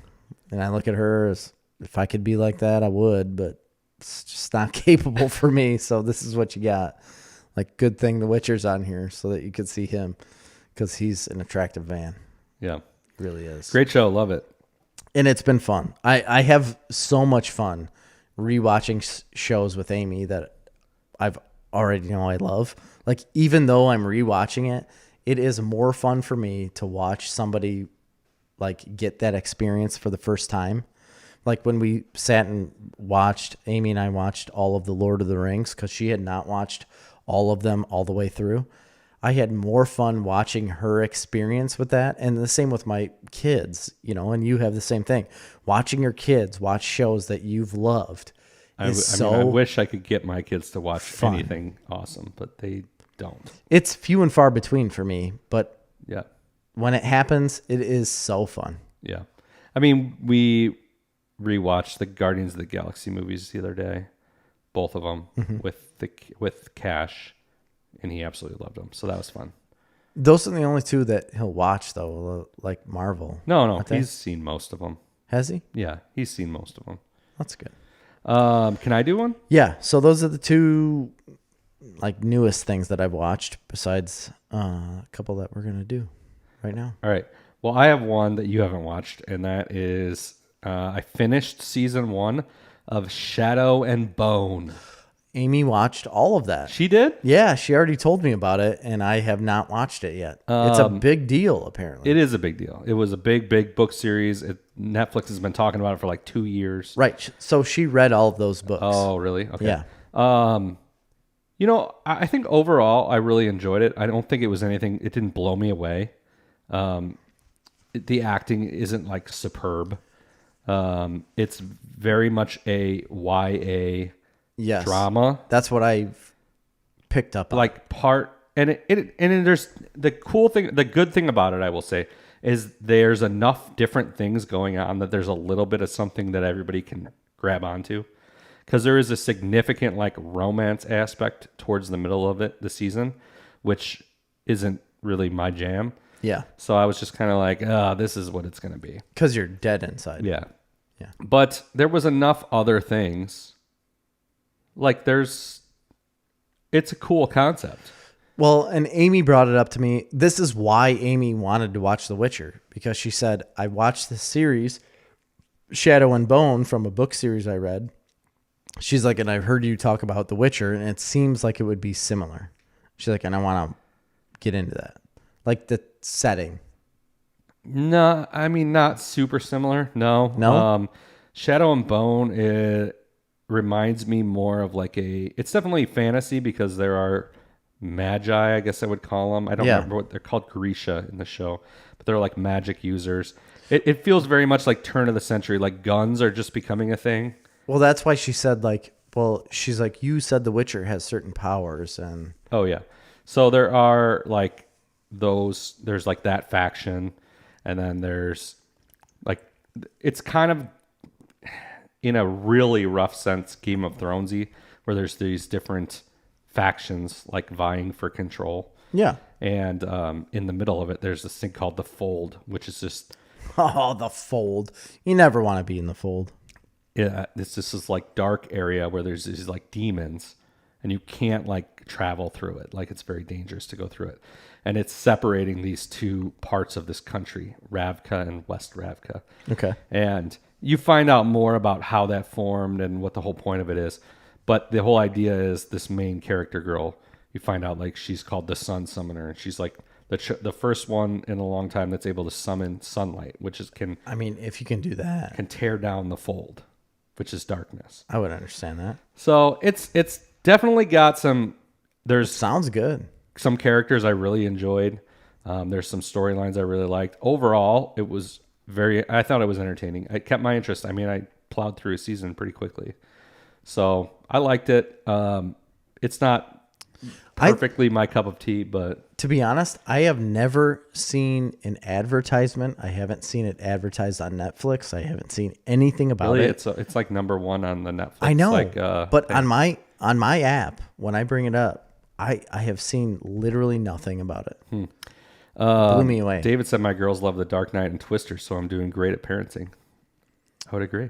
And I look at her as if I could be like that, I would, but it's just not capable for me. So this is what you got. Like, good thing The Witcher's on here so that you could see him because he's an attractive man. Yeah. Really is. Great show. Love it. And it's been fun. I have so much fun rewatching shows with Amy that I've already know I love. Like, even though I'm rewatching it, it is more fun for me to watch somebody like get that experience for the first time. Like when we sat and watched, Amy and I watched all of the Lord of the Rings because she had not watched all of them all the way through. I had more fun watching her experience with that. And the same with my kids, you know, and you have the same thing. Watching your kids watch shows that you've loved. I wish I could get my kids to watch anything awesome, but they don't. It's few and far between for me, but yeah, when it happens, it is so fun. Yeah. I mean, we rewatched the Guardians of the Galaxy movies the other day, both of them with Cash. And he absolutely loved them. So that was fun. Those are the only 2 that he'll watch, though, like Marvel. No. He's seen most of them. Has he? Yeah, he's seen most of them. That's good. Can I do one? Yeah. So those are the 2, like, newest things that I've watched besides a couple that we're going to do right now. All right. Well, I have one that you haven't watched, and that is I finished season 1 of Shadow and Bone. Amy watched all of that. She did? Yeah, she already told me about it, and I have not watched it yet. It's a big deal, apparently. It is a big deal. It was a big book series. Netflix has been talking about it for like 2 years. Right. So she read all of those books. Oh, really? Okay. Yeah. You know, I think overall I really enjoyed it. I don't think it was anything. It didn't blow me away. The acting isn't like superb. It's very much a YA drama. That's what I've picked up on. Like there's the cool thing, the good thing about it, I will say, is there's enough different things going on that there's a little bit of something that everybody can grab onto. Because there is a significant like romance aspect towards the middle of the season, which isn't really my jam. Yeah. So I was just kind of like, this is what it's going to be. Because you're dead inside. Yeah. Yeah. But there was enough other things. Like it's a cool concept. Well, and Amy brought it up to me. This is why Amy wanted to watch The Witcher, because she said, I watched this series, Shadow and Bone, from a book series I read. She's like, and I've heard you talk about The Witcher, and it seems like it would be similar. She's like, and I want to get into that. Like the setting. No, I mean, not super similar. No. Shadow and Bone, it reminds me more of like it's definitely fantasy because there are magi, I guess I would call them. I don't remember what they're called, Grisha in the show, but they're like magic users. It feels very much like turn of the century, like guns are just becoming a thing. Well, that's why she said like, well, she's like, you said The Witcher has certain powers and. Oh yeah. So there are like there's like that faction, and then there's like, it's kind of in a really rough sense Game of Thronesy, where there's these different factions like vying for control. Yeah. And in the middle of it, there's this thing called the Fold, which is just the Fold. You never want to be in the Fold. Yeah, it's just this like dark area where there's these like demons, and you can't like travel through it. Like it's very dangerous to go through it, and it's separating these two parts of this country, Ravka and West Ravka. Okay. And you find out more about how that formed and what the whole point of it is. But the whole idea is this main character girl, you find out like she's called the Sun Summoner, and she's like the first one in a long time that's able to summon sunlight, which is I mean, if you can do that, can tear down the Fold, which is darkness. I would understand that. So it's definitely got some. It sounds good. Some characters I really enjoyed. There's some storylines I really liked. Overall, it was I thought it was entertaining. It kept my interest. I mean, I plowed through a season pretty quickly, so I liked it. It's not perfectly my cup of tea, but to be honest, I have never seen an advertisement. I haven't seen it advertised on Netflix. I haven't seen anything about it. It's like number one on the Netflix. I know, like, but thing. on my app, when I bring it up, I have seen literally nothing about it. Blew me away. David said my girls love The Dark Knight and Twister, so I'm doing great at parenting. I would agree.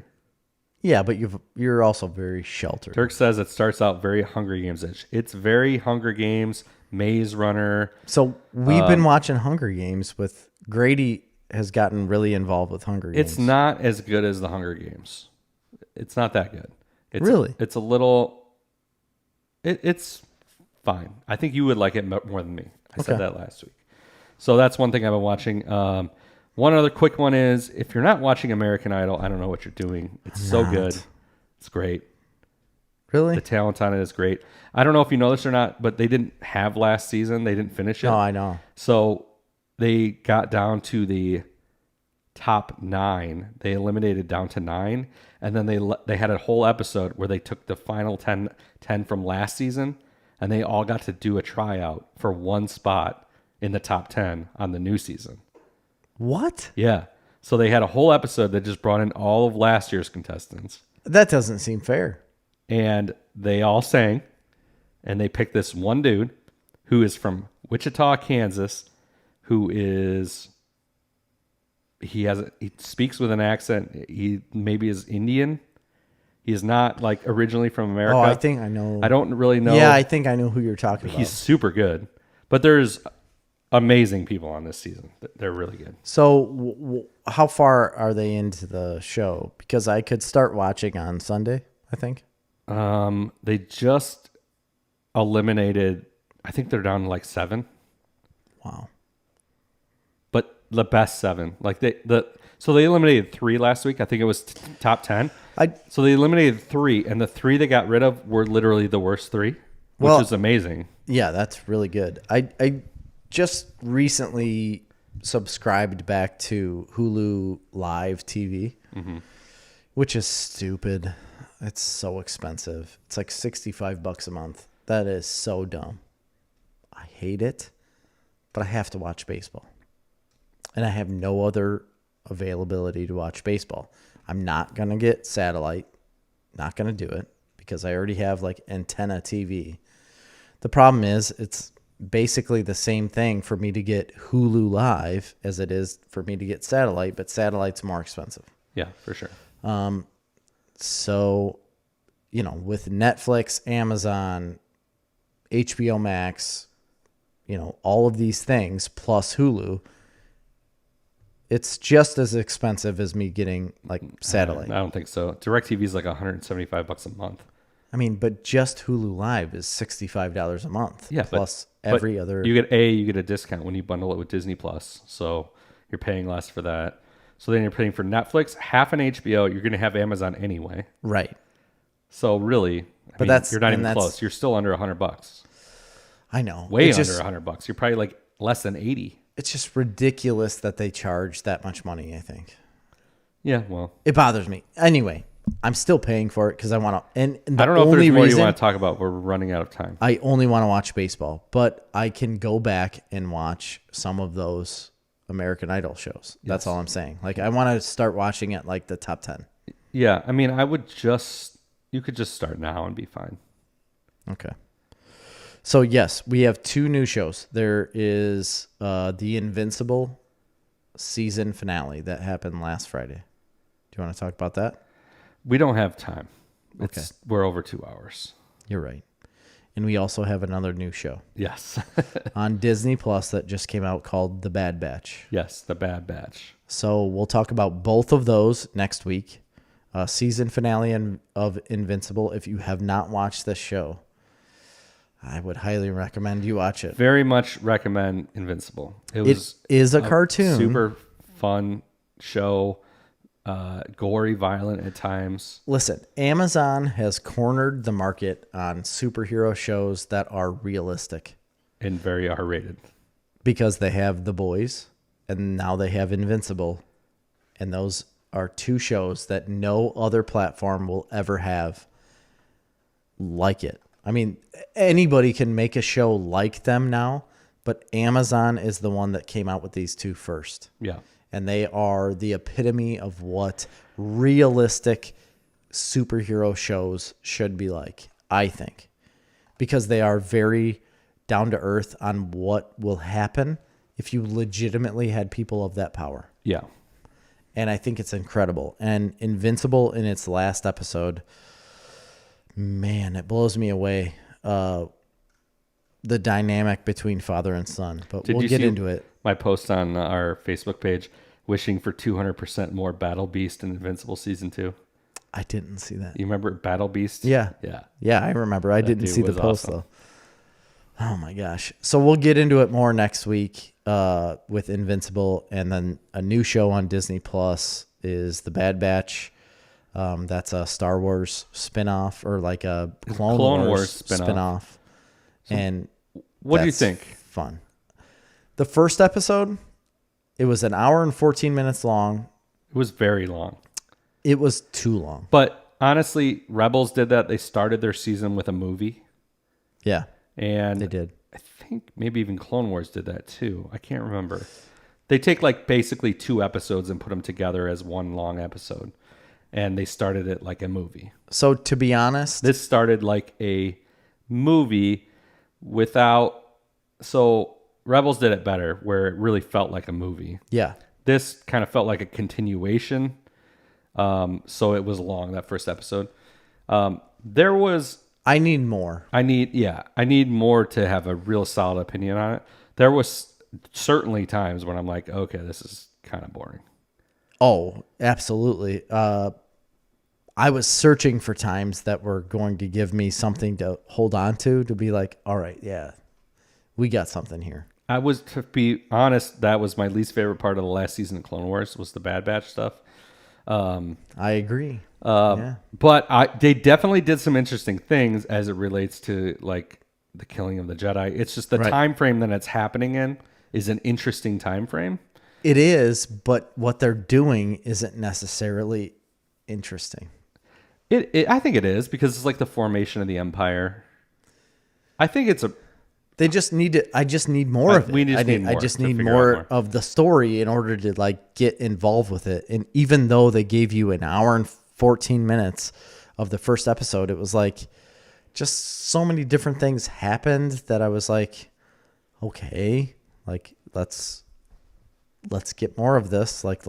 Yeah, but you're also very sheltered. Turk says it starts out very Hunger Games-ish. It's very Hunger Games, Maze Runner. So we've been watching Hunger Games with Grady has gotten really involved with Hunger Games. It's not as good as the Hunger Games. It's not that good. Really? It's a little. It's fine. I think you would like it more than me. I said that last week. So that's one thing I've been watching. One other quick one is, if you're not watching American Idol, I don't know what you're doing. It's so good. It's great. Really? The talent on it is great. I don't know if you know this or not, but they didn't have last season. They didn't finish it. No, I know. So they got down to the top 9. They eliminated down to 9. And then they had a whole episode where they took the final 10 from last season, and they all got to do a tryout for one spot in the top 10 on the new season. What? Yeah. So they had a whole episode that just brought in all of last year's contestants. That doesn't seem fair. And they all sang, and they picked this one dude who is from Wichita, Kansas, who is he speaks with an accent. He maybe is Indian. He is not like originally from America. Oh, I think I know. I don't really know. Yeah, I think I know who you're talking about. He's super good. But there's amazing people on this season. They're really good. So how far are they into the show? Because I could start watching on Sunday, I think. They just eliminated, I think they're down to like 7. Wow. But the best 7. Like so they eliminated 3 last week. I think it was top 10. So they eliminated 3, and the 3 they got rid of were literally the worst 3, which is amazing. Yeah, that's really good. I just recently subscribed back to Hulu Live TV, which is stupid. It's so expensive. It's like $65 a month. That is so dumb. I hate it, but I have to watch baseball. and I have no other availability to watch baseball. I'm not going to get satellite. Not going to do it because I already have like antenna TV. The problem is it's basically the same thing for me to get Hulu Live as it is for me to get satellite, but satellite's more expensive. Yeah, for sure. So, you know, with Netflix, Amazon, HBO Max, you know, all of these things plus Hulu, it's just as expensive as me getting like satellite. I don't think so. DirecTV is like $175 a month. I mean, but just Hulu Live is $65 a month. Yeah, plus every other. You get a discount when you bundle it with Disney Plus, so you're paying less for that. So then you're paying for Netflix, half an HBO. You're going to have Amazon anyway, right? So really, I mean, you're not even close. You're still under $100. I know, way under $100. You're probably like less than 80. It's just ridiculous that they charge that much money. I think. Yeah, well, it bothers me. Anyway, I'm still paying for it because I want to. And I don't know if there's more you want to talk about. We're running out of time. I only want to watch baseball, but I can go back and watch some of those American Idol shows. That's all I'm saying. Like, I want to start watching it like the top 10. Yeah, I mean, you could just start now and be fine. Okay. So, yes, we have 2 new shows. There is the Invincible season finale that happened last Friday. Do you want to talk about that? We don't have time. Okay. We're over 2 hours. You're right. And we also have another new show. Yes. on Disney Plus that just came out called The Bad Batch. Yes, The Bad Batch. So we'll talk about both of those next week. Season finale of Invincible. If you have not watched this show, I would highly recommend you watch it. Very much recommend Invincible. It is a cartoon. Super fun show. Gory, violent at times. Listen, Amazon has cornered the market on superhero shows that are realistic. And very R-rated. Because they have The Boys, and now they have Invincible. And those are 2 shows that no other platform will ever have like it. I mean, anybody can make a show like them now, but Amazon is the one that came out with these 2 first. Yeah. And they are the epitome of what realistic superhero shows should be like, I think. Because they are very down to earth on what will happen if you legitimately had people of that power. Yeah. And I think it's incredible. And Invincible in its last episode, man, it blows me away. The dynamic between father and son. But we'll get into it. My post on our Facebook page, wishing for 200% more Battle Beast in Invincible Season 2. I didn't see that. You remember Battle Beast? Yeah. Yeah. Yeah, I remember. I didn't see the post, awesome. though. Oh, my gosh. So we'll get into it more next week with Invincible. And then a new show on Disney Plus is The Bad Batch. That's a Star Wars spinoff or like a Clone Wars spinoff. So and what do you think? Fun. The first episode, it was an hour and 14 minutes long. It was very long. It was too long. But honestly, Rebels did that. They started their season with a movie. Yeah. And they did. I think maybe even Clone Wars did that too. I can't remember. They take like basically 2 episodes and put them together as one long episode. And they started it like a movie. So to be honest, this started like a movie without. So Rebels did it better, where it really felt like a movie. Yeah. This kind of felt like a continuation. So it was long, that first episode. There was. I need more. I need more to have a real solid opinion on it. There was certainly times when I'm like, okay, this is kind of boring. Oh, absolutely. I was searching for times that were going to give me something to hold on to be like, all right, yeah, we got something here. To be honest, that was my least favorite part of the last season of Clone Wars was the Bad Batch stuff. I agree. But they definitely did some interesting things as it relates to like the killing of the Jedi. It's just the time frame that it's happening in is an interesting time frame. It is, but what they're doing isn't necessarily interesting. I think it is because it's like the formation of the Empire. I think it's They just need to. I just need more of it. I just need more of the story in order to like get involved with it. And even though they gave you an hour and 14 minutes of the first episode, it was like just so many different things happened that I was like, okay, like let's get more of this. Like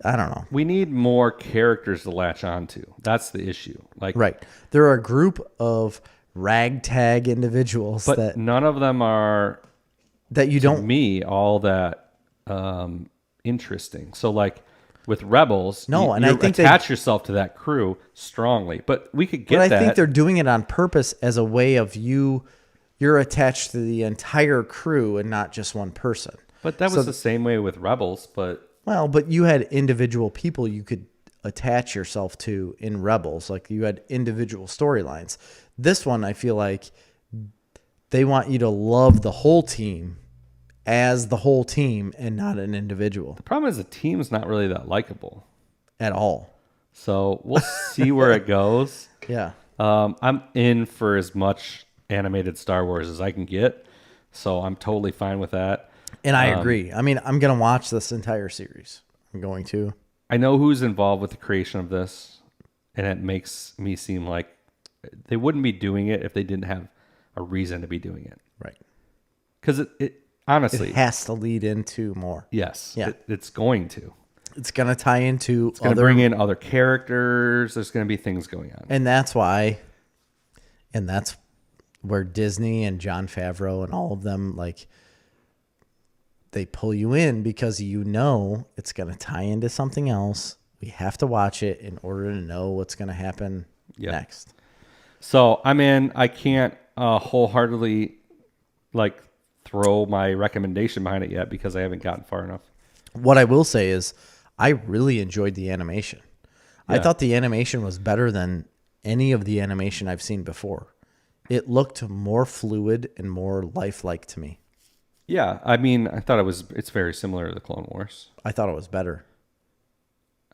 I don't know. We need more characters to latch onto. That's the issue. Like right, there are a group of ragtag individuals, but that none of them are that you don't me all that interesting. So like with Rebels, no, and I think attach yourself to that crew strongly. But we could get that. I think they're doing it on purpose as a way of you're attached to the entire crew and not just one person. But that was the same way with Rebels. But you had individual people you could attach yourself to in Rebels. Like you had individual storylines. This one, I feel like they want you to love the whole team as the whole team and not an individual. The problem is the team's not really that likable at all. So we'll see where it goes. Yeah. I'm in for as much animated Star Wars as I can get. So I'm totally fine with that. And I agree. I mean, I'm going to watch this entire series. I'm going to. I know who's involved with the creation of this, and it makes me seem like they wouldn't be doing it if they didn't have a reason to be doing it. Right. Because it honestly... It has to lead into more. Yes. Yeah. It's going to. It's going to tie into It's going to bring in other characters. There's going to be things going on. And that's why... And that's where Disney and Jon Favreau and all of them, like... They pull you in because you know it's going to tie into something else. We have to watch it in order to know what's going to happen next. So I'm in. I can't wholeheartedly like throw my recommendation behind it yet because I haven't gotten far enough. What I will say is I really enjoyed the animation. Yeah. I thought the animation was better than any of the animation I've seen before. It looked more fluid and more lifelike to me. Yeah, I mean, I thought it's very similar to the Clone Wars. I thought it was better.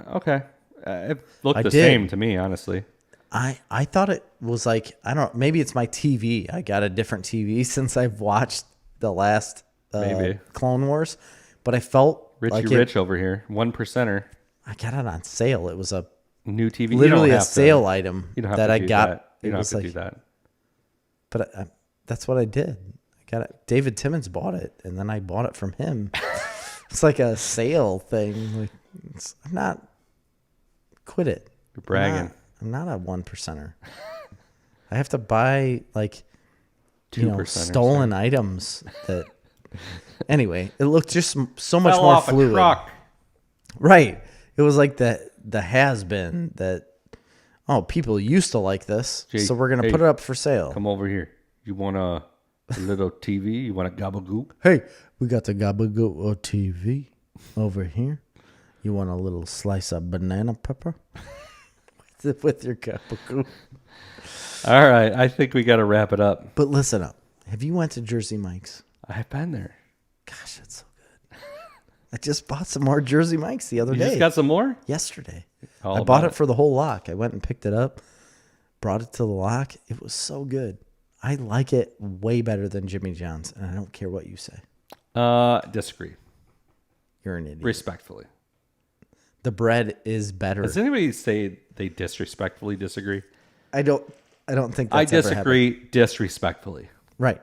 Okay. It looked the same to me, honestly. I thought it was like, I don't know, maybe it's my TV. I got a different TV since I've watched the last Clone Wars. But I felt Rich over here, 1%er. I got it on sale. It was a new TV. Literally a sale item that I got. That. You don't have to do that. But that's what I did. Got it. David Timmons bought it, and then I bought it from him. It's like a sale thing. Like I'm not. Quit it. You're bragging. I'm not a 1%er. I have to buy like 2% stolen items. That anyway, it looked just so much Fell more off fluid. A truck. Right. It was like the has been that. Oh, people used to like this, so we're gonna put it up for sale. Come over here. You want a little TV? You want a gabagool? Hey, we got the gabagool TV over here. You want a little slice of banana pepper with your gabagool? All right, I think we got to wrap it up. But listen up. Have you went to Jersey Mike's? I've been there. Gosh, that's so good. I just bought some more Jersey Mike's the other day. You just got some more? Yesterday. I bought it for the whole lock. I went and picked it up, brought it to the lock. It was so good. I like it way better than Jimmy John's, and I don't care what you say. Disagree. You're an idiot. Respectfully. The bread is better. Does anybody say they disrespectfully disagree? I don't think that's I disagree disrespectfully. Right.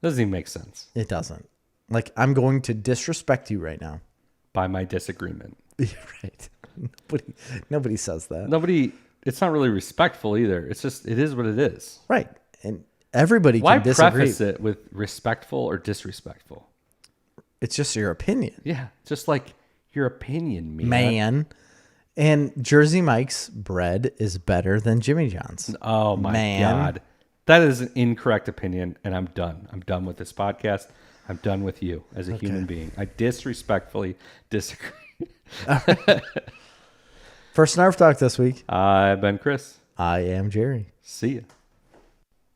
Doesn't even make sense. It doesn't. Like, I'm going to disrespect you right now. By my disagreement. Right. Nobody says that. Nobody, it's not really respectful either. It's just, it is what it is. Right. And everybody can disagree. Why preface it with respectful or disrespectful? It's just your opinion. Yeah. Just like your opinion, man. And Jersey Mike's bread is better than Jimmy John's. Oh, my God. That is an incorrect opinion, and I'm done. I'm done with this podcast. I'm done with you as a human being. I disrespectfully disagree. For Snarf Talk this week, I've been Chris. I am Jerry. See ya.